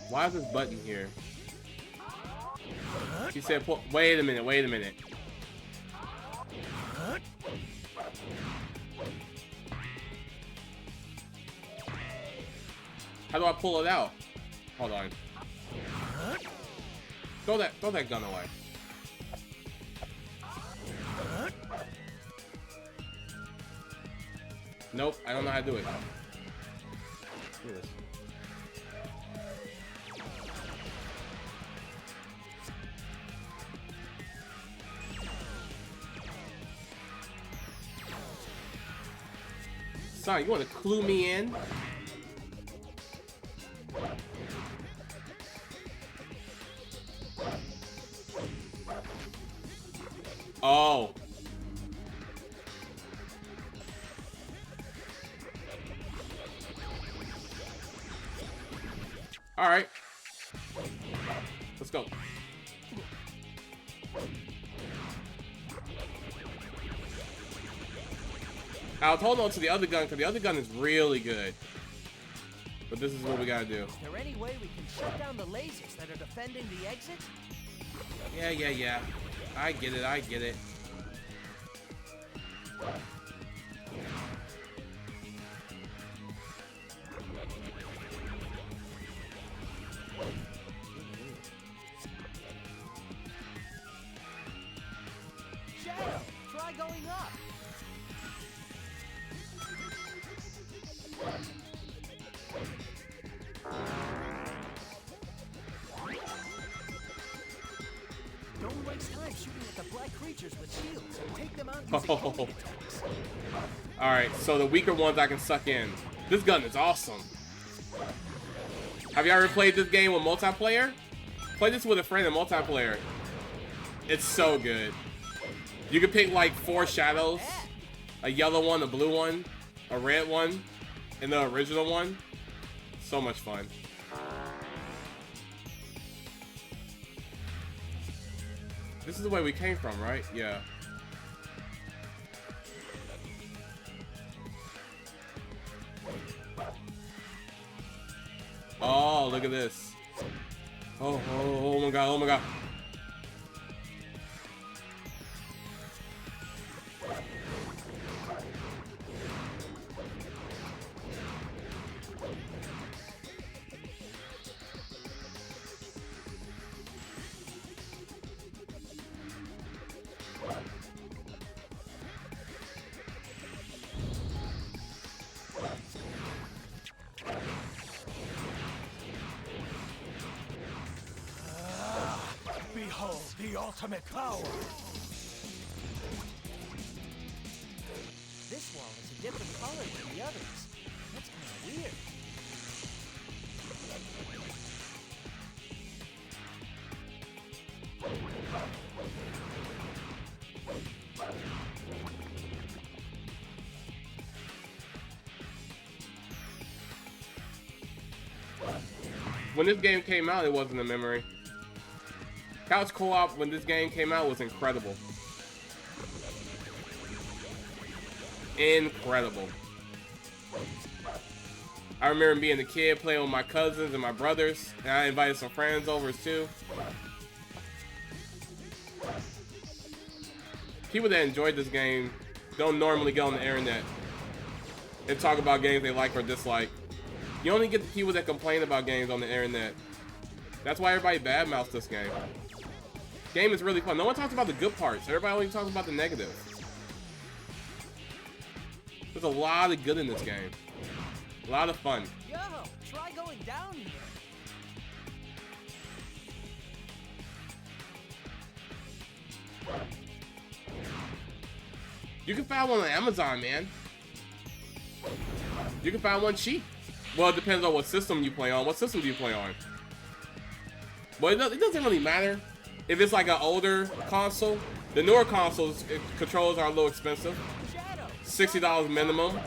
Why is this button here? He said, wait a minute, wait a minute. How do I pull it out? Hold on. Throw that gun away. Nope, I don't know how to do it. Look at this. Son, you want to clue me in? Oh. All right. Let's go. I was holding on to the other gun because the other gun is really good. But this is what we gotta do. Is there any way we can shut down the lasers that are defending the exit? Yeah. I get it, I get it. Shadow, try going up. Don't waste time shooting at the black creatures with shields. Take them out using homing attacks. Alright, so the weaker ones I can suck in. This gun is awesome. Have you ever played this game with multiplayer? Play this with a friend in multiplayer. It's so good. You can pick like 4 shadows. A yellow one, a blue one, a red one, and the original one. So much fun. This is the way we came from, right? Yeah. Oh, look at this. Oh my god, oh my god. Behold the ultimate power! This wall is a different color than the others. That's kind of weird. When this game came out, it wasn't a memory. Couch co-op when this game came out was incredible. Incredible. I remember being a kid playing with my cousins and my brothers, and I invited some friends over too. People that enjoyed this game don't normally go on the internet and talk about games they like or dislike. You only get the people that complain about games on the internet. That's why everybody badmouths this game. Game is really fun. No one talks about the good parts. Everybody only talks about the negatives. There's a lot of good in this game. A lot of fun. Yo, try going down here. You can find one on Amazon, man. You can find one cheap. Well, it depends on what system you play on. What system do you play on? Well, it doesn't really matter. If it's like an older console, the newer consoles, controllers are a little expensive. $60 minimum.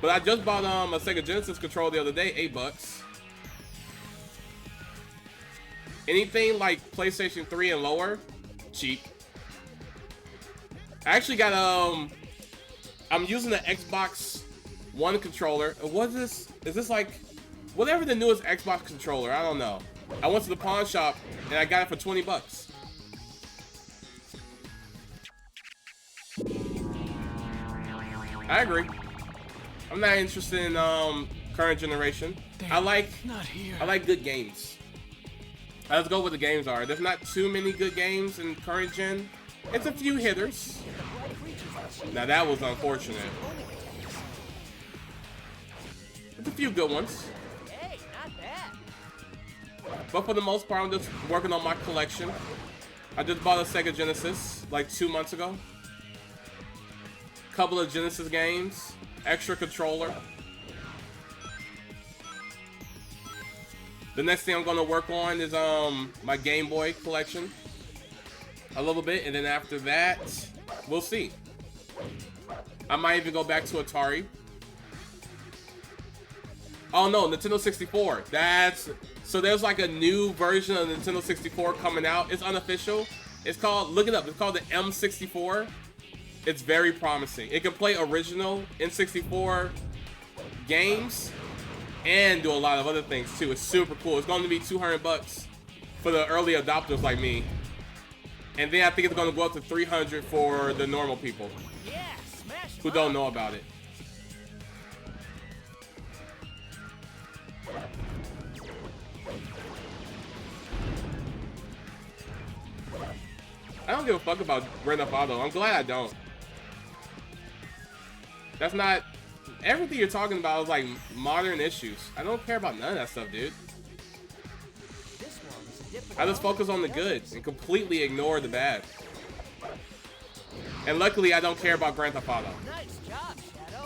But I just bought a Sega Genesis controller the other day, $8. Anything like PlayStation 3 and lower, cheap. I actually got I'm using the Xbox One controller. What is this? Is this like whatever the newest Xbox controller? I don't know. I went to the pawn shop and I got it for $20. I agree. I'm not interested in current generation. I like good games. Let's go where the games are. There's not too many good games in current gen. It's a few hitters. Now that was unfortunate. It's a few good ones. Hey, not bad. But for the most part, I'm just working on my collection. I just bought a Sega Genesis like 2 months ago. Couple of Genesis games. Extra controller. The next thing I'm gonna work on is my Game Boy collection. A little bit, and then after that, we'll see. I might even go back to Atari. Oh no, Nintendo 64. So there's like a new version of Nintendo 64 coming out. It's unofficial. It's called, look it up, it's called the M64. It's very promising. It can play original N64 games and do a lot of other things too. It's super cool. It's going to be $200 for the early adopters like me. And then I think it's going to go up to $300 for the normal people who don't know about it. I don't give a fuck about Grand Theft Auto. I'm glad I don't. That's not... Everything you're talking about is like modern issues. I don't care about none of that stuff, dude. I just focus on the good and completely ignore the bad. And luckily, I don't care about Grand Theft Auto.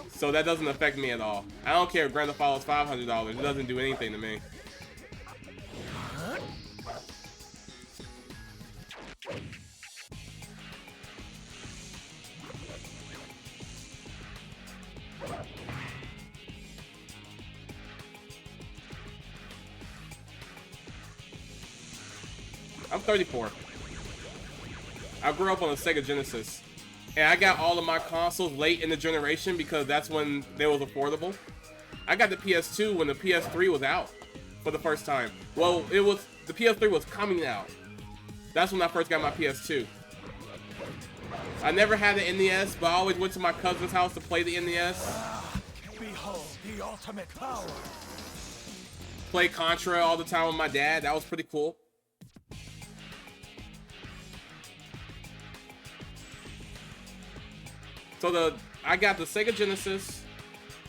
So that doesn't affect me at all. I don't care if Grand Theft Auto is $500. It doesn't do anything to me. I'm 34. I grew up on a Sega Genesis. And I got all of my consoles late in the generation because that's when they was affordable. I got the PS2 when the PS3 was out for the first time. Well, the PS3 was coming out. That's when I first got my PS2. I never had an NES, but I always went to my cousin's house to play the NES. Behold the ultimate power. Play Contra all the time with my dad. That was pretty cool. So I got the Sega Genesis,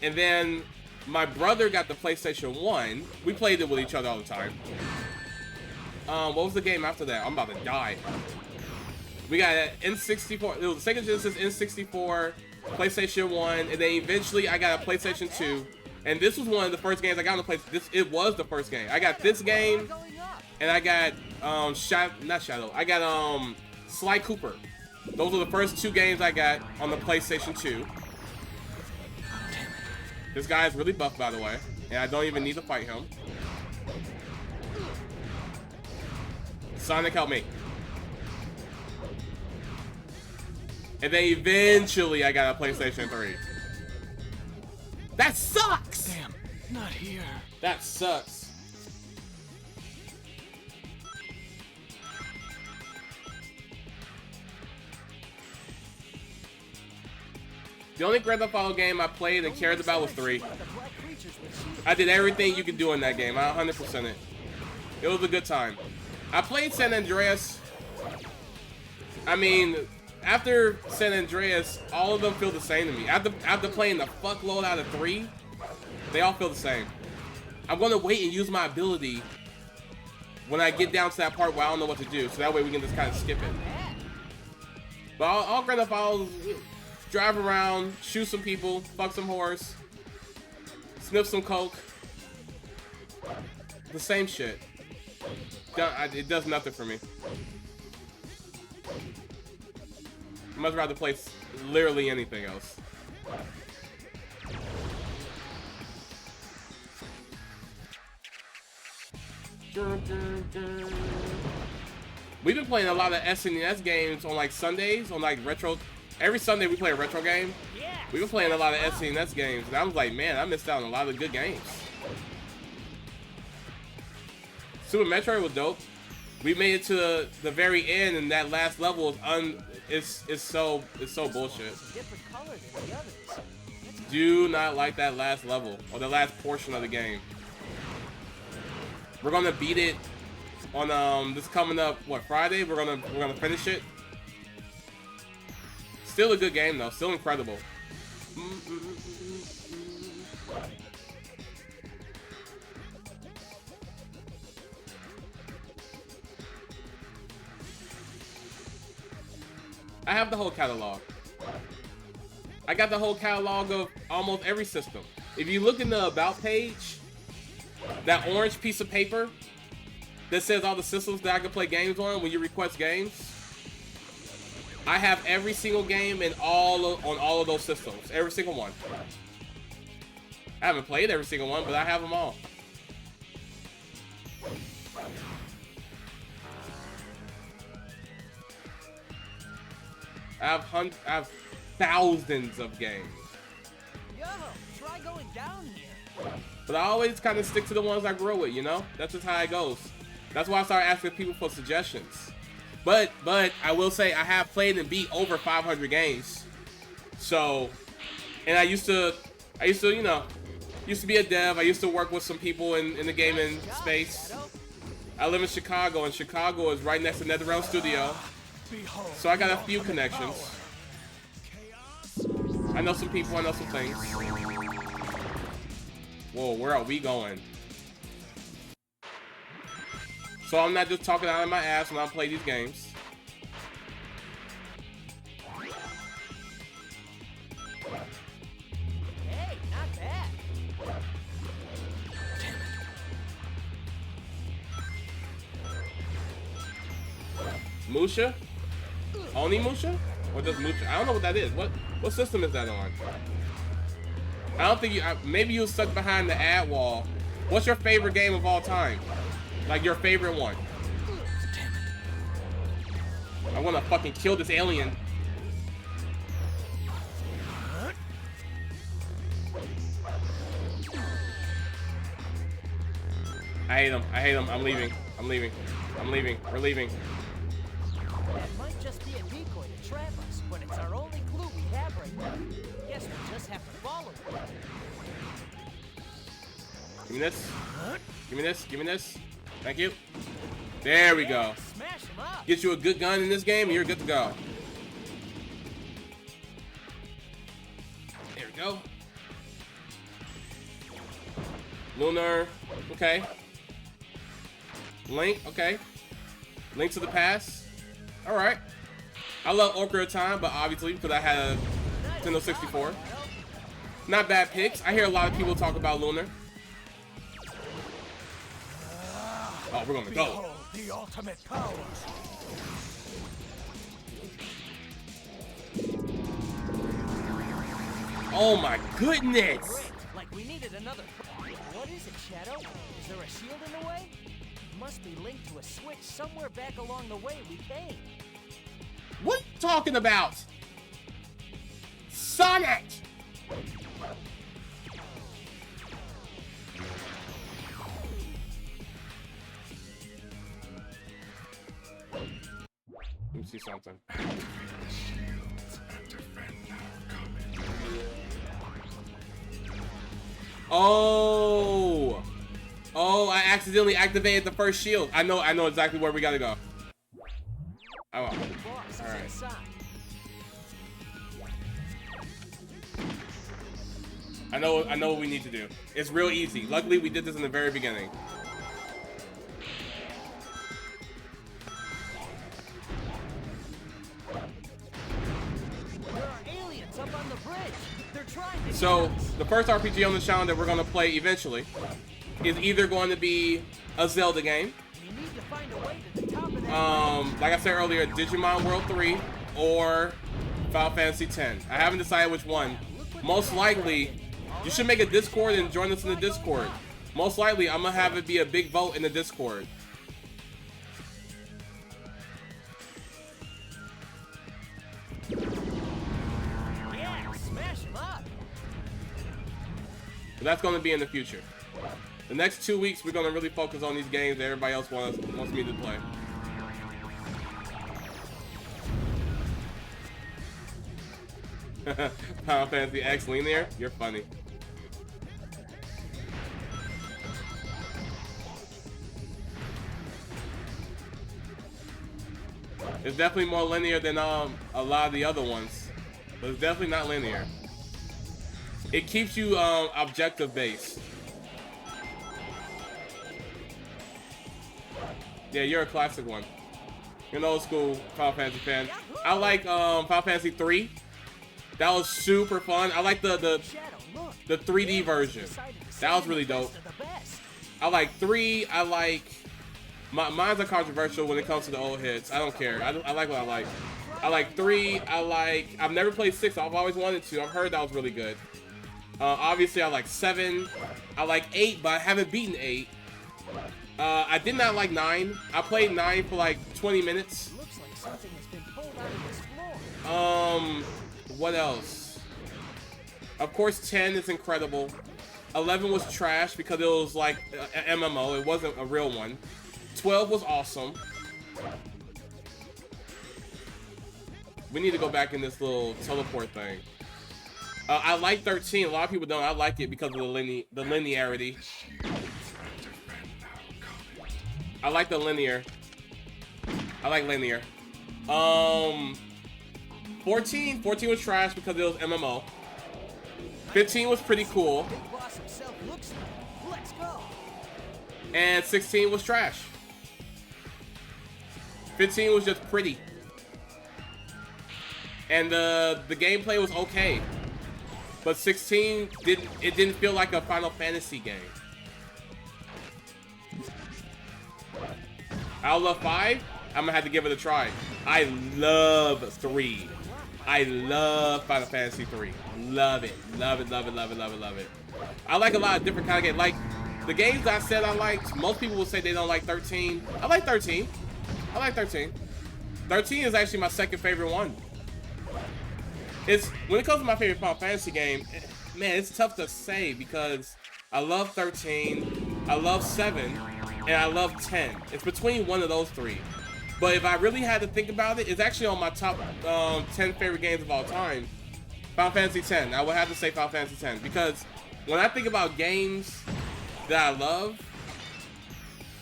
and then my brother got the PlayStation 1. We played it with each other all the time. What was the game after that? I'm about to die. We got an N64. It was Sega Genesis, N64, PlayStation 1, and then eventually I got a PlayStation 2. And this was one of the first games I got on the PlayStation. It was the first game. I got this game, and I got I got Sly Cooper. Those were the first two games I got on the PlayStation 2. This guy is really buff, by the way, and I don't even need to fight him. Sonic, help me. And then eventually I got a PlayStation 3. That sucks! Damn, not here. That sucks. The only Grand Theft Auto game I played and cared about was 3. I did everything you could do in that game. I 100% it. It was a good time. I played San Andreas. I mean, after San Andreas, all of them feel the same to me. After playing the fuckload out of 3, they all feel the same. I'm going to wait and use my ability when I get down to that part where I don't know what to do. So that way we can just kind of skip it. But all Grand Theft Autos... Drive around, shoot some people, fuck some whores. Sniff some coke. The same shit. It does nothing for me. I'd much rather play literally anything else. We've been playing a lot of SNES games on like Sundays, on like retro. Every Sunday we play a retro game. We've been playing a lot of SNES games, and I was like, man, I missed out on a lot of good games. Super Metroid was dope. We made it to the very end, and that last level is it's so bullshit. Do not like that last level or the last portion of the game. We're gonna beat it on this coming up Friday. We're gonna finish it. Still a good game though. Still incredible. I have the whole catalog. I got the whole catalog of almost every system. If you look in the About page, that orange piece of paper that says all the systems that I can play games on when you request games, I have every single game on all of those systems. Every single one. I haven't played every single one, but I have them all. I have thousands of games. Yo, try going down here. But I always kind of stick to the ones I grew with, you know? That's just how it goes. That's why I started asking people for suggestions. But I will say I have played and beat over 500 games. So, and I used to you know, used to be a dev. I used to work with some people in the gaming space. I live in Chicago, and Chicago is right next to NetherRealm Studio. So I got a few connections. I know some people, I know some things. Whoa, where are we going? So I'm not just talking out of my ass when I play these games. Hey, not bad. Musha? Only Musha? Or just Musha? I don't know what that is. What system is that on? I don't think maybe you were stuck behind the ad wall. What's your favorite game of all time? Like your favorite one? I want to fucking kill this alien. I hate him. I hate him. I'm leaving. I'm leaving. I'm leaving. We're leaving. That might just be a decoy to trap us, but it's our only clue we have right now. Guess we just have to follow it. Give me this. Give me this. Give me this. Thank you. There we go. Smash him up. Get you a good gun in this game, and you're good to go. There we go. Lunar. Okay. Link. Okay. Link to the Past. All right. I love Ocarina of Time, but obviously because I had a Nintendo 64. Not bad picks. I hear a lot of people talk about Lunar. Oh, we're gonna go. Behold the ultimate powers. Oh my goodness! Great. Like we needed another. What is it, Shadow? Is there a shield in the way? It must be linked to a switch somewhere back along the way we came. What are you talking about? Sonic! Let me see something. Oh! Oh, I accidentally activated the first shield. I know exactly where we gotta go. Oh, all right. I know what we need to do. It's real easy. Luckily, we did this in the very beginning. There are aliens up on the bridge. They're trying to So the first RPG on the channel that we're gonna play eventually is either going to be a Zelda game, like I said earlier, Digimon World 3 or Final Fantasy X. I haven't decided which one. Most likely, you should make a Discord and join us in the Discord. Most likely, I'm gonna have it be a big vote in the Discord. Yeah, smash 'em up. But that's gonna be in the future. The next 2 weeks, we're gonna really focus on these games that everybody else wants me to play. Final Fantasy X linear? You're funny. It's definitely more linear than a lot of the other ones, but it's definitely not linear. It keeps you objective based. Yeah, you're a classic one. You're an old school Final Fantasy fan. I like Final Fantasy 3. That was super fun. I like the 3D version. That was really dope. I like 3. I like mine's a controversial when it comes to the old hits. I don't care. I like what I like. I like 3. I've never played 6. I've always wanted to. I've heard that was really good. Obviously, I like 7. I like 8, but I haven't beaten 8. I did not like 9. I played 9 for like 20 minutes. Looks like something has been pulled out of this floor. What else? Of course, 10 is incredible. 11 was trash because it was like an MMO. It wasn't a real one. 12 was awesome. We need to go back in this little teleport thing. I like 13. A lot of people don't. I like it because of the linearity. I like the linear. I like linear. 14 was trash because it was MMO. 15 was pretty cool. And 16 was trash. 15 was just pretty. And the gameplay was okay. But 16 didn't feel like a Final Fantasy game. I love 5. I'm gonna have to give it a try. I love 3. I love Final Fantasy 3. Love it. Love it, love it, love it, love it, love it. I like a lot of different kind of games. Like, the games I said I liked, most people will say they don't like 13. I like 13. I like 13. 13 is actually my second favorite one. When it comes to my favorite Final Fantasy game, man, it's tough to say because I love 13, I love 7, and I love 10. It's between one of those 3. But if I really had to think about it, it's actually on my top 10 favorite games of all time. Final Fantasy X. I would have to say Final Fantasy X because when I think about games that I love,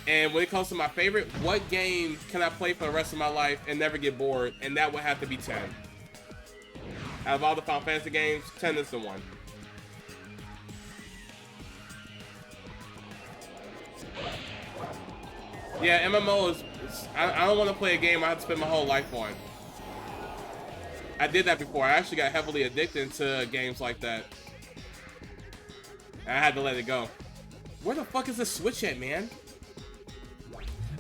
and when it comes to my favorite, what game can I play for the rest of my life and never get bored? And that would have to be 10. Out of all the Final Fantasy games, 10 is the one. Yeah, MMO is... I don't want to play a game I have to spend my whole life on. I did that before. I actually got heavily addicted to games like that. I had to let it go. Where the fuck is the switch at, man?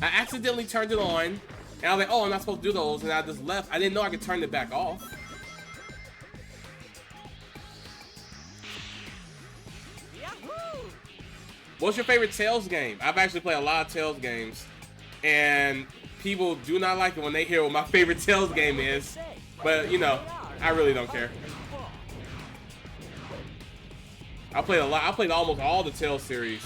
I accidentally turned it on, and I was like, oh, I'm not supposed to do those, and I just left. I didn't know I could turn it back off. Yahoo! What's your favorite Tales game? I've actually played a lot of Tales games, and people do not like it when they hear what my favorite Tales game is. But, you know, I really don't care. I played a lot. I played almost all the Tales series.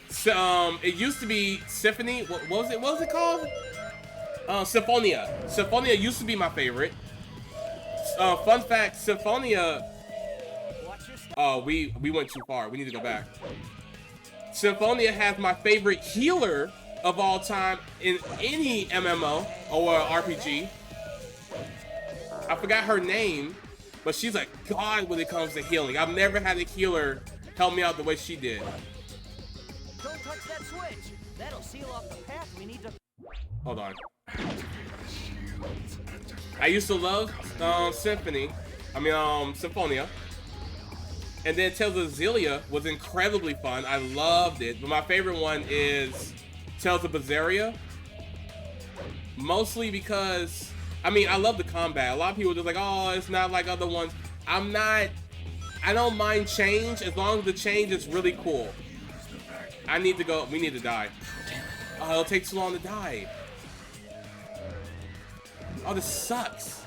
So, it used to be Symphony. What was it? What was it called? Symphonia. Symphonia used to be my favorite. Fun fact: Symphonia. Oh, we went too far. We need to go back. Symphonia has my favorite healer of all time in any MMO or RPG. I forgot her name, but she's like God when it comes to healing. I've never had a healer help me out the way she did. Don't touch that switch. That'll seal off the path we need to. Hold on. I used to love Symphonia. And then Tales of Xillia was incredibly fun. I loved it. But my favorite one is Tales of Berseria. Mostly because, I mean, I love the combat. A lot of people are just like, oh, it's not like other ones. I don't mind change as long as the change is really cool. I need to go. We need to die. Oh, it'll take too long to die. Oh, this sucks.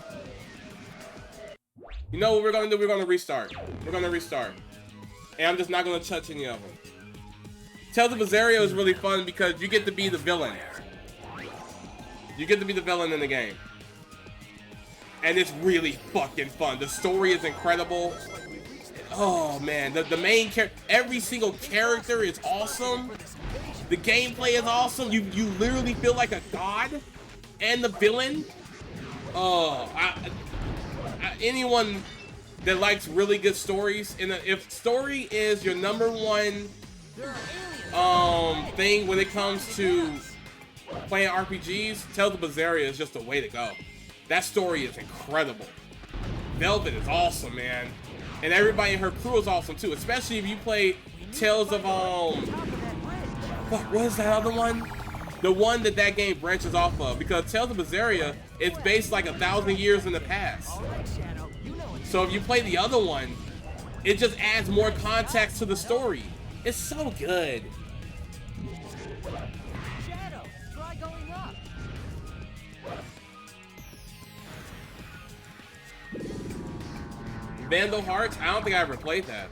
You know what we're gonna do? We're gonna restart. We're gonna restart. And I'm just not gonna touch any of them. Tales of Berseria is really fun because you get to be the villain. You get to be the villain in the game. And it's really fucking fun. The story is incredible. Oh man, the main character, every single character is awesome. The gameplay is awesome. You literally feel like a god. And the villain. Oh, anyone that likes really good stories, if story is your #1 thing when it comes to playing RPGs, Tales of Berseria is just the way to go. That story is incredible. Velvet is awesome, man, and everybody in her crew is awesome too. Especially if you play Tales of what is that other one? The one that game branches off of, because Tales of Berseria is based like 1,000 years in the past. So if you play the other one, it just adds more context to the story. It's so good. Shadow, try going up. Vandal Hearts? I don't think I ever played that.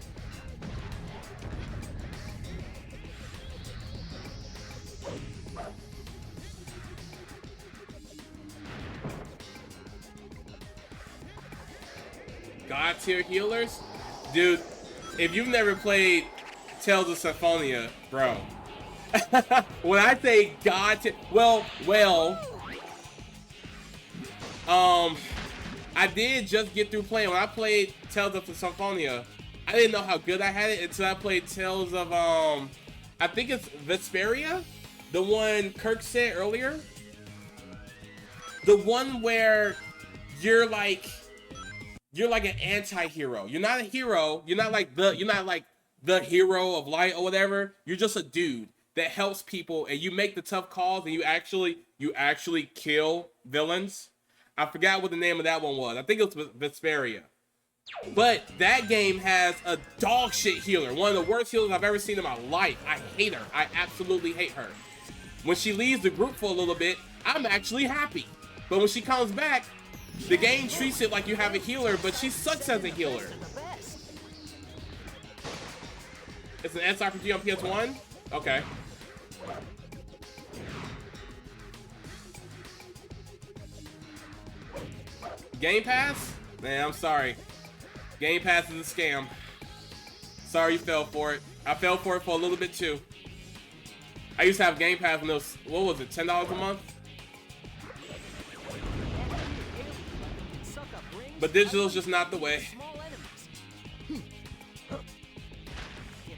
God tier healers? Dude, if you've never played Tales of Symphonia, bro. When I say God tier, I did just get through playing. When I played Tales of Symphonia, I didn't know how good I had it until I played Tales of, I think it's Vesperia? The one Kirk said earlier? The one where you're like an anti-hero. You're not a hero. You're not like the hero of light or whatever. You're just a dude that helps people, and you make the tough calls, and you actually kill villains. I forgot what the name of that one was. I think it was Vesperia. But that game has a dog shit healer. One of the worst healers I've ever seen in my life. I hate her. I absolutely hate her. When she leaves the group for a little bit, I'm actually happy. But when she comes back, the game treats it like you have a healer, but she sucks as a healer. It's an SRPG on PS1? Okay. Game Pass? Man, I'm sorry. Game Pass is a scam. Sorry you fell for it. I fell for it for a little bit too. I used to have Game Pass when it was, what was it, $10 a month? But digital's just not the way. It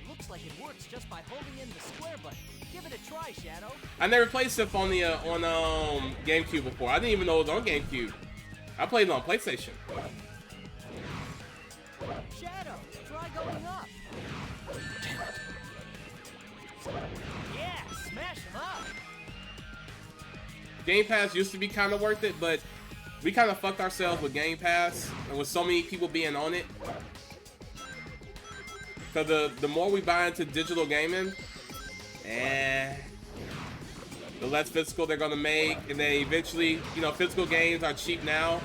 looks like it works just by holding in the square button. Give it a try, Shadow. I never played Symphonia on GameCube before. I didn't even know it was on GameCube. I played it on PlayStation. Shadow, try going up. Yeah, smash him up. Game Pass used to be kind of worth it, but we kind of fucked ourselves with Game Pass and with so many people being on it. Because the more we buy into digital gaming, the less physical they're going to make. And then eventually, you know, physical games are cheap now.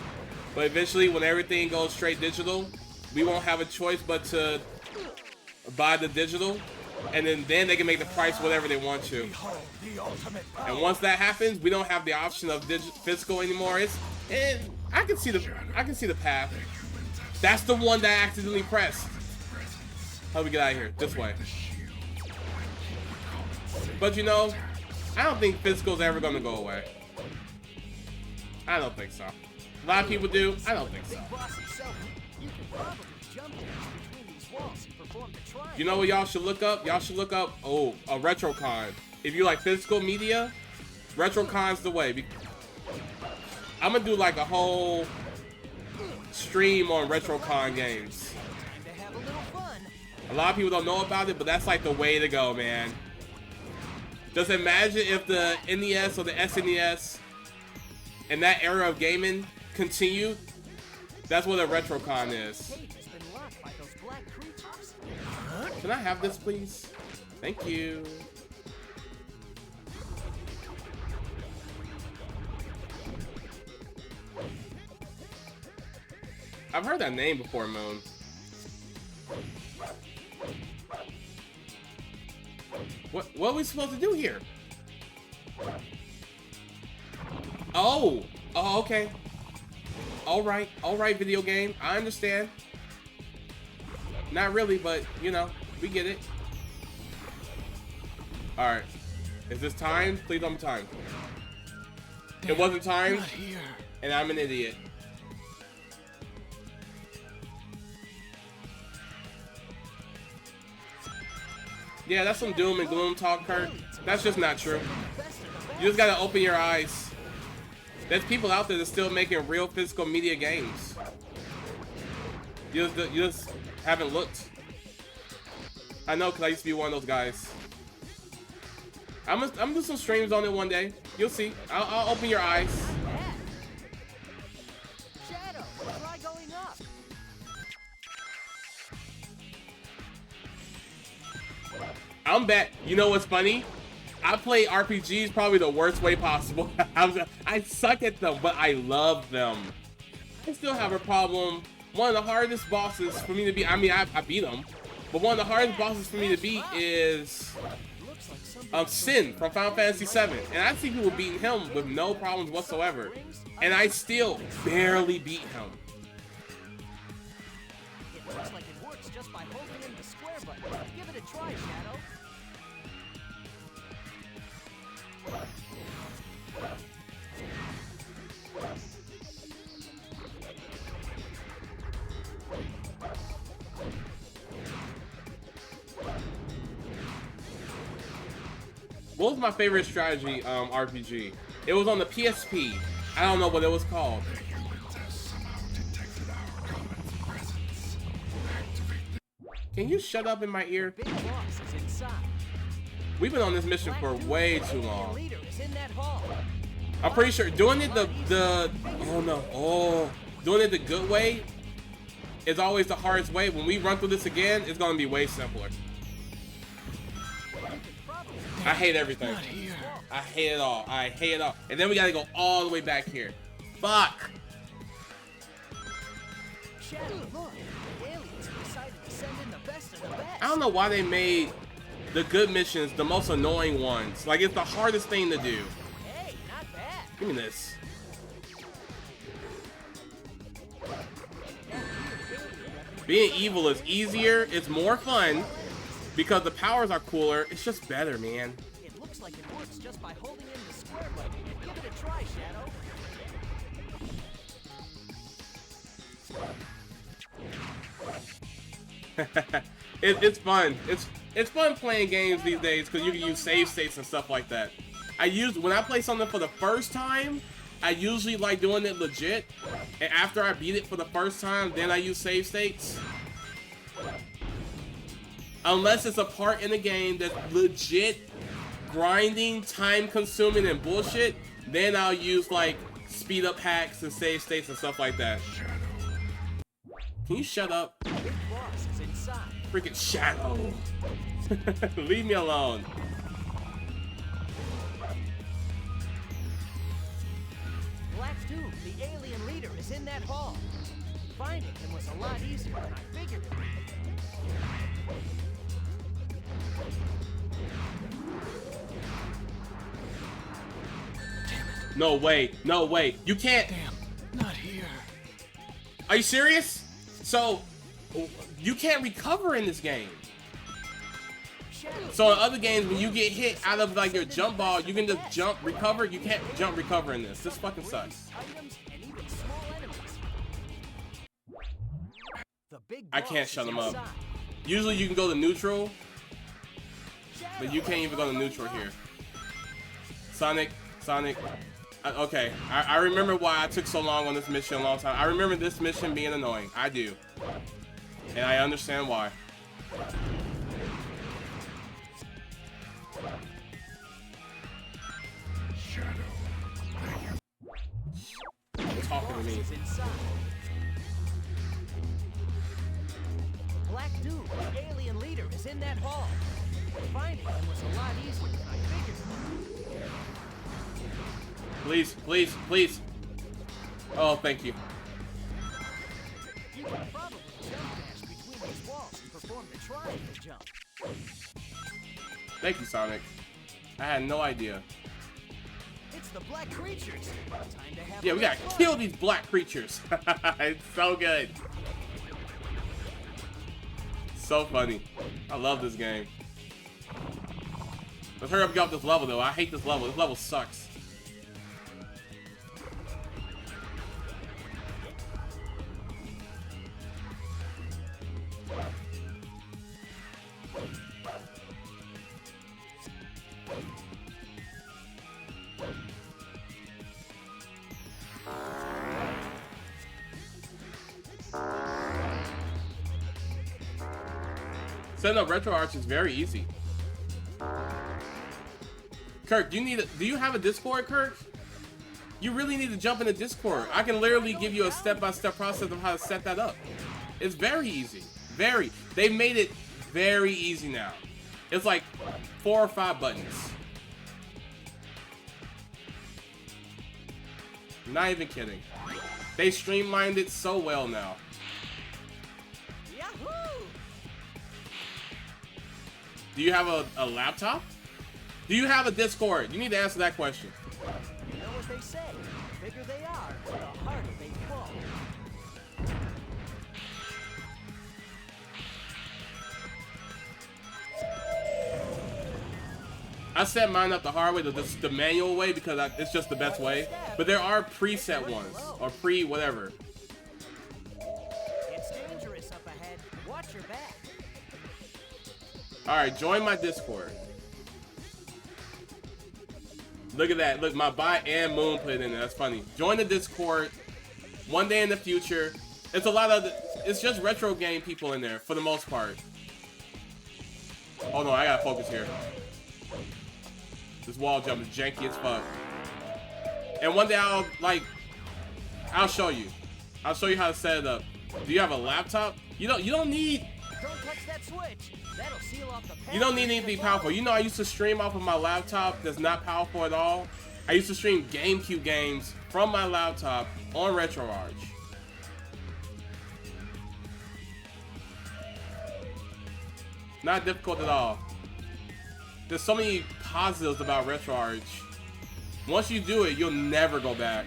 But eventually, when everything goes straight digital, we won't have a choice but to buy the digital. And then they can make the price whatever they want to. And once that happens, we don't have the option of physical anymore. And I can see the path. That's the one that I accidentally pressed. How do we get out of here? This way. But you know, I don't think physical's ever gonna go away. I don't think so. A lot of people do. I don't think so. You know what y'all should look up? Y'all should look up, a RetroCon. If you like physical media, RetroCon's the way. I'm gonna do like a whole stream on RetroCon games. Time to have a little fun. lot of people don't know about it, but that's like the way to go, man. Just imagine if the NES or the SNES and that era of gaming continued. That's what a RetroCon is. Can I have this, please? Thank you. I've heard that name before, Moon. What are we supposed to do here? Oh, okay. All right, video game. I understand. Not really, but you know, we get it. All right, is this time? Please don't be timed. It wasn't timed, and I'm an idiot. Yeah, that's some doom and gloom talk, Kurt. That's just not true. You just gotta open your eyes. There's people out there that's still making real physical media games. You just haven't looked. I know, because I used to be one of those guys. I'm gonna do some streams on it one day. You'll see. I'll open your eyes. Shadow, try going up. I'm back. You know what's funny? I play RPGs probably the worst way possible. I suck at them, but I love them. I still have a problem. One of the hardest bosses for me to beat, I mean, I beat them, but one of the hardest bosses for me to beat is Sin from Final Fantasy VII. And I see people beating him with no problems whatsoever. And I still barely beat him. It looks like it works just by holding in the square button. Give it a try, Shadow. What was my favorite strategy RPG? It was on the PSP. I don't know what it was called. Can you shut up in my ear? Big boss is inside. We've been on this mission for way too long. Leader is in that hall. I'm pretty sure doing it doing it the good way is always the hardest way. When we run through this again, it's gonna be way simpler. I hate everything. I hate it all. I hate it all. And then we gotta go all the way back here. Fuck. Shadow, look. The aliens decided to send in the best of the best. I don't know why they made the good missions the most annoying ones. Like, it's the hardest thing to do. Hey, not bad. Give me this. Being evil is easier, it's more fun, because the powers are cooler. It's just better, man. It looks like it works just by holding in the square button. Give it a try, Shadow. It's fun. It's fun playing games these days because you can use save states and stuff like that. When I play something for the first time, I usually like doing it legit, and after I beat it for the first time, then I use save states. Unless it's a part in the game that's legit grinding, time consuming, and bullshit, then I'll use like speed up hacks and save states and stuff like that. Can you shut up? Big boss is inside. Freaking Shadow. Leave me alone. Black Doom, the alien leader, is in that hall. Finding him was a lot easier than I figured it would be. No way. No way. You can't. Damn, not here. Are you serious? So, you can't recover in this game. So in other games, when you get hit out of like your jump ball, you can just jump, recover. You can't jump, recover in this. This fucking sucks. I can't shut them up. Usually you can go to neutral, but you can't even go to neutral here. Sonic. Okay, I remember why I took so long on this mission a long time. I remember this mission being annoying. I do. And I understand why. funny. Is inside. Black Dude, the alien leader, is in that hall. Finding him was a lot easier than I figured. Please, please, please. Oh, thank you. You can probably jump dash between these walls and perform the triangle jump. Thank you, Sonic. I had no idea. It's the black creatures. Time to have Yeah, we gotta kill these black creatures. It's so good. So funny. I love this game. Let's hurry up and get off this level, though. I hate this level. This level sucks. Setting up RetroArch is very easy. Kirk, do you have a Discord, Kirk? You really need to jump into Discord. I can literally give you a step-by-step process of how to set that up. It's very easy. Very. They've made it very easy now. It's like 4 or 5 buttons. Not even kidding. They streamlined it so well now. Yahoo! Do you have a laptop? Do you have a Discord? You need to answer that question. You know what they say? The bigger they are, the harder they fall. I set mine up the hard way, the manual way, because it's just the best way. But there are preset ones, or whatever. It's dangerous up ahead. Watch your back. Alright, join my Discord. Look at that. Look, my Bot and Moon put it in there. That's funny. Join the Discord. One day in the future. It's a lot of... It's just retro game people in there, for the most part. Hold on, I gotta focus here. This wall jump is janky as fuck. And one day I'll show you. I'll show you how to set it up. Do you have a laptop? You don't need... Don't touch that switch. That'll seal off the You don't need anything powerful. You know, I used to stream off of my laptop that's not powerful at all. I used to stream GameCube games from my laptop on RetroArch. Not difficult at all. There's so many positives about RetroArch. Once you do it, you'll never go back.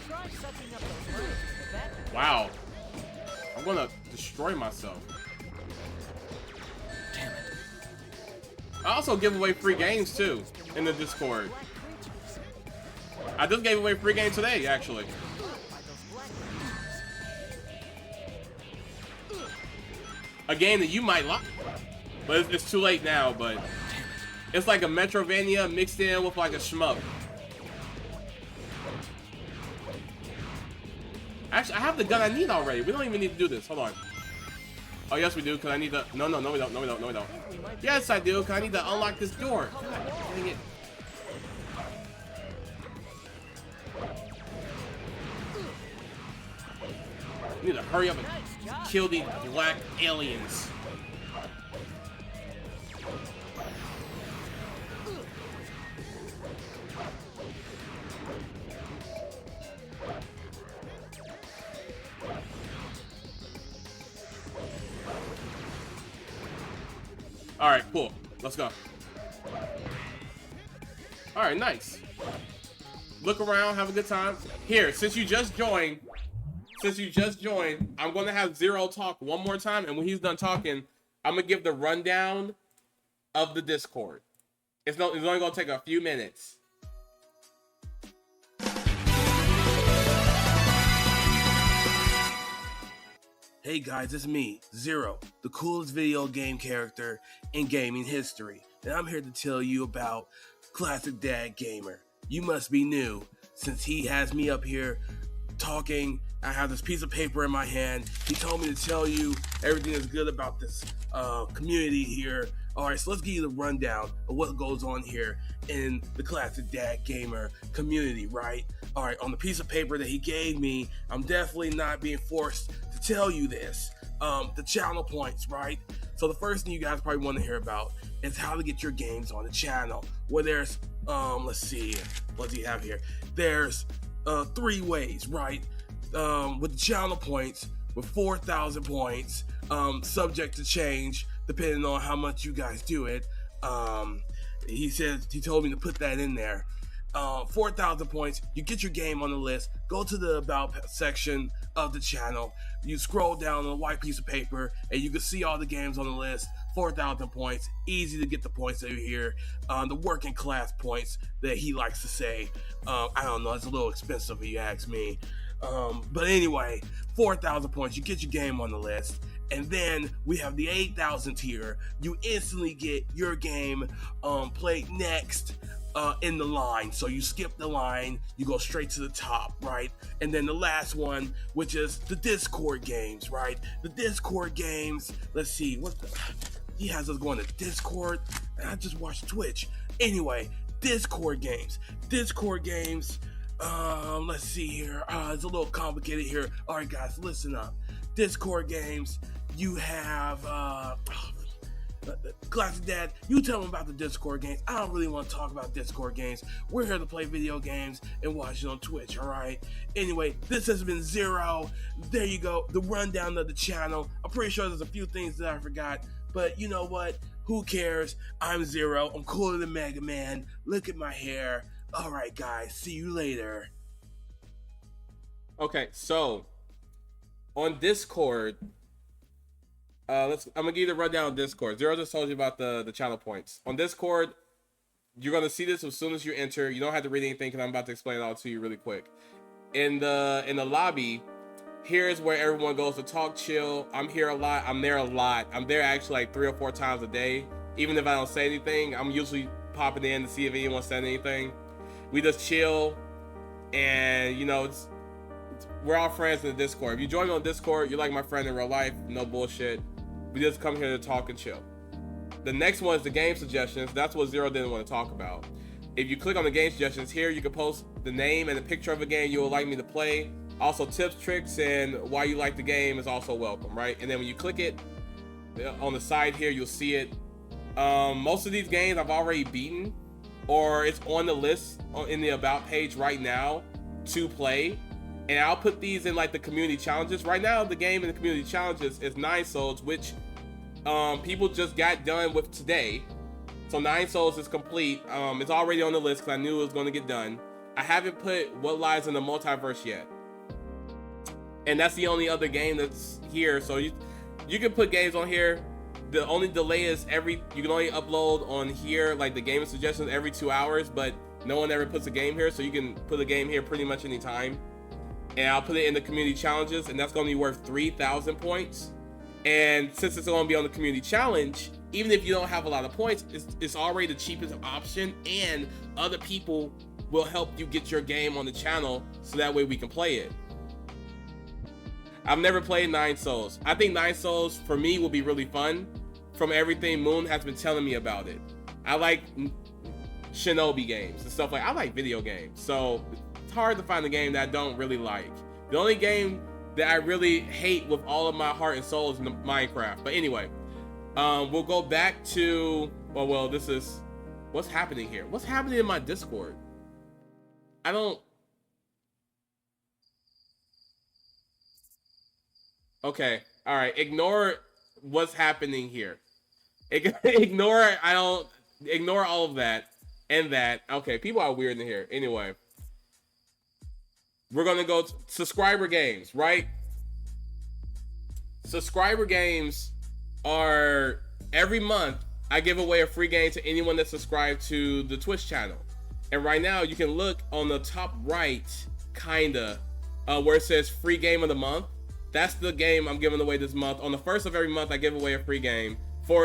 Try sucking up those words in the back. Wow. I'm gonna destroy myself. Damn it. I also give away free games too in the Discord. I just gave away free games today, actually. A game that you might like, but it's too late now. But it's like a Metrovania mixed in with like a shmup. Actually, I have the gun I need already. We don't even need to do this. Hold on. Oh, yes, we do, because I need to... No, we don't. No, we don't. Yes, I do, because I need to unlock this door. God, dang it. I need to hurry up and kill these black aliens. Alright, cool. Let's go. Alright, nice. Look around, have a good time. Here, since you just joined, I'm going to have Zero talk one more time, and when he's done talking, I'm going to give the rundown of the Discord. It's only going to take a few minutes. Hey guys, it's me, Zero, the coolest video game character in gaming history, and I'm here to tell you about Classic Dad Gamer. You must be new, since he has me up here talking. I have this piece of paper in my hand. He told me to tell you everything that's good about this community here. Alright, so let's give you the rundown of what goes on here in the Classic Dad Gamer community, right? All right, on the piece of paper that he gave me, I'm definitely not being forced to tell you this. The channel points, right? So the first thing you guys probably want to hear about is how to get your games on the channel. Well, there's, let's see, what do you have here? There's 3 ways, right? With the channel points, with 4,000 points, subject to change depending on how much you guys do it. He told me to put that in there. 4,000 points, you get your game on the list, go to the About section of the channel, you scroll down on a white piece of paper, and you can see all the games on the list. 4,000 points, easy to get the points over here. The working class points that he likes to say. I don't know, it's a little expensive if you ask me. But anyway, 4,000 points, you get your game on the list. And then we have the 8,000 tier. You instantly get your game played next in the line. So you skip the line, you go straight to the top, right? And then the last one, which is the Discord games, right? The Discord games, let's see, he has us going to Discord, and I just watched Twitch. Anyway, Discord games. Let's see here. It's a little complicated here. All right, guys, listen up. Discord games, you have Classic Dad, you tell them about the Discord games. I don't really want to talk about Discord games. We're here to play video games and watch it on Twitch, all right? Anyway, this has been Zero. There you go, the rundown of the channel. I'm pretty sure there's a few things that I forgot, but you know what? Who cares? I'm Zero. I'm cooler than Mega Man. Look at my hair. All right, guys, see you later. Okay, so on Discord, I'm gonna give you the rundown on Discord. Zero just told you about the channel points. On Discord, you're gonna see this as soon as you enter. You don't have to read anything because I'm about to explain it all to you really quick. In the lobby, here's where everyone goes to talk, chill. I'm here a lot. I'm there a lot. I'm there actually like 3 or 4 times a day. Even if I don't say anything, I'm usually popping in to see if anyone said anything. We just chill, and you know, we're all friends in the Discord. If you join me on Discord, you're like my friend in real life. No bullshit. We just come here to talk and chill. The next one is the game suggestions. That's what Zero didn't want to talk about. If you click on the game suggestions here, you can post the name and a picture of a game you would like me to play. Also, tips, tricks, and why you like the game is also welcome, right? And then when you click it on the side here, you'll see it. Most of these games I've already beaten, or it's on the list in the About page right now to play. And I'll put these in like the community challenges. Right now, the game in the community challenges is 9 Souls, which people just got done with today. So 9 Souls is complete. It's already on the list because I knew it was going to get done. I haven't put What Lies in the Multiverse yet. And that's the only other game that's here. So you can put games on here. The only delay is you can only upload on here, like the game suggestions every 2 hours, but no one ever puts a game here. So you can put a game here pretty much any time. And I'll put it in the community challenges, and that's going to be worth 3,000 points. And since it's going to be on the community challenge, even if you don't have a lot of points, it's already the cheapest option, and other people will help you get your game on the channel, so that way we can play it. I've never played 9 Souls. I think 9 Souls for me will be really fun. From everything Moon has been telling me about it, I like Shinobi games and stuff I like video games, so it's hard to find a game that I don't really like. The only game that I really hate with all of my heart and soul is Minecraft. But anyway, we'll go back to well, this is what's happening here. What's happening in my Discord? I don't. Okay, all right. Ignore what's happening here. Ignore all of that and that. Okay, people are weird in here. Anyway, we're gonna go to subscriber games, right? Subscriber games are every month I give away a free game to anyone that's subscribed to the Twitch channel. And right now you can look on the top right, kinda, where it says free game of the month. That's the game I'm giving away this month. On the first of every month, I give away a free game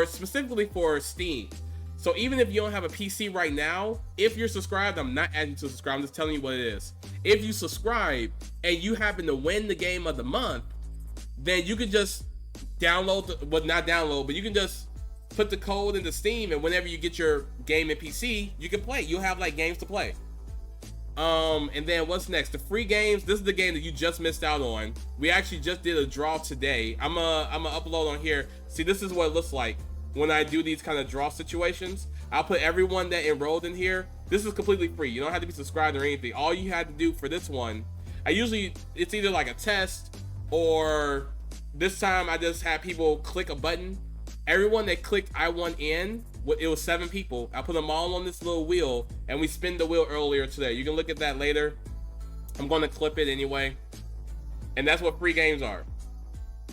specifically for Steam. So even if you don't have a PC right now, if you're subscribed, I'm not asking you to subscribe, I'm just telling you what it is. If you subscribe and you happen to win the game of the month, then you can just you can just put the code into Steam, and whenever you get your game in PC, you can play. You'll have like games to play. And then what's next? The free games. This is the game that you just missed out on. We actually just did a draw today. I'm gonna upload on here. See, this is what it looks like when I do these kind of draw situations. I'll put everyone that enrolled in here. This is completely free. You don't have to be subscribed or anything. All you had to do for this one, it's either like a test, or this time I just had people click a button. Everyone that clicked I want in, it was 7 people. I put them all on this little wheel, and we spin the wheel earlier today. You can look at that later. I'm going to clip it anyway. And that's what free games are.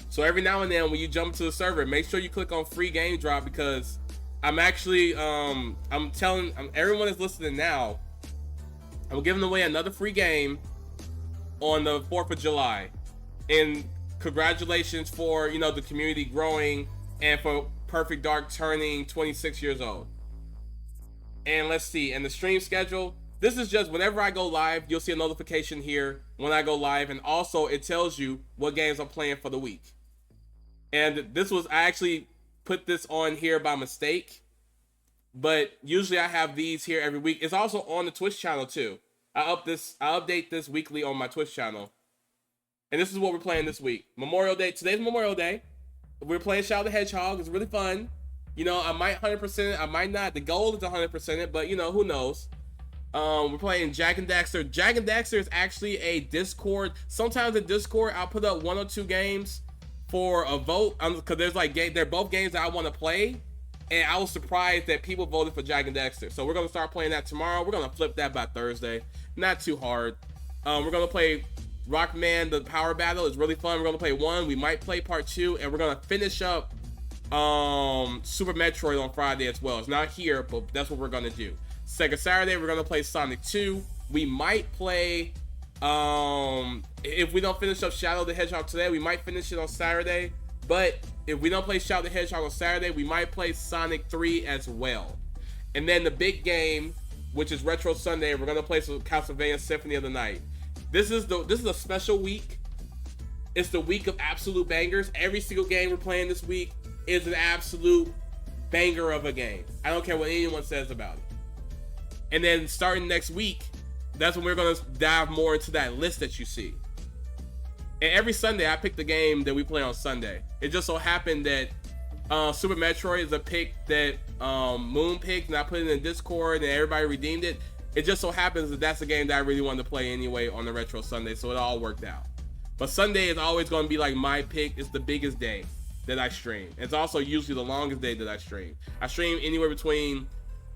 So every now and then when you jump to the server, make sure you click on free game drop, because I'm actually, I'm telling everyone that's listening now, I'm giving away another free game on the 4th of July. And congratulations for, the community growing, and for Perfect Dark turning 26 years old. And let's see, and the stream schedule, this is just whenever I go live, you'll see a notification here when I go live, and also it tells you what games I'm playing for the week. And I actually put this on here by mistake, but usually I have these here every week. It's also on the Twitch channel too. I update this weekly on my Twitch channel. And this is what we're playing this week. Memorial Day. Today's Memorial Day. We're playing Shadow the Hedgehog. It's really fun. I might 100% it, I might not. The goal is to 100% it, but who knows. We're playing Jak and Daxter. Jak and Daxter is actually a Discord. Sometimes in Discord, I'll put up 1 or 2 games for a vote, because there's they're both games that I want to play, and I was surprised that people voted for Jak and Daxter. So we're gonna start playing that tomorrow. We're gonna flip that by Thursday. Not too hard. We're gonna play Rockman, the Power Battle. Is really fun. We're gonna play 1. We might play part 2, and we're gonna finish up Super Metroid on Friday as well. It's not here, but that's what we're gonna do. Sega Saturday, we're gonna play Sonic 2. We might play, if we don't finish up Shadow the Hedgehog today, we might finish it on Saturday. But if we don't play Shadow the Hedgehog on Saturday, we might play Sonic 3 as well. And then the big game, which is Retro Sunday, we're gonna play some Castlevania Symphony of the Night. This is a special week. It's the week of absolute bangers. Every single game we're playing this week is an absolute banger of a game. I don't care what anyone says about it. And then starting next week, that's when we're going to dive more into that list that you see. And every Sunday, I pick the game that we play on Sunday. It just so happened that Super Metroid is a pick that Moon picked, and I put it in Discord, and everybody redeemed it. It just so happens that that's a game that I really wanted to play anyway on the Retro Sunday, so it all worked out. But Sunday is always going to be like my pick. It's the biggest day that I stream. It's also usually the longest day that I stream. I stream anywhere between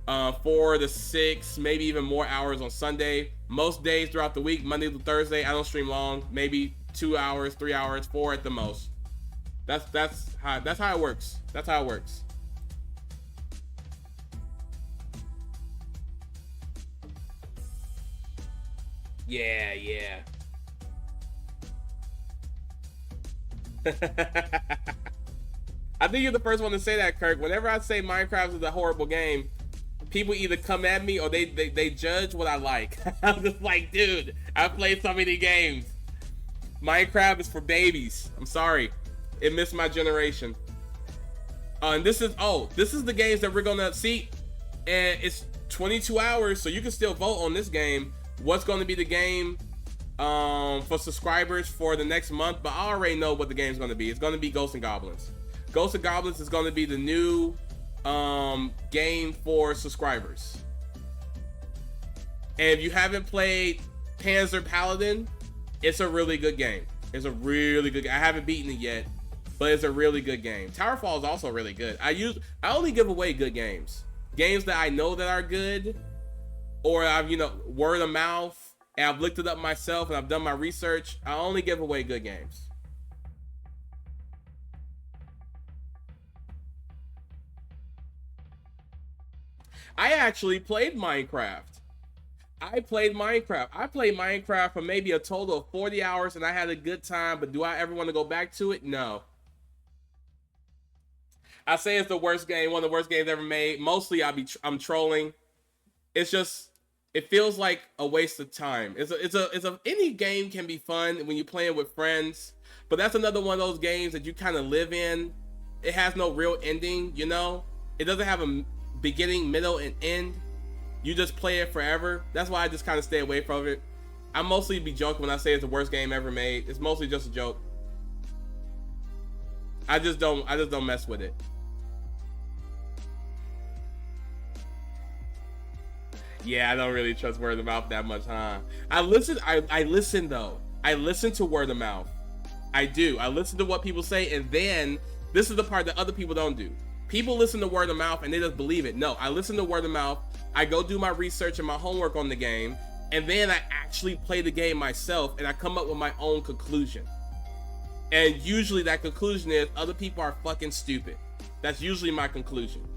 4 to 6, maybe even more hours on Sunday. Most days throughout the week, Monday to Thursday, I don't stream long. Maybe 2 hours, 3 hours, 4 at the most. That's how it works. That's how it works. Yeah. I think you're the first one to say that, Kirk. Whenever I say Minecraft is a horrible game, people either come at me or they judge what I like. I'm just like, dude, I've played so many games. Minecraft is for babies. I'm sorry. It missed my generation. And this is the games that we're gonna see. And it's 22 hours, so you can still vote on this game. What's going to be the game for subscribers for the next month? But I already know what the game's going to be. It's going to be Ghosts and Goblins. Ghosts and Goblins is going to be the new game for subscribers. And if you haven't played Panzer Paladin, it's a really good game. It's a really good game. I haven't beaten it yet, but it's a really good game. Towerfall is also really good. I only give away good games. Games that I know that are good, or I've, word of mouth, and I've looked it up myself and I've done my research. I only give away good games. I actually played Minecraft. I played Minecraft for maybe a total of 40 hours and I had a good time, but do I ever want to go back to it? No. I say it's the worst game, one of the worst games ever made. Mostly I'm trolling. It's just, it feels like a waste of time. Any game can be fun when you're playing with friends, but that's another one of those games that you kind of live in. It has no real ending, It doesn't have a beginning, middle, and end. you just play it forever. That's why I just kind of stay away from it. I mostly be joking when I say it's the worst game ever made. It's mostly just a joke. I just don't mess with it. Yeah, I don't really trust word of mouth that much, huh? I listen though. I listen to word of mouth. I do. I listen to what people say, and then this is the part that other people don't do. People listen to word of mouth and they just believe it. No, I listen to word of mouth. I go do my research and my homework on the game, and then I actually play the game myself, and I come up with my own conclusion. And usually that conclusion is other people are fucking stupid. That's usually my conclusion.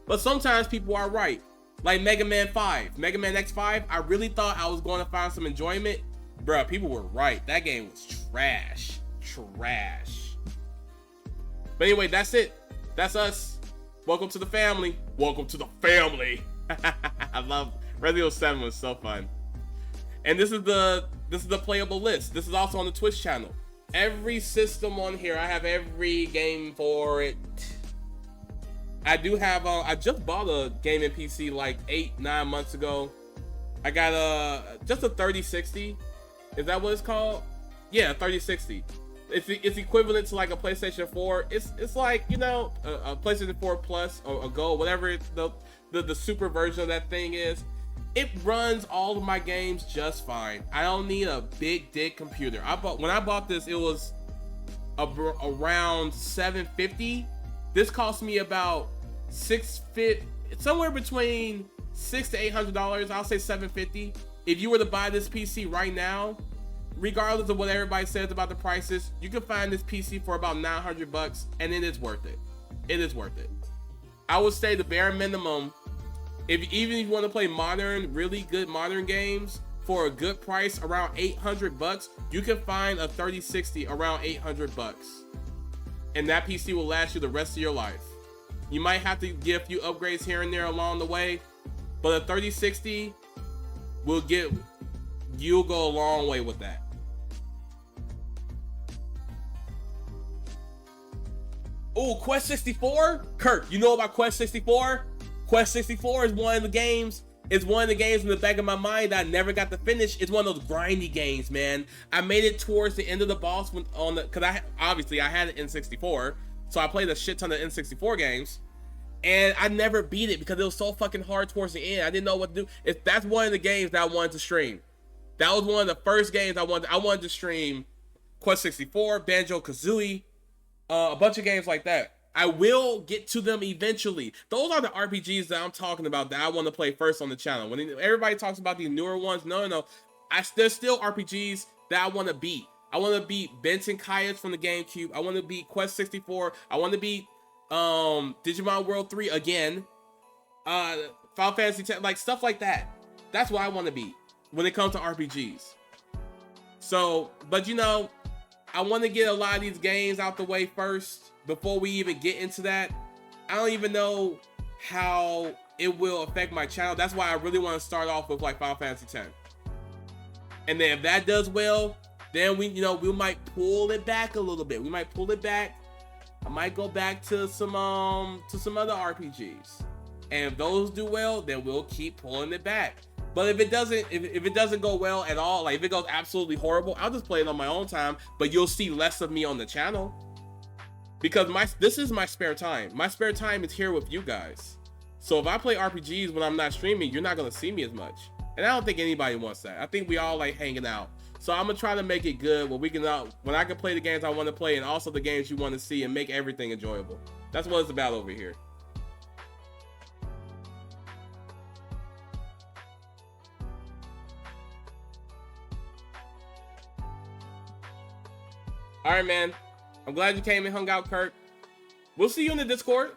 But sometimes people are right. Like Mega Man 5, Mega Man X5, I really thought I was going to find some enjoyment. Bruh, people were right. That game was trash. Trash. But anyway, that's it. That's us. Welcome to the family. Welcome to the family. I love Resident Evil 7 was so fun. And this is the playable list. This is also on the Twitch channel. Every system on here, I have every game for it. I do have I just bought a gaming PC like 8-9 months ago. I got just a 3060. Is that what it's called? Yeah, 3060. It's equivalent to like a PlayStation 4. It's like, you know, a PlayStation 4 Plus or a Go, whatever the super version of that thing is. It runs all of my games just fine. I don't need a big dick computer. When I bought this, it was around $750. This cost me about somewhere between $600 to $800. I'll say $750. If you were to buy this PC right now, regardless of what everybody says about the prices, you can find this PC for about $900, and it is worth it. It is worth it. I would say the bare minimum, even if you want to play modern, really good modern games for a good price, around $800, you can find a 3060 around $800, and that PC will last you the rest of your life. You might have to get a few upgrades here and there along the way, but a 3060 you'll go a long way with that. Oh, Quest 64? Kurt, you know about Quest 64? Quest 64 is one of the games. It's one of the games in the back of my mind that I never got to finish. It's one of those grindy games, man. I made it towards the end of the boss because I had an N64, so I played a shit ton of N64 games, and I never beat it because it was so fucking hard towards the end. I didn't know what to do. That's one of the games that I wanted to stream. That was one of the first games I wanted to stream. Quest 64, Banjo-Kazooie, a bunch of games like that. I will get to them eventually. Those are the RPGs that I'm talking about that I want to play first on the channel. When everybody talks about these newer ones, no. There's still RPGs that I want to beat. I want to beat Benton Kayas from the GameCube. I want to beat Quest 64. I want to beat Digimon World 3 again. Final Fantasy 10, like stuff like that. That's what I want to beat when it comes to RPGs. So, but you know, I want to get a lot of these games out the way first before we even get into that. I don't even know how it will affect my channel. That's why I really want to start off with like Final Fantasy 10. And then if that does well, then we might pull it back a little bit. We might pull it back. I might go back to some other RPGs. And if those do well, then we'll keep pulling it back. But if it doesn't go well at all, like if it goes absolutely horrible, I'll just play it on my own time, but you'll see less of me on the channel. Because this is my spare time. My spare time is here with you guys. So if I play RPGs when I'm not streaming, you're not gonna see me as much. And I don't think anybody wants that. I think we all like hanging out. So I'm gonna try to make it good when I can play the games I want to play and also the games you want to see and make everything enjoyable. That's what it's about over here. All right, man. I'm glad you came and hung out, Kurt. We'll see you in the Discord.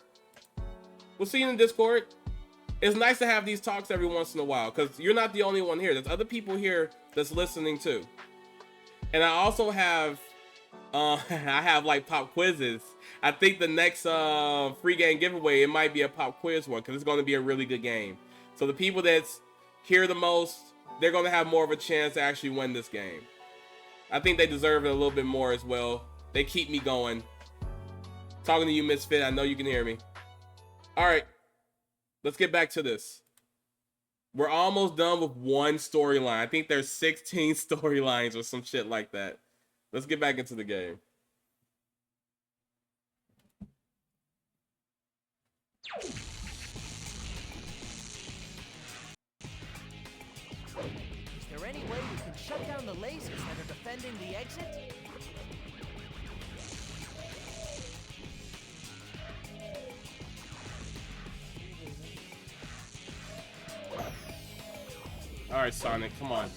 It's nice to have these talks every once in a while because you're not the only one here. There's other people here that's listening too. And I also have, I have like pop quizzes. I think the next free game giveaway, it might be a pop quiz one because it's going to be a really good game. So the people that's here the most, they're going to have more of a chance to actually win this game. I think they deserve it a little bit more as well. They keep me going. Talking to you, Misfit. I know you can hear me. All right. Let's get back to this. We're almost done with one storyline. I think there's 16 storylines or some shit like that. Let's get back into the game. Is there any way we can shut down the lasers that are defending the exit? All right, Sonic, come on.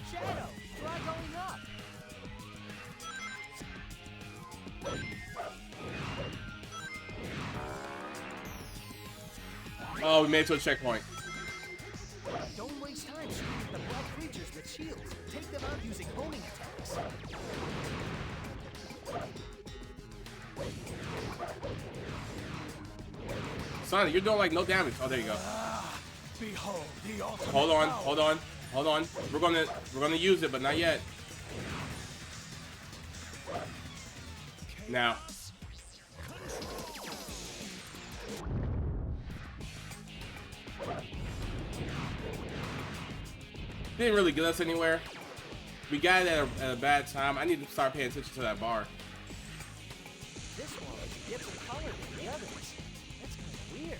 Shadow, try going up. Oh, we made it to a checkpoint. Don't waste time shooting at the black creatures with shields. Take them out using homing attacks. Sonic, you're doing like no damage. Oh, there you go. Behold the ultimate Hold on, power. hold on, hold on. We're gonna use it, but not yet. Now. Didn't really get us anywhere. We got it at a bad time. I need to start paying attention to that bar. This one is a different color than the others. That's kind of weird.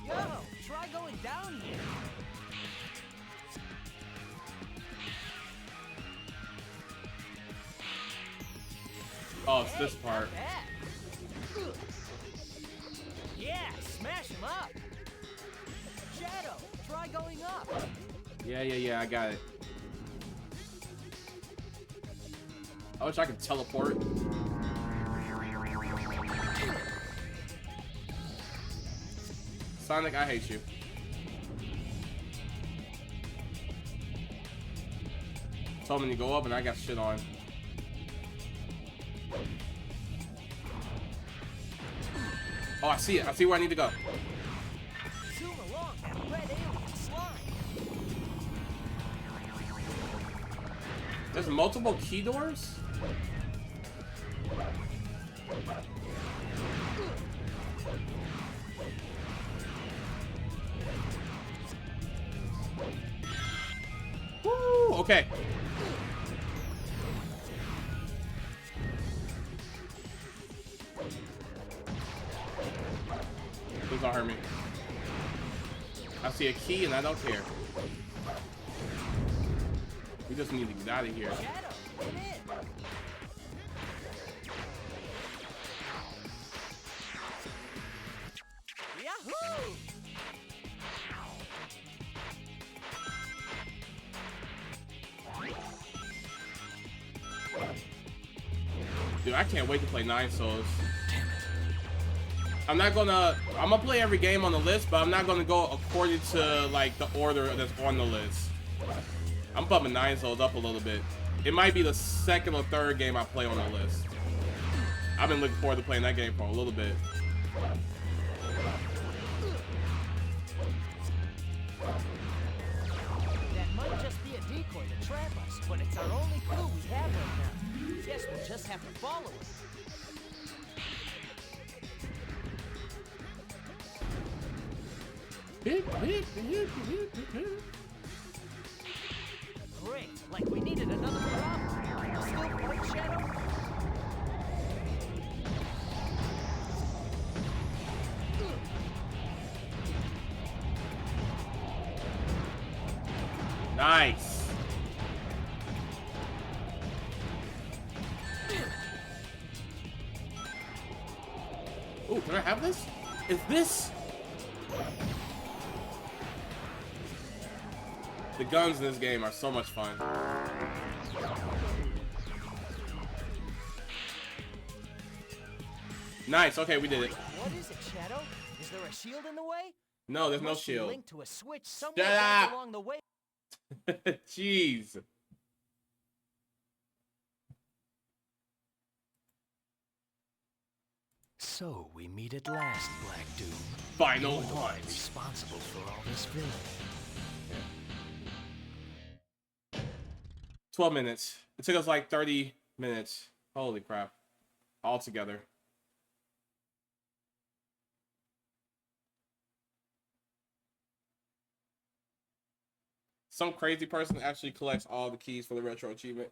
Yo, try going down here. Oh, it's this part. Yeah, smash him up. Shadow, try going up. Yeah, I got it. I wish I could teleport. Sonic, I hate you. Told me to go up and I got shit on. Oh, I see it. I see where I need to go. Zoom along that red alien slime. There's multiple key doors? Woo! Okay. Please don't hurt me. I see a key and I don't care. We just need to get out of here. Shadow, get in. Yahoo! Dude, I can't wait to play 9 Souls. I'm gonna play every game on the list, but I'm not gonna go according to like the order that's on the list. I'm bumping 9 Souls up a little bit. It might be the second or third game I play on the list. I've been looking forward to playing that game for a little bit. That might just be a decoy to trap us, but it's our only clue we have right now. Guess we'll just have to follow it. Great, like we needed another problem. You still fight, Shadow? Nice. Ooh, can I have this? Is this? The guns in this game are so much fun. Nice. Okay, we did it. What is it, Shadow? Is there a shield in the way? No, there's no Must be shield. linked to a switch somewhere Shut back up. along the way. Jeez. So we meet at last, Black Doom. Final You're the one punch. responsible for all this villainy. 12 minutes. It took us like 30 minutes. Holy crap. All together. Some crazy person actually collects all the keys for the retro achievement.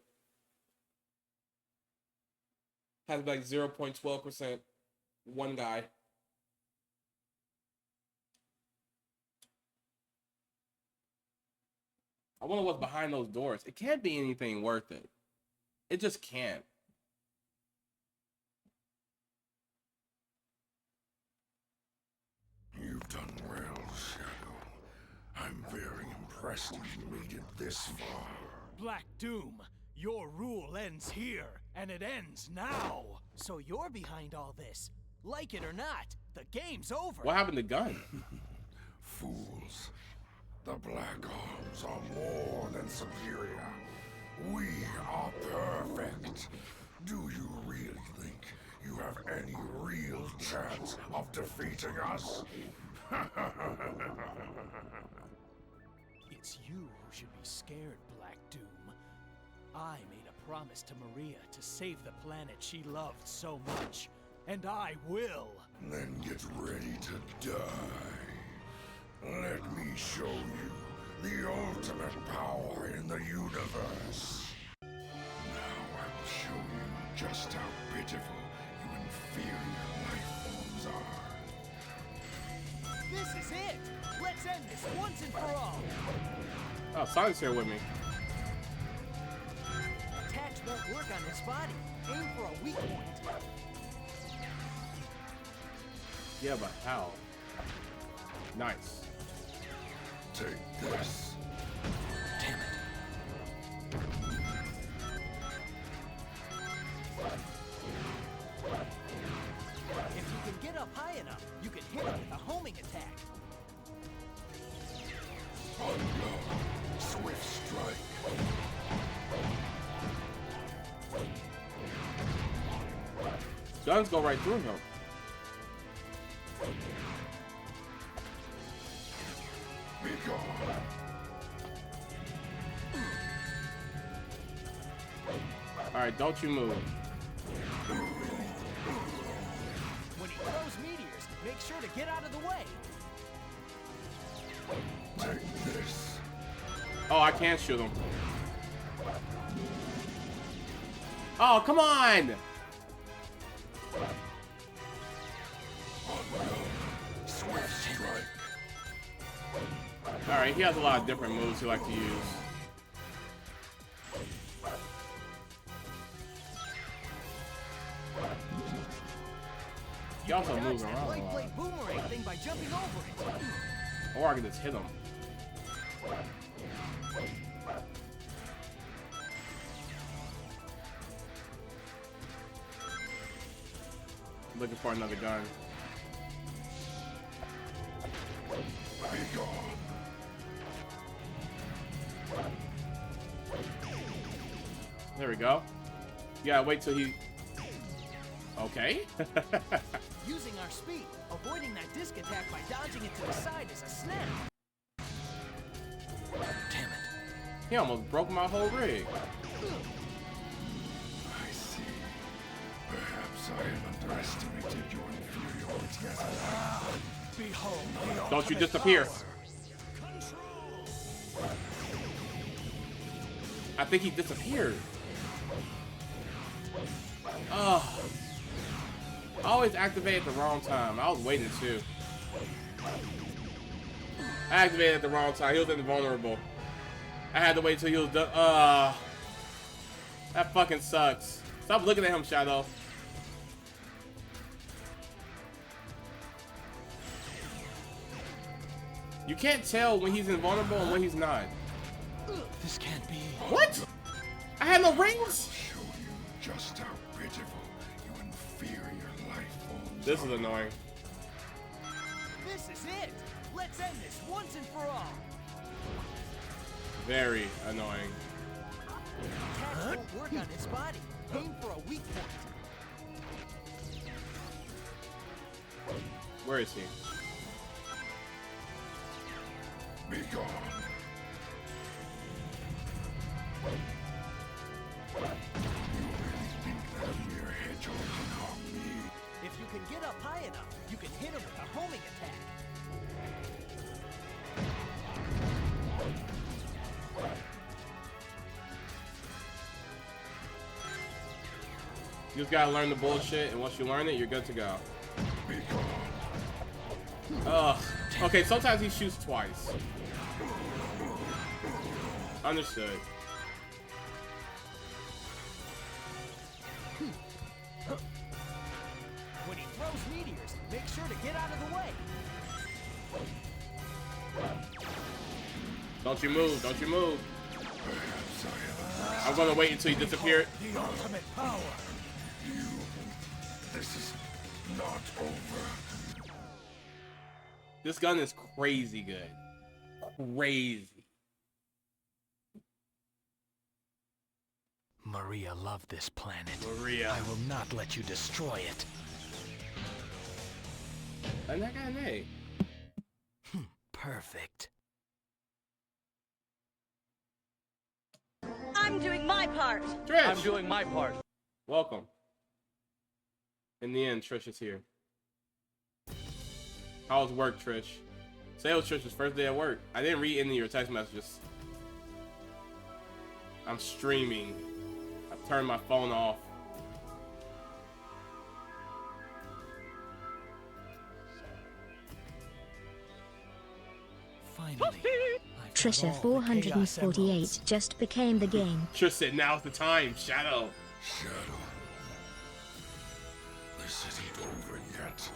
Has like 0.12%. One guy. I wonder what's behind those doors. It can't be anything worth it. It just can't. You've done well, Shadow. I'm very impressed you've made it this far. Black Doom, your rule ends here, and it ends now. So you're behind all this. Like it or not, the game's over. What happened to Gun? Fools. The Black Arms are more than superior. We are perfect. Do you really think you have any real chance of defeating us? It's you who should be scared, Black Doom. I made a promise to Maria to save the planet she loved so much, and I will. Then get ready to die. Let me show you the ultimate power in the universe. Now I will show you just how pitiful you inferior life forms are. This is it. Let's end this once and for all. Oh, Sonic's here with me. Attacks won't work on his body. Aim for a weak point. Yeah, but how? Nice. Take this. Damn it. If you can get up high enough, you can hit him with a homing attack. Unlock. Swift strike. Guns go right through him. Be gone. Alright, don't you move. When he throws meteors, make sure to get out of the way. Take this. Oh, I can't shoot him. Oh, come on! Swift strike. Alright, he has a lot of different moves he likes to use. He also moves Dodge that around a light lot. blade boomerang thing by jumping over it. Or I can just hit him. Looking for another gun. Be gone. There we go. Yeah, wait till he... Okay. Using our speed, avoiding that disc attack by dodging it to the side is a snap. Damn it. He almost broke my whole rig. I see. Perhaps I have underestimated your inferiority as a Behold the Don't you ultimate disappear. power. I think he disappeared. Oh. I always activate at the wrong time. I was waiting too. I activated at the wrong time. He was invulnerable. I had to wait till he was done. That fucking sucks. Stop looking at him, Shadow. You can't tell when he's invulnerable and when he's not. This can't be. What? I had no rings? show you just how pitiful you inferior life forms This is annoying. This is it. Let's end this once and for all. Very annoying. Attacks won't work on his body. Aim for a weak point. Where is he? Be gone. Mere hedgehog can harm me. If you can get up high enough, you can hit him with a homing attack. You just gotta learn the bullshit, and once you learn it, you're good to go. Be gone. Ugh. Okay, sometimes he shoots twice. Understood. When he throws meteors, make sure to get out of the way. Don't you move, don't you move. I'm gonna wait until he disappears. The ultimate power. This is not over. This gun is crazy good. Crazy. Maria loved this planet. Maria. I will not let you destroy it. And that guy an A. Perfect. I'm doing my part. Trish. I'm doing my part. Welcome. In the end, Trish is here. How was work, Trish? Say it was Trish's first day at work. I didn't read any of your text messages. I'm streaming. I've turned my phone off. Finally. Trisha 448 just became the game. Trish said, now's the time, Shadow. Shadow. This isn't over yet.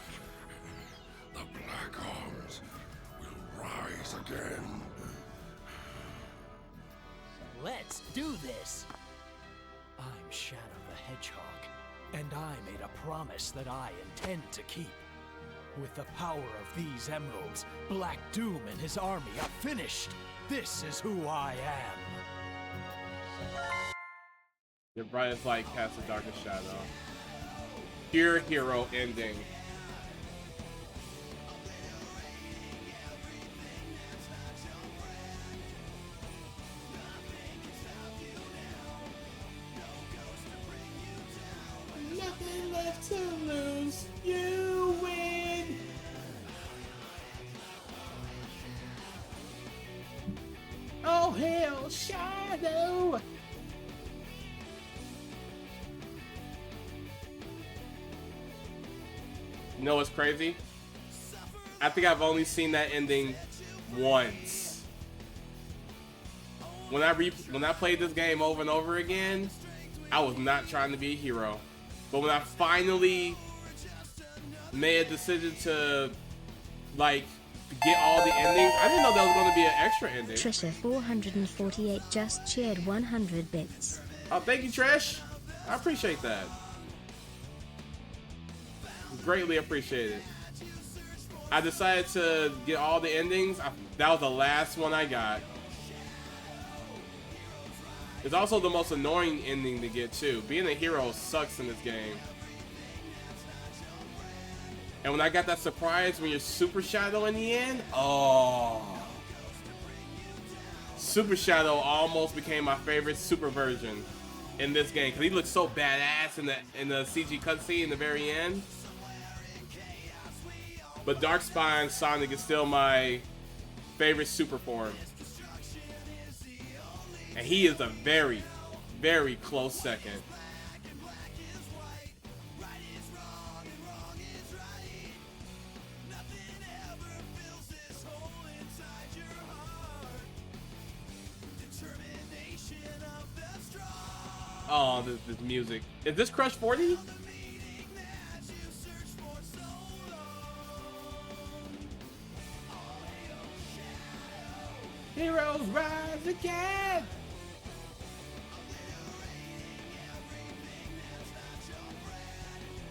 The Black Arms will rise again. Let's do this. I'm Shadow the Hedgehog, and I made a promise that I intend to keep. With the power of these emeralds, Black Doom and his army are finished. This is who I am. Your brightest light casts the darkest shadow. Pure hero ending. Nothing left to lose. You win. Oh hell, Shadow. You know what's crazy? I think I've only seen that ending once. When I played this game over and over again, I was not trying to be a hero. But when I finally made a decision to like get all the endings, I didn't know there was going to be an extra ending. Trisha 448 just cheered 100 bits. Oh, thank you, Trish. I appreciate that. Greatly appreciated. I decided to get all the endings. That was the last one I got. It's also the most annoying ending to get too. Being a hero sucks in this game. And when I got that surprise when you're Super Shadow in the end, oh. Super Shadow almost became my favorite super version in this game because he looks so badass in the CG cutscene in the very end. But Darkspine Sonic is still my favorite super form. And he is a very, very close second. Oh, this music. Is this Crush 40? Heroes rise again!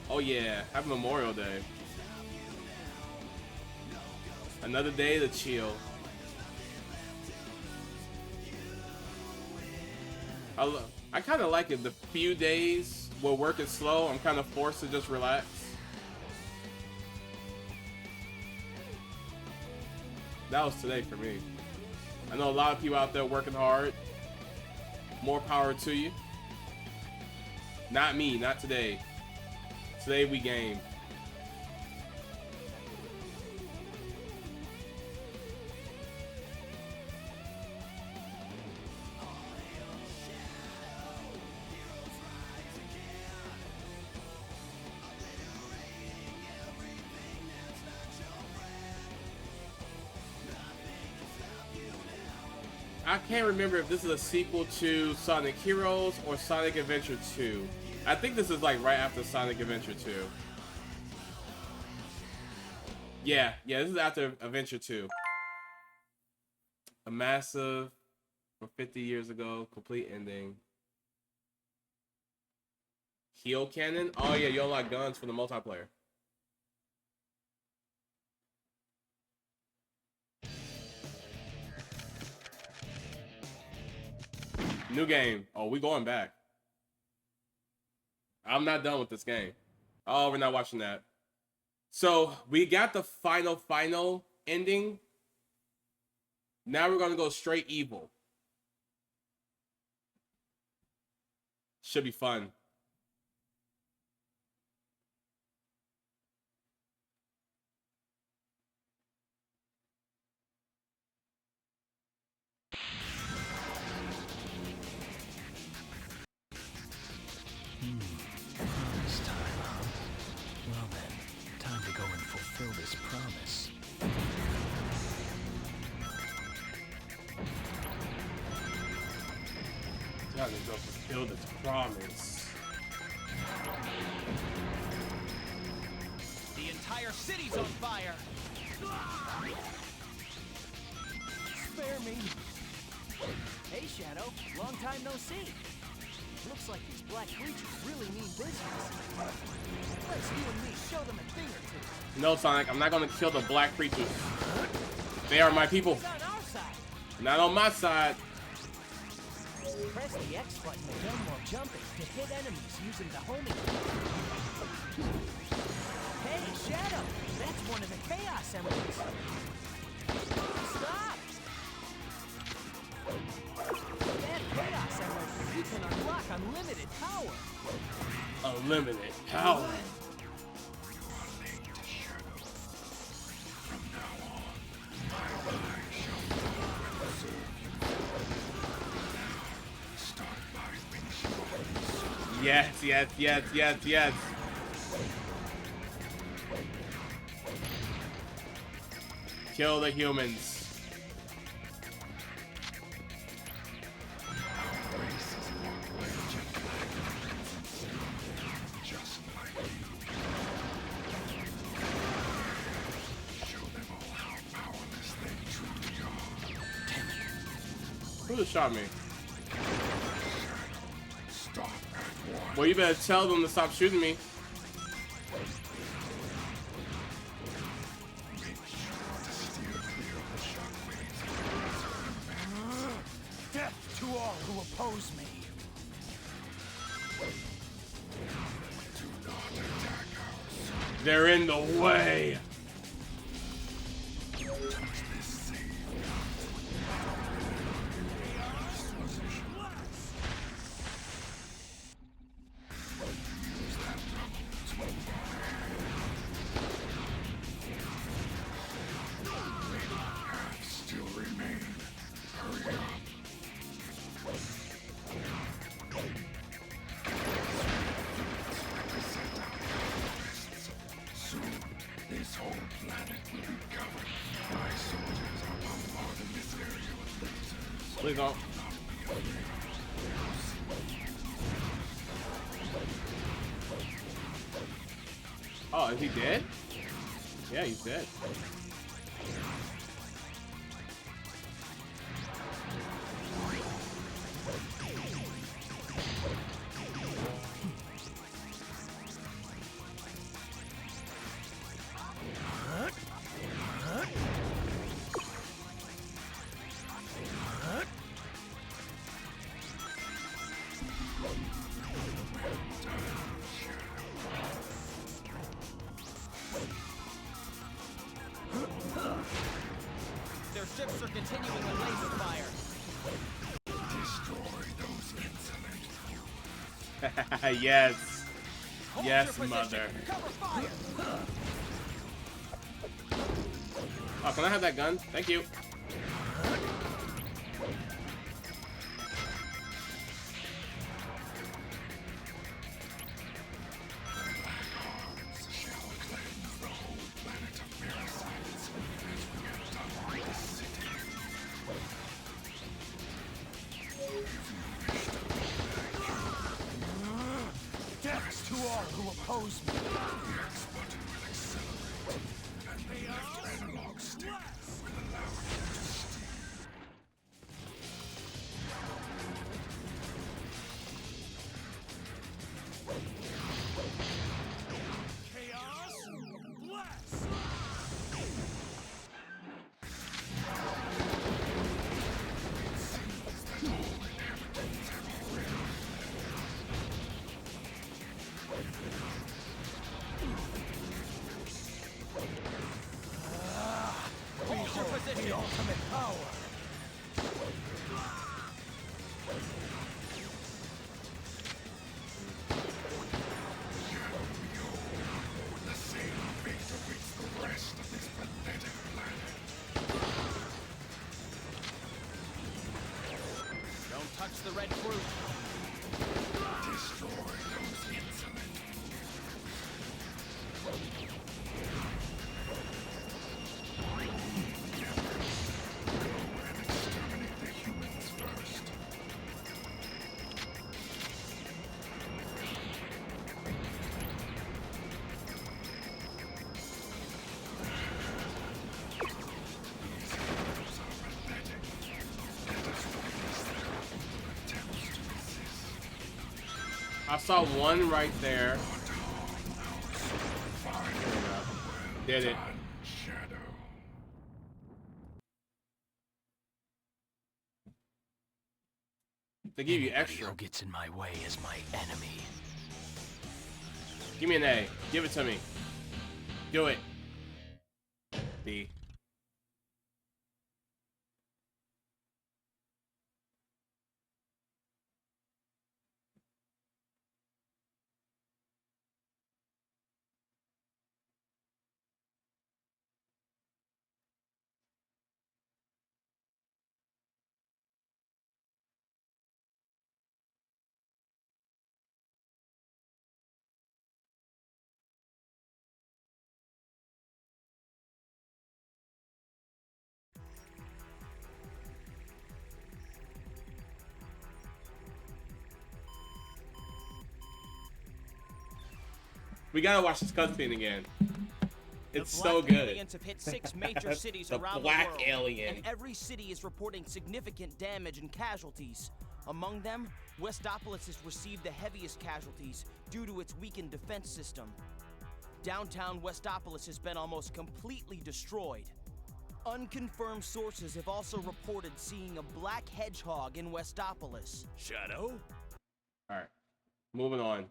Oh yeah, happy Memorial Day. Another day to chill. I kind of like it. The few days where work is slow, I'm kind of forced to just relax. That was today for me. I know a lot of people out there working hard. More power to you. Not me, not today. Today we game. I can't remember if this is a sequel to Sonic Heroes or Sonic Adventure 2. I think this is like right after Sonic Adventure 2. Yeah, this is after Adventure 2. A massive, from 50 years ago, complete ending. Heal cannon? Oh yeah, you unlock guns for the multiplayer. New game. Oh, we going back. I'm not done with this game. Oh, we're not watching that. So we got the final ending. Now we're gonna go straight evil. Should be fun. Promise time, huh? Well then, time to go and fulfill this promise. Time to go fulfill this promise. The entire city's on fire! Spare me. Hey, Shadow. Long time no see. Looks like these black creatures really mean business. Let's you and me show them a thing or two. No, Sonic, I'm not gonna kill the black creatures. They are my people. It's on our side. Not on my side. Press the X button again while jumping to hit enemies using the homing. Hey, Shadow! That's one of the Chaos Emeralds. Stop! That Chaos Emerald, you can unlock unlimited power. Unlimited power. Yes. Kill the humans. Who just shot me? Well, you better tell them to stop shooting me. Death to all who oppose me. They're in the way. Please don't. Oh, is he dead? Yeah, he's dead. continuing the laser fire. Destroy those insolent. Yes. Hold Yes, your position. mother. Cover fire. Oh, can I have that gun? Thank you. Death to all who oppose me. Hold your position. The ultimate power. The same fate awaits the rest of this pathetic planet. Don't touch the red fruit. Destroy those insolent. And exterminate the humans first. These heroes are pathetic. Let us witness their attempts to resist. I saw one right there. Did it. Shadow. They give you Anybody extra. who gets in my way is my enemy. Give me an A. Give it to me. Do it. B. We gotta watch this cutscene again. It's The so Black good. Aliens have hit 6 major cities The around Black the world, Alien. and every city is reporting significant damage and casualties. Among them, Westopolis has received the heaviest casualties due to its weakened defense system. Downtown Westopolis has been almost completely destroyed. Unconfirmed sources have also reported seeing a black hedgehog in Westopolis. Shadow? Alright. Moving on.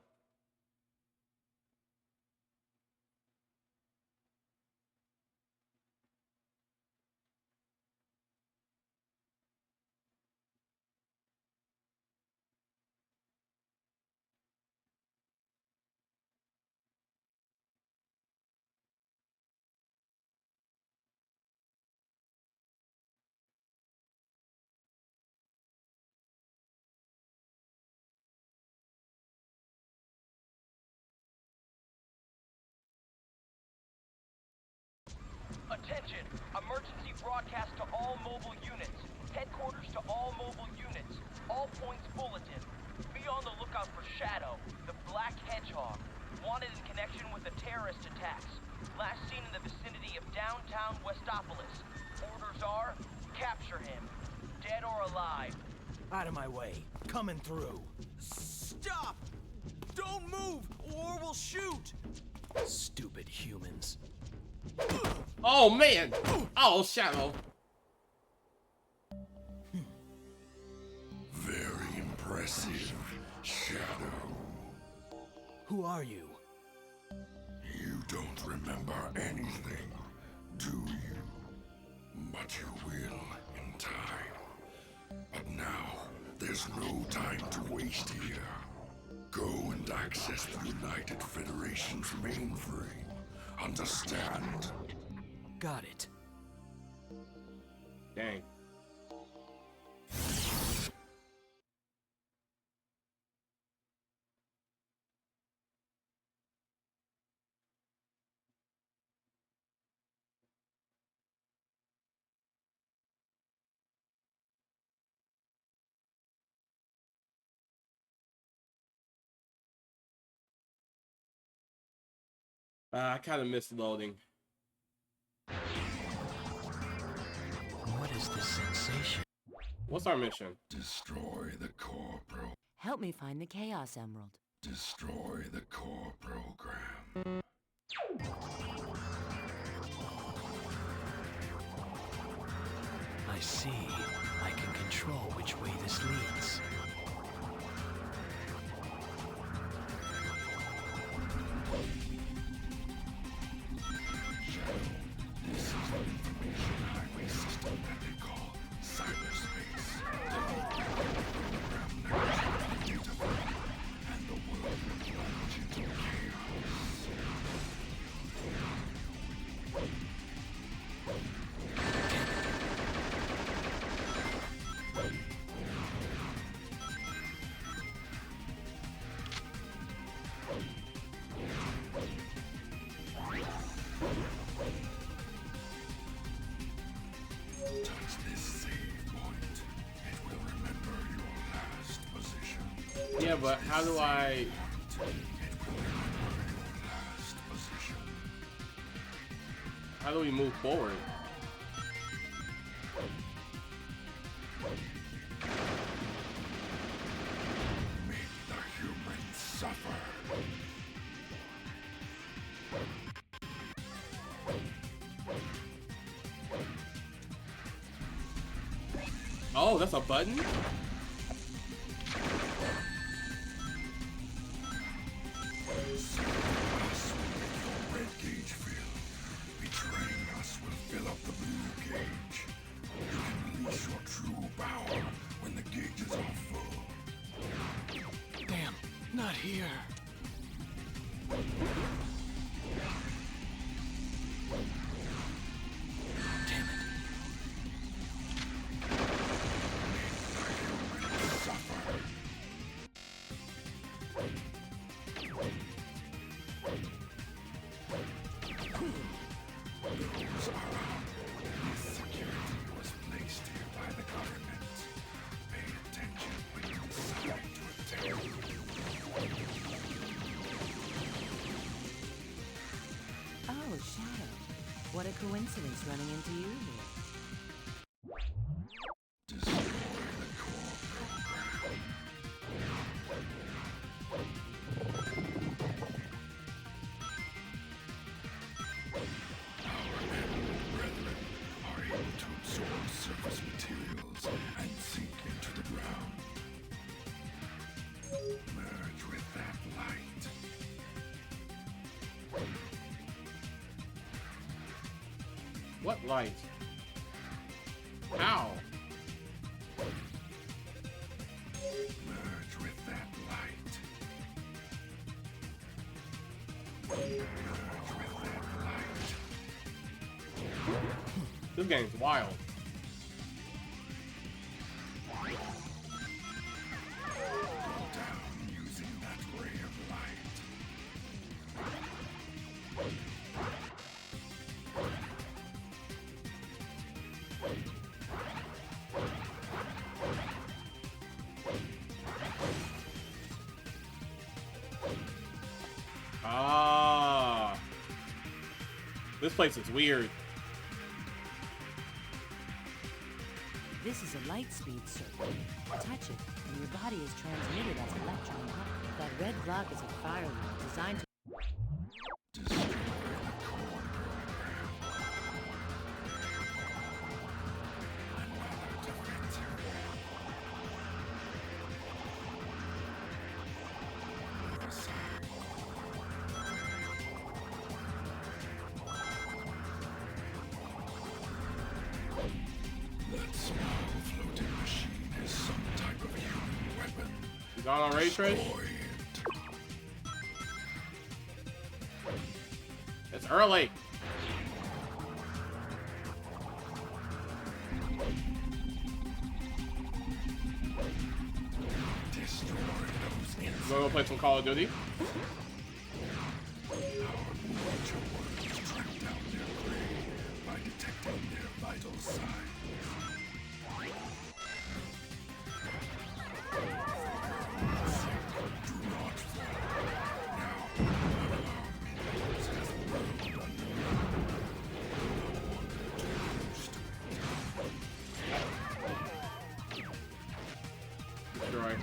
Attention! Emergency broadcast to all mobile units. Headquarters to all mobile units. All points bulletin. Be on the lookout for Shadow, the Black Hedgehog. Wanted in connection with the terrorist attacks. Last seen in the vicinity of downtown Westopolis. Orders are, capture him. Dead or alive. Out of my way. Coming through. Stop! Don't move, or we'll shoot! Stupid humans. Oh man! Oh, Shadow. Very impressive, Shadow. Who are you? You don't remember anything, do you? But you will time. But now, there's no time to waste here. Go and access the United Federation's mainframe. Understand? Got it. Dang. I kind of missed loading. What is this sensation? What's our mission? Destroy the core program. Help me find the Chaos Emerald. Destroy the core program. I see. I can control which way this leads. Shadow, this is the information highway system that they call cyberspace. The program never changed the data file, and the world will plunge into chaos. Touch this save point. It will remember your last position. Yeah, but how do I... It will remember your last position. How do we move forward? Make the humans suffer. Oh, that's a button? Red gauge fill. Betraying us will fill up the blue gauge. You can release your true power when the gauges are full. Damn, not here. Damn it. Suffer. Those are out. This security was placed here by the government. Pay attention when you decide to attack. Oh, Shadow. What a coincidence running into you here. Destroy the core program. Our animal brethren are able to absorb surface materials and sink into the ground. Merge with that light. What light? How? Merge with that light. Merge with that light. This game's wild. Go down using that ray of light. Ah. This place is weird. This is a light speed circuit. Touch it, and your body is transmitted as electron pulse. That red block is a firewall designed to... Destroy the core program. Another defense area. Move aside. Let's move. Not already, Trish? It's early. We're gonna play some Call of Duty. Destroy.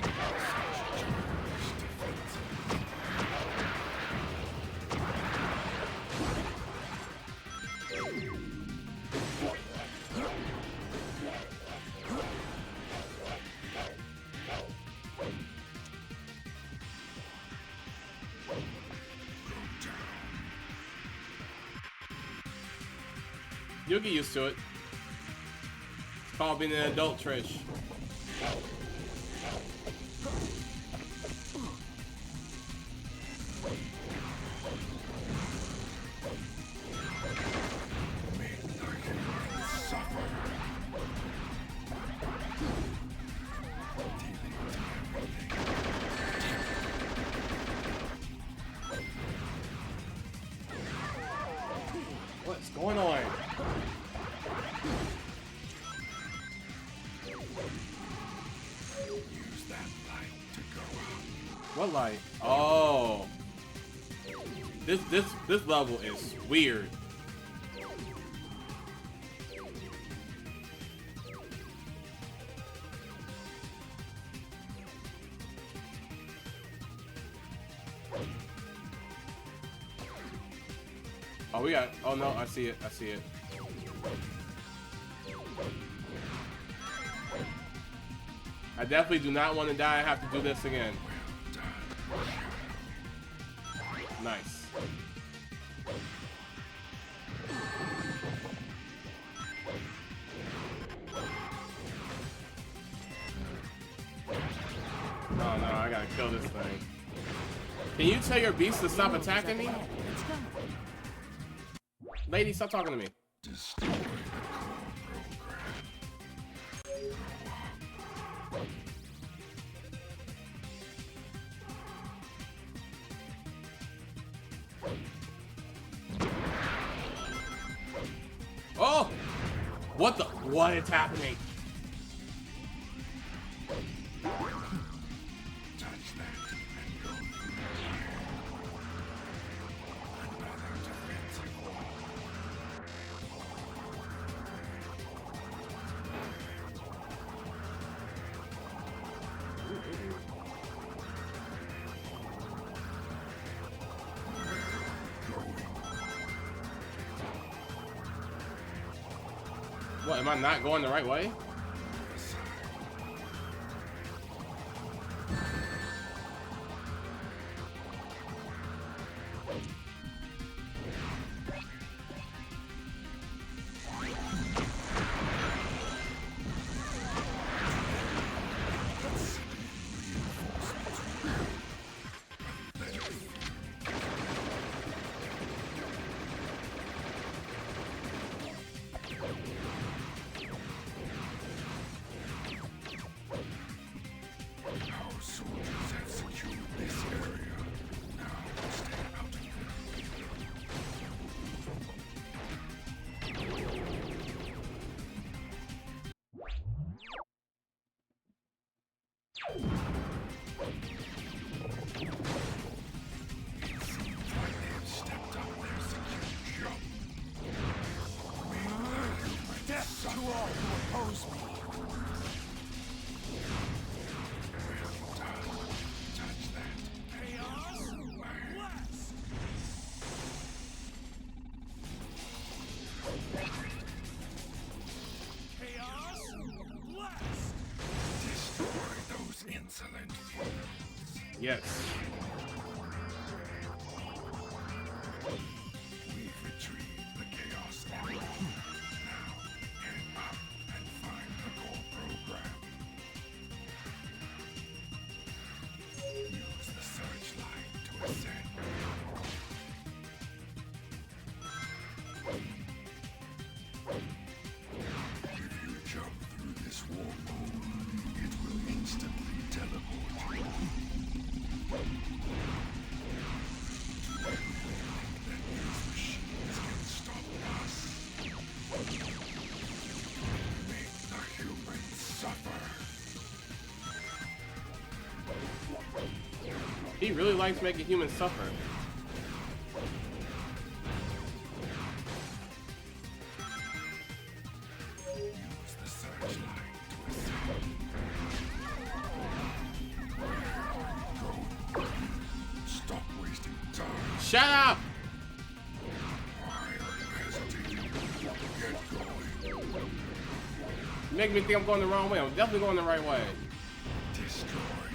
You'll get used to it. It's called being an adult, Trish. What's going on? What light? Oh. This level is weird. Oh, we got. Oh no, I see it. I see it. I definitely do not want to die. I have to do this again. Nice. Oh no, I gotta kill this thing. Can you tell your beast to stop attacking me? Lady, stop talking to me. Oh! What the? What is happening? What, am I not going the right way? Yes. We've retrieved the Chaos Emerald. Now, head up and find the core program. He really likes making humans suffer. Stop wasting time. Shut up! You make me think I'm going the wrong way. I'm definitely going the right way. Destroy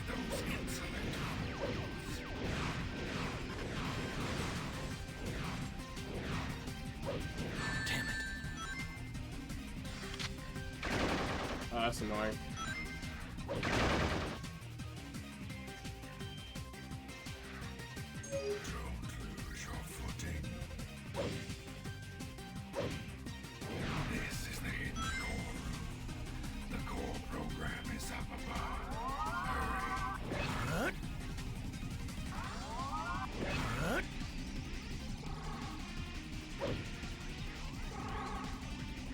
those insolent fools. Damn it. Oh, that's annoying. Don't lose your footing. This is the hidden core room. The core program is up above. Hurry.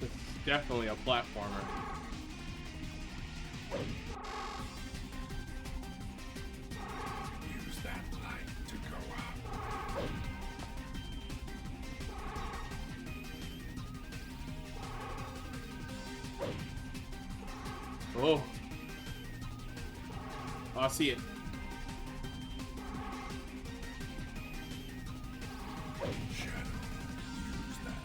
This is definitely a platformer. Use that light to go up. Oh. Oh, I see it. Shadow, use that.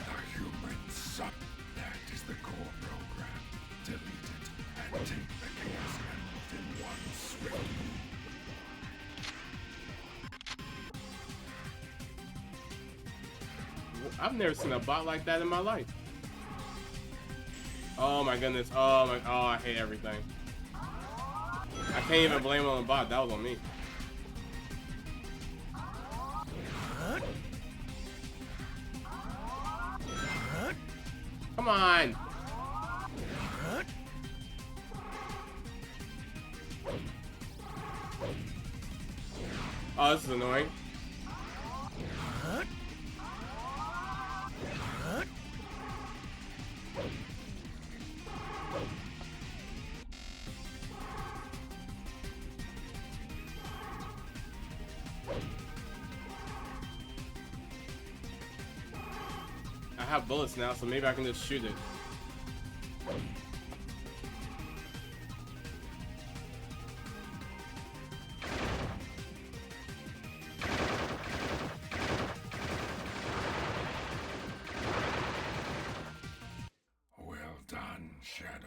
The human suck. That is the core program. Delete it and take the Chaos Emerald in one swift move. I've never seen a bot like that in my life. Oh my goodness. Oh my. Oh, I hate everything. I can't even blame it on the bot. That was on me. Come on. Oh, this is annoying. I have bullets now, so maybe I can just shoot it. Well done, Shadow.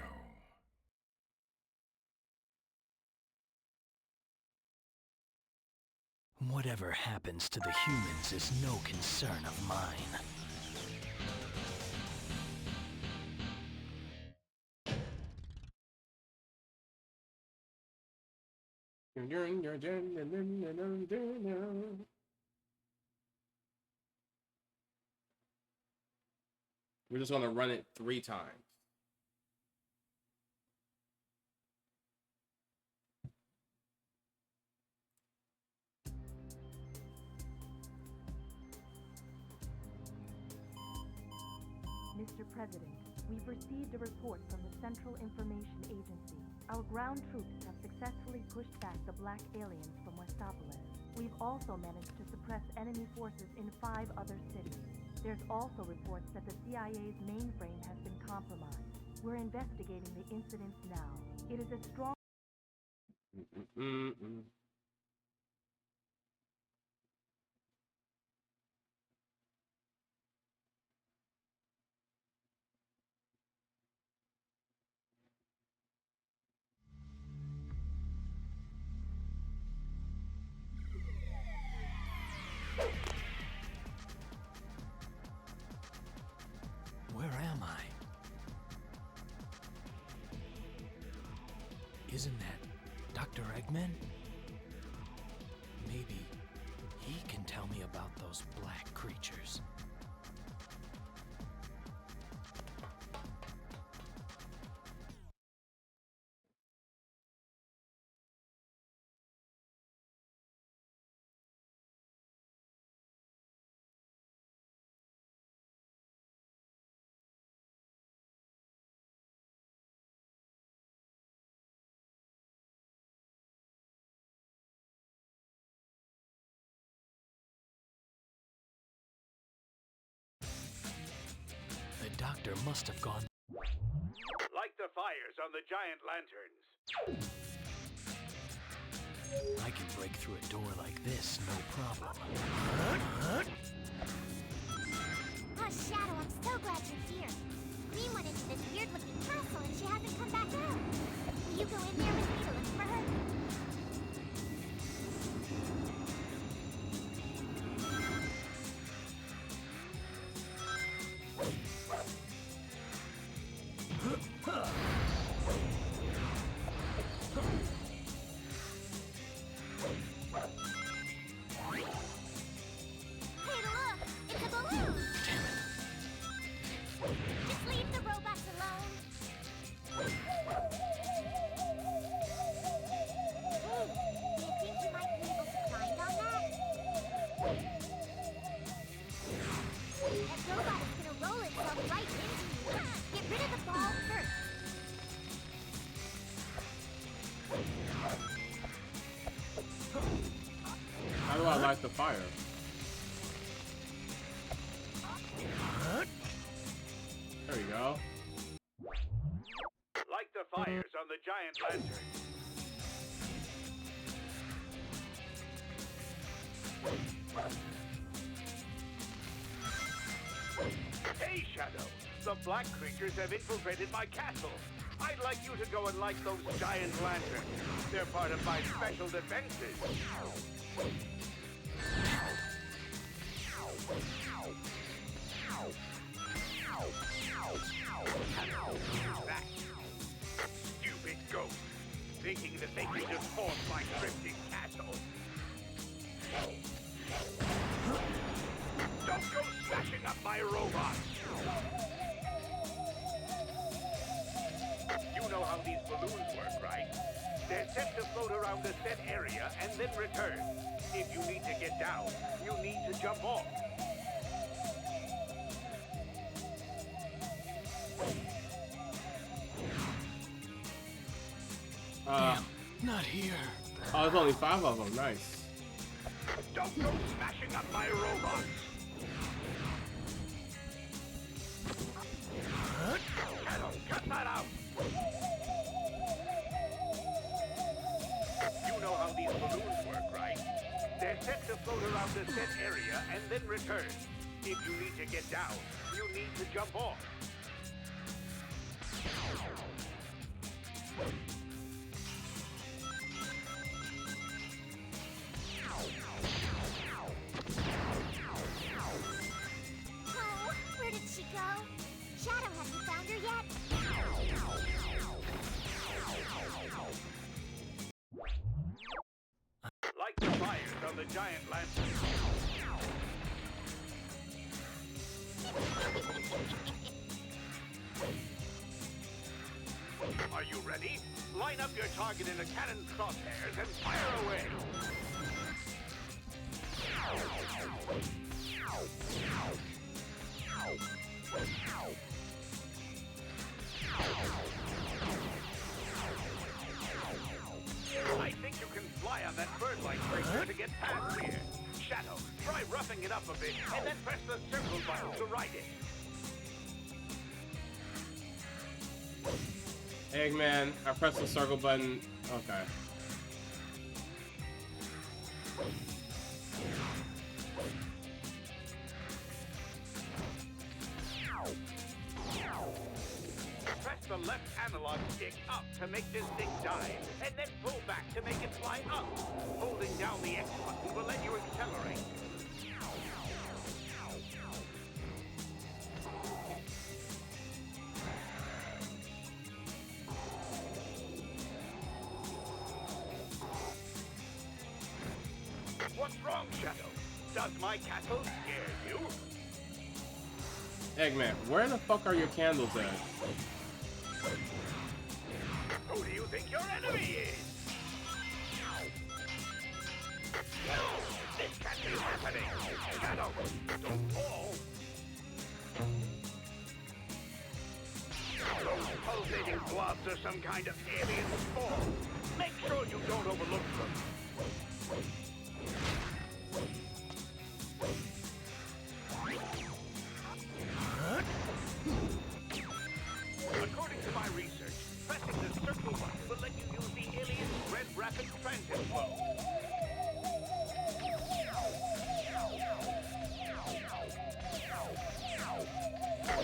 Whatever happens to the humans is no concern of mine. We're just gonna run it 3 times. Mr. President, we've received a report from the Central Information Agency. Our ground troops have successfully pushed back the black aliens from Westopolis. We've also managed to suppress enemy forces in 5 other cities. There's also reports that the CIA's mainframe has been compromised. We're investigating the incidents now. It is a strong... Where am I? Isn't that Dr. Eggman? Maybe he can tell me about those black creatures. doctor must have gone. Like the fires on the giant lanterns. I can break through a door like this, no problem. Oh, Shadow, I'm so glad you're here. Queen went into this weird-looking castle and she hasn't come back out. Will you go in there with me to look for her? Hey, look! It's a balloon! Just leave the robots alone. Hey, do you think you might be able to climb on that? That robot is gonna roll itself right into you. Get rid of the ball first. How do I light the fire? There we go. Like the fires on the giant lanterns. Hey, Shadow! The black creatures have infiltrated my castle. I'd like you to go and light those giant lanterns. They're part of my special defenses. That stupid ghost, thinking that they can just haunt my drifting castle. Don't go smashing up my robots! You know how these balloons work, right? They're set to float around a set area and then return. If you need to get down, you need to jump off. Damn, not here. Oh, there's only 5 of them. Nice. Don't go smashing up my robots! Shadow, cut that out! You know how these balloons work, right? They're set to float around a set area and then return. If you need to get down, you need to jump off. Oh, where did she go? Shadow, have you found her yet? Like the fires on the giant lantern. Are you ready? Line up your target in a cannon's crosshairs and fire away. I think you can fly on that bird-like creature to get past here. Shadow, try roughing it up a bit, and then press the circle button to ride it. Eggman, I pressed the circle button. Okay. Press the left analog stick up to make this thing dive, and then pull back to make it fly up. Holding down the X button will let you accelerate. What's wrong, Shadow? Does my castle scare you? Eggman, where the fuck are your candles at? Who do you think your enemy is? No! This can't be happening! Shadow, don't fall! Those pulsating blobs are some kind of alien spawn. Make sure you don't overlook them. transit flow.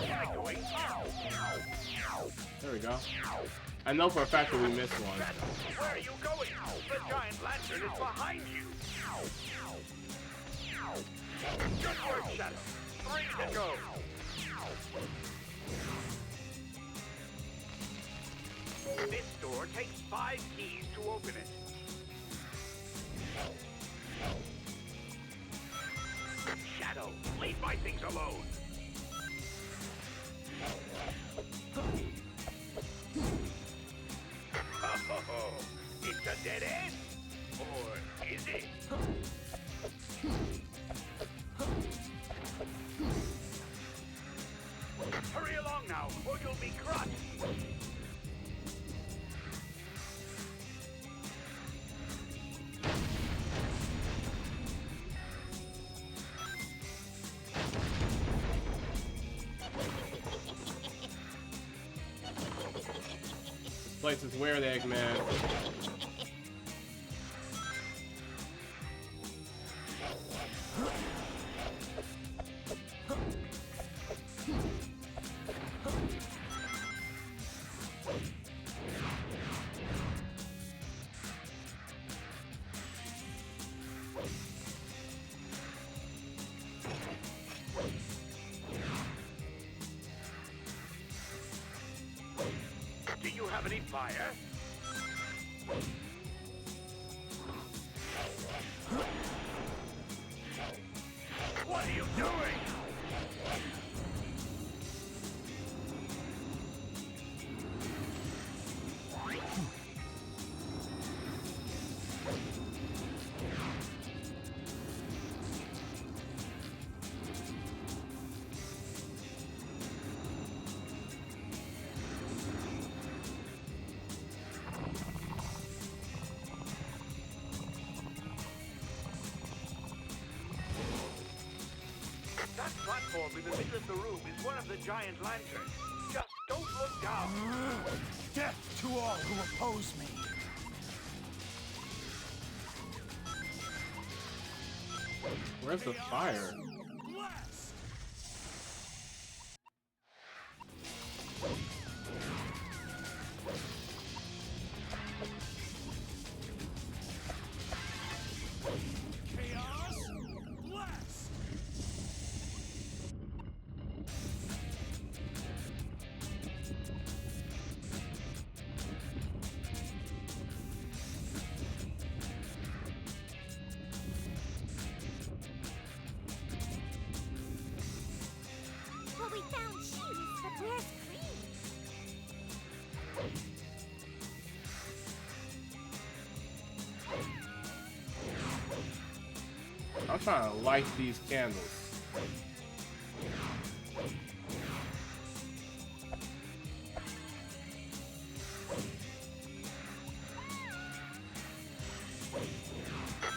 Get going. There we go. I know for a fact that we missed one. Where are you going? The giant lantern is behind you. Good work, Shadow. 3 to go. This door takes 5 keys to open it. Shadow, leave my things alone. Oh, it's a dead end? Or is it? Hurry along now, or you'll be crushed. This place is weird, Eggman. Do you have any fire? What are you doing? That platform in the middle of the room is one of the giant lanterns. Just don't look down. Death to all who oppose me. Where's the fire? Blast! Chaos! Blast! Well, we found cheese, but where's cream? I'm trying to light these candles.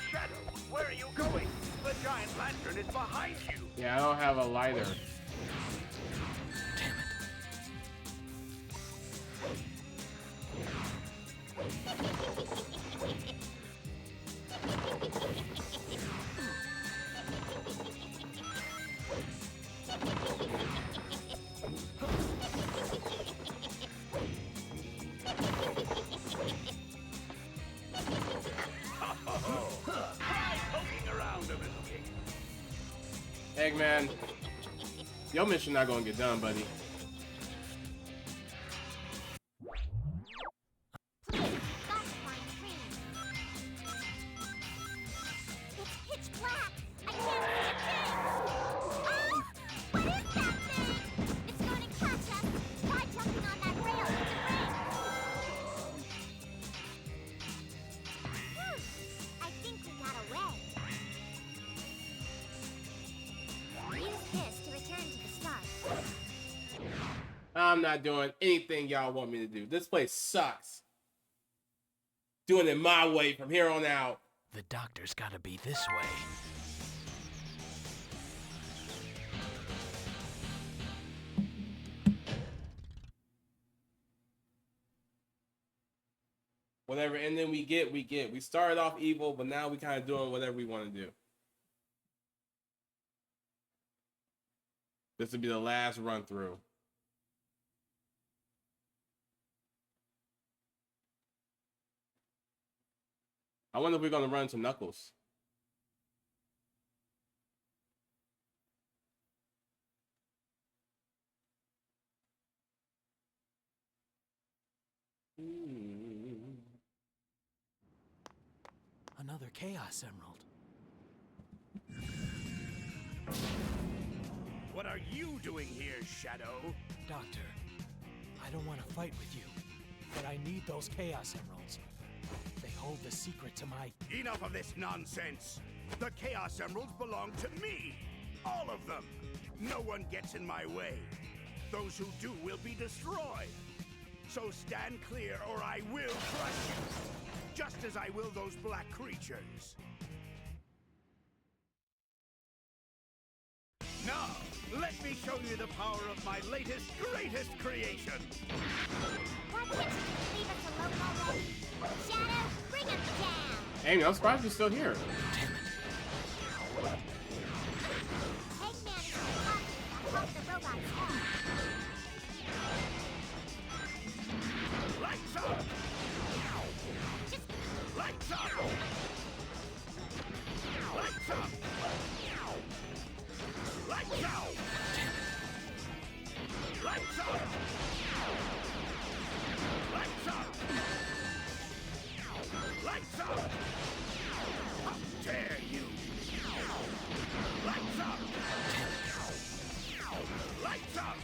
Shadow, where are you going? The giant lantern is behind you. Yeah, I don't have a lighter. Try poking around a little bit. Eggman, your mission not gonna get done, buddy. Please, gotta find cream. It's pitch black. I can't see a thing. Oh, what is that thing? It's going to catch us. Try jumping on that rail with the ring. I think we got away. Use this to return to the start. I'm not doing anything y'all want me to do. This place sucks. Doing it my way from here on out. The doctor's gotta be this way. Whatever ending we get, we get. We started off evil, but now we kind of doing whatever we want to do. This will be the last run through. I wonder if we're going to run into Knuckles. Another Chaos Emerald. What are you doing here, Shadow? Doctor, I don't want to fight with you, but I need those Chaos Emeralds. They hold the secret to my... Enough of this nonsense! The Chaos Emeralds belong to me! All of them! No one gets in my way. Those who do will be destroyed. So stand clear or I will crush you! Just as I will those black creatures. Now, let me show you the power of my latest, greatest creation! Why can't you just leave us alone already? Shadow, bring him down! Amy, I'm surprised you're still here. Eggman is blocking the robot's head. Lights up! Lights up! Lights up! Lights out! Lights up! Lights up! Lights up! How dare you! Lights up! Lights up!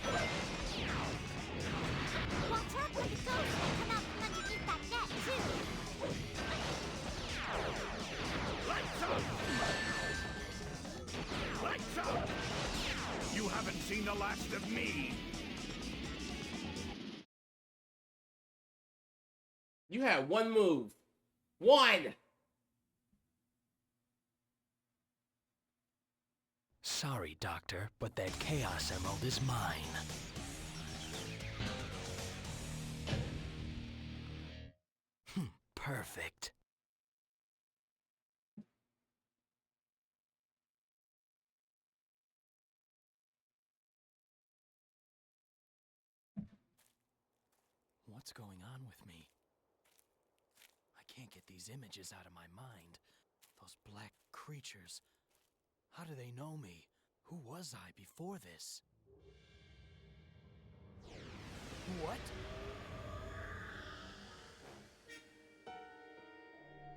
Watch out for the ghosts that come out from underneath that net, too! Lights up! Lights up! You haven't seen the last of me! You had one move. One! Sorry, Doctor, but that Chaos Emerald is mine. Perfect. What's going on with me? I can't get these images out of my mind. Those black creatures. How do they know me? Who was I before this? What?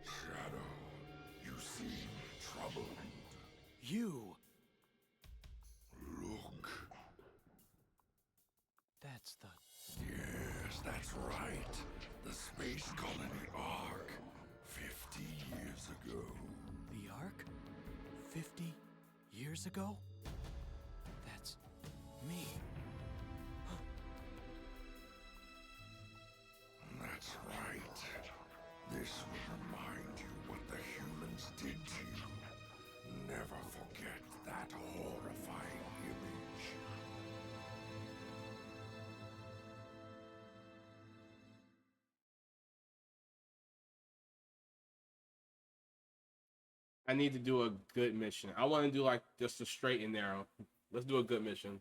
Shadow, you seem troubled. You! Look. That's the... Yes, that's right. The space colony Ark. 50 years ago. The Ark? 50 years ago? That's me. That's right. This will remind you what the humans did to you. Never forget that horrifying image. I need to do a good mission. I want to do like just a straight and narrow. Let's do a good mission.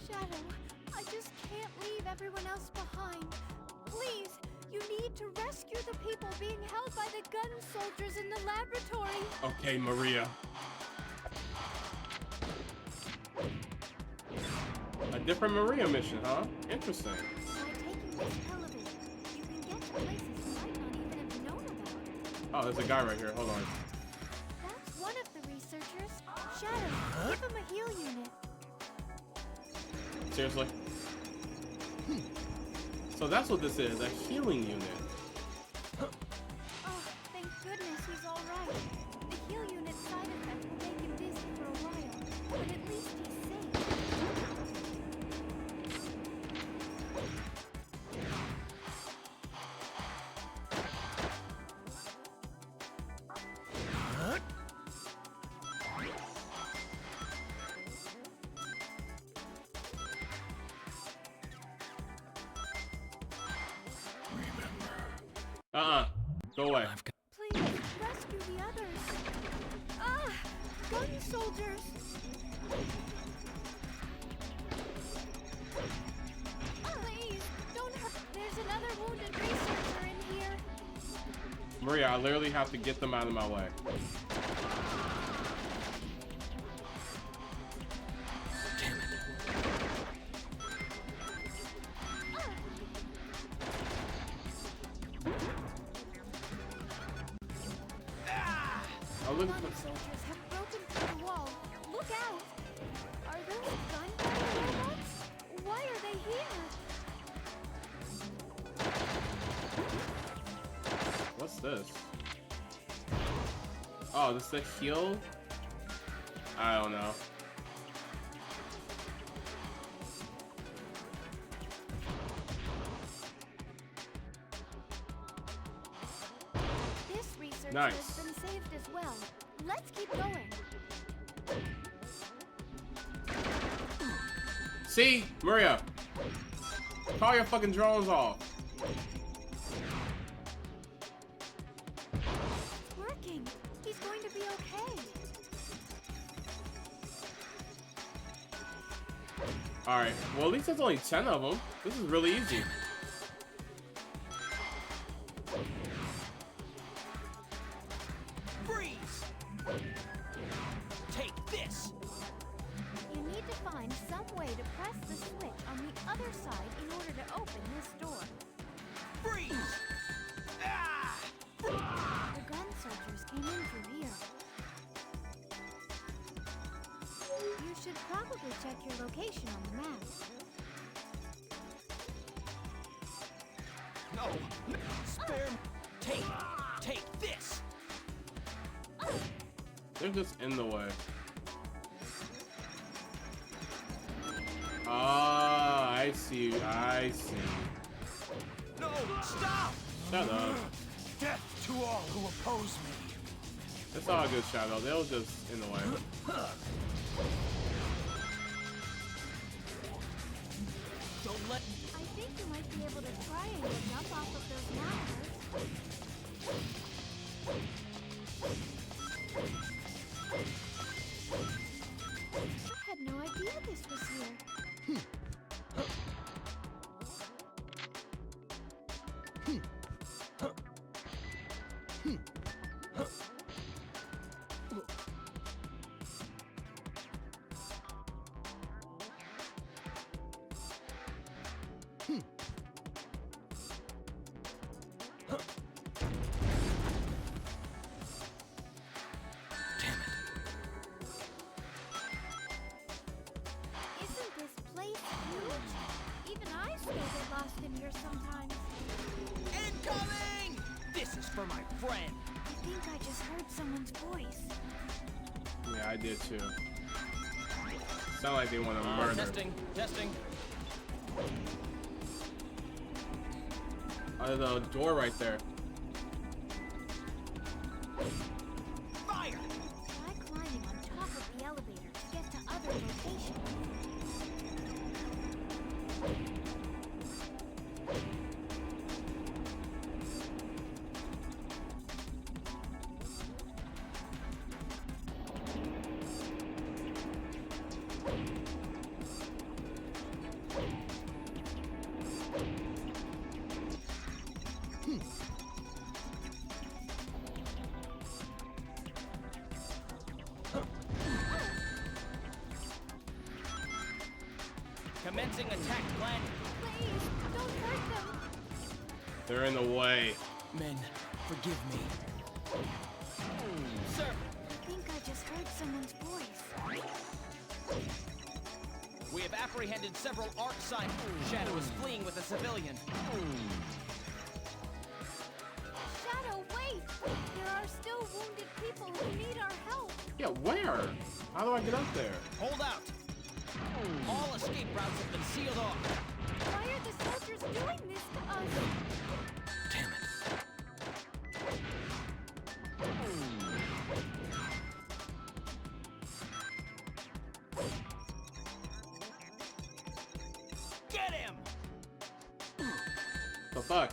Shadow, I just can't leave everyone else behind. Please, you need to rescue the people being held by the gun soldiers in the laboratory. Okay, Maria. A different Maria mission, huh? Interesting. By taking this elevator, you can get to places you might not even have known about. Oh, there's a guy right here. Hold on. That's one of the researchers. Shadow, give him a heal unit. Seriously? So that's what this is, a healing unit. Oh, thank goodness he's all right. The heal unit side effect will make him dizzy for a while, but at least he's safe. Go away. Please, rescue the others. Ah! Gun soldiers! Please, don't hurt. There's another wounded researcher in here. Maria, I literally have to get them out of my way. Gun soldiers have broken through the wall. Look out! Are those gunpowder robots? Why are they here? What's this? Oh, this is the heal? I don't know. This researcher Nice. has been saved as well. Let's keep going. See? Maria! Call your fucking drones off. It's working. He's going to be okay. Alright, well at least there's only 10 of them. This is really easy. Freeze! Take this! You need to find some way to press the switch on the other side in order to open this door. Freeze! Ah! The gun soldiers came in through here. You should probably check your location on the map. No! Spare me! Take this! They're just in the way. Ah, I see. I see. No! Stop! Shut up. Death to all who oppose me. It's all good, Shadow. They was just in the way. Don't let... I think you might be able to triangle jump off of those monitors. I had no idea this was here. Isn't this place huge? Even I still get lost in here sometimes. Incoming! This is for my friend. I think I just heard someone's voice. Yeah, I did too. Sound like they want to murder. Testing. Oh, the door right there. Fire! Try climbing on top of the elevator to get to other locations. Commencing attack plan. Please, don't hurt them. They're in the way. Men, forgive me. Sir, I think I just heard someone's voice. we have apprehended several ARC sign. Shadow is fleeing with a civilian. Shadow, wait! There are still wounded people who need our help. Yeah, where? How do I get up there? Hold out. All escape routes have been sealed off. Why are the soldiers doing this to us? Damn it. Get him! The fuck?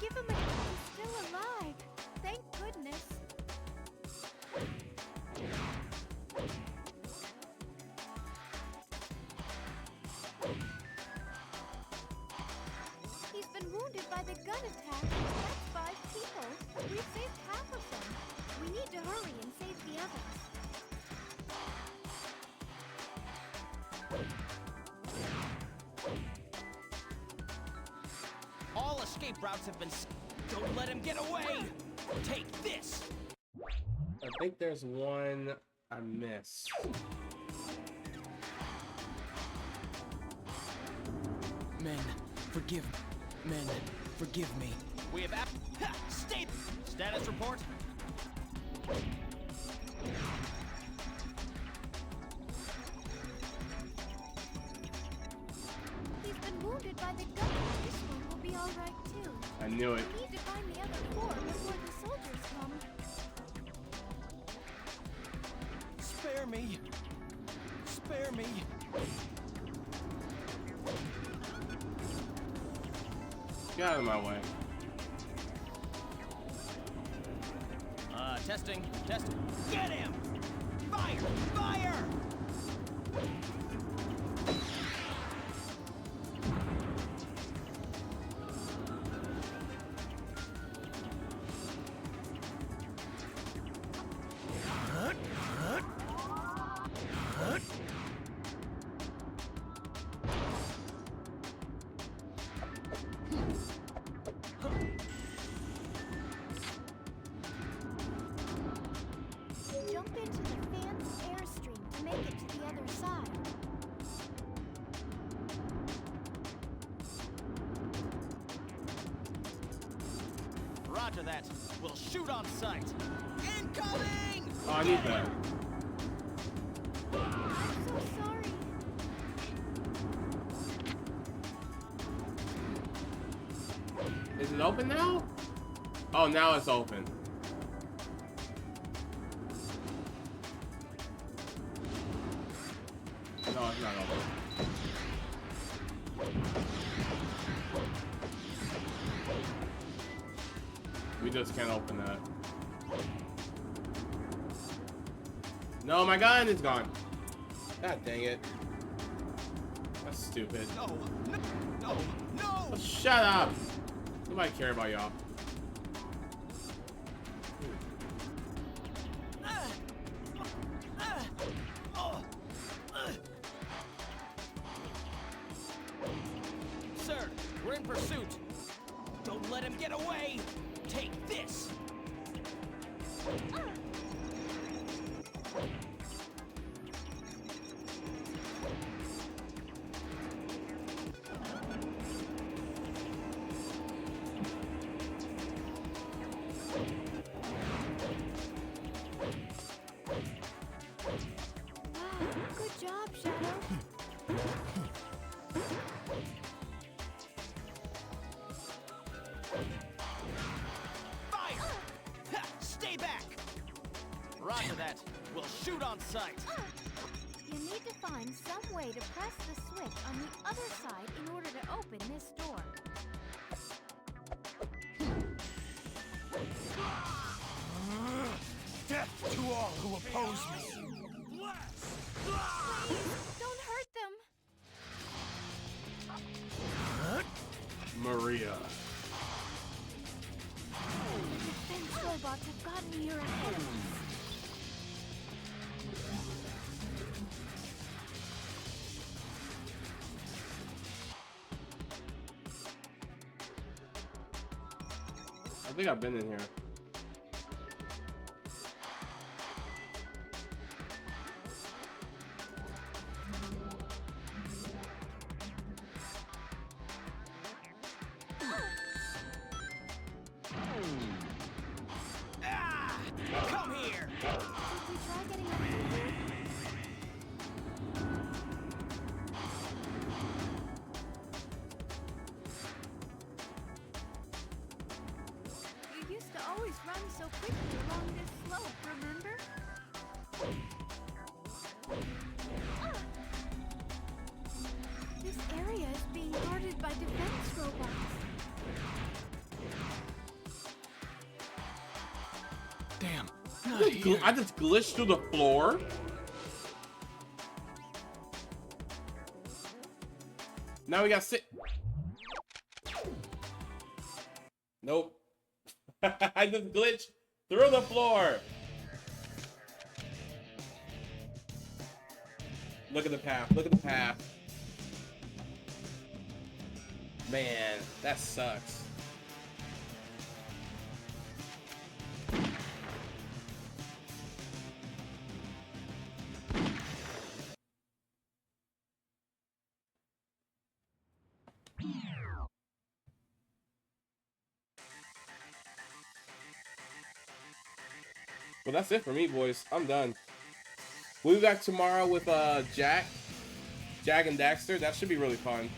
Give him a he's still alive. Thank goodness. He's been wounded by the gun attack. That's 5 people. We've saved half of them. We need to hurry and save the others. All escape routes have been Don't let him get away! Take this! I think there's one I missed. Men, forgive me. We have stay! Status report. He's been wounded by the gun. This one will be all right too. I knew it. We need to find the other 4 before the soldiers come. Spare me! Spare me! Get out of my way. Testing. Get him! Fire! Fire! Jump into the fan's airstream to make it to the other side. Roger that. We'll shoot on sight. Incoming! Oh, I need that. I'm so sorry. Is it open now? Oh, now it's open. No, it's not open. We just can't open that. No, my gun is gone. God dang it. That's stupid. No! No! Oh, shut up! Nobody care about y'all. Sir, we're in pursuit. Don't let him get away. Take this. Good job, Shadow. Fire! Ha! Stay back. Roger that. We'll shoot on sight. You need to find some way to press the switch on the other side in order to open this door. Death to all who oppose me! Please, don't hurt them. Maria. The defense robots have gotten here ahead of us. I think I've been in here. Come here. Should we try getting up here? You used to always run so quickly along this slope, remember? This area is being guarded by defense robots. Damn, not here. I just glitched through the floor. Now we got sit. Nope. I just glitched through the floor. Look at the path. Look at the path. Man, that sucks. Well, that's it for me, boys. I'm done. We'll be back tomorrow with Jack and Daxter. That should be really fun.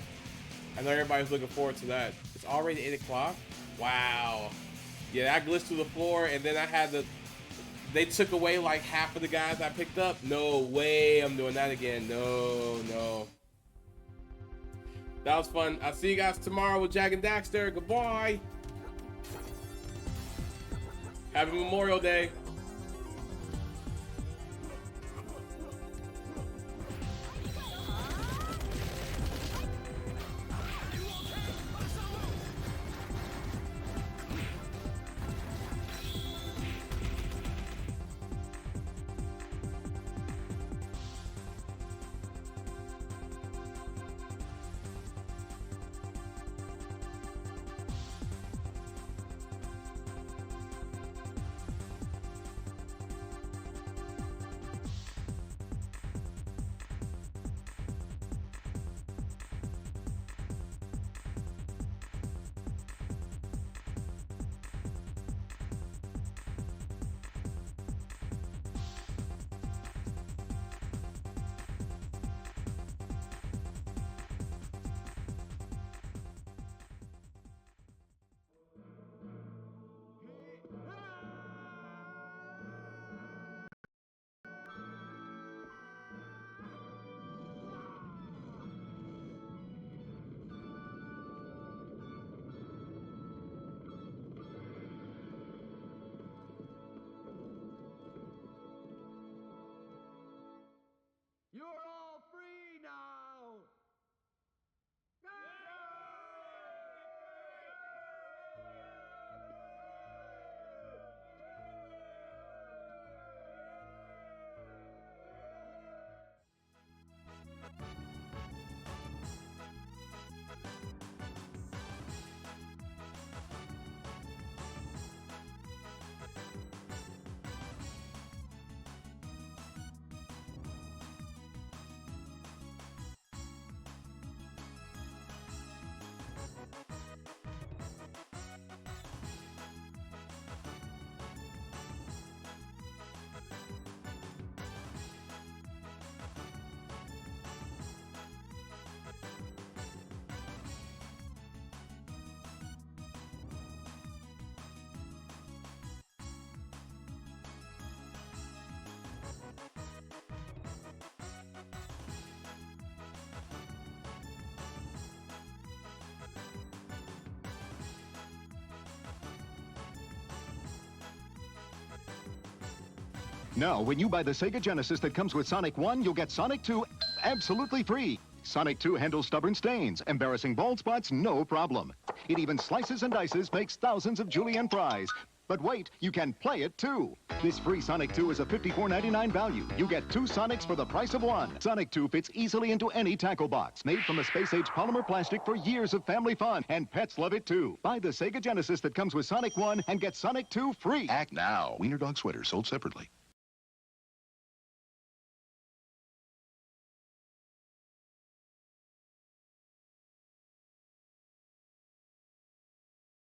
I know everybody's looking forward to that. It's already 8 o'clock? Wow. Yeah, I glitched through the floor, and then I had to... They took away like half of the guys I picked up. No way I'm doing that again. No. That was fun. I'll see you guys tomorrow with Jack and Daxter. Goodbye. Happy Memorial Day. You're all free now! Now, when you buy the Sega Genesis that comes with Sonic 1, you'll get Sonic 2 absolutely free. Sonic 2 handles stubborn stains, embarrassing bald spots, no problem. It even slices and dices, makes thousands of julienne fries. But wait, you can play it too. This free Sonic 2 is a $54.99 value. You get 2 Sonics for the price of 1. Sonic 2 fits easily into any tackle box. Made from a space-age polymer plastic for years of family fun. And pets love it too. Buy the Sega Genesis that comes with Sonic 1 and get Sonic 2 free. Act now. Wiener Dog Sweater sold separately.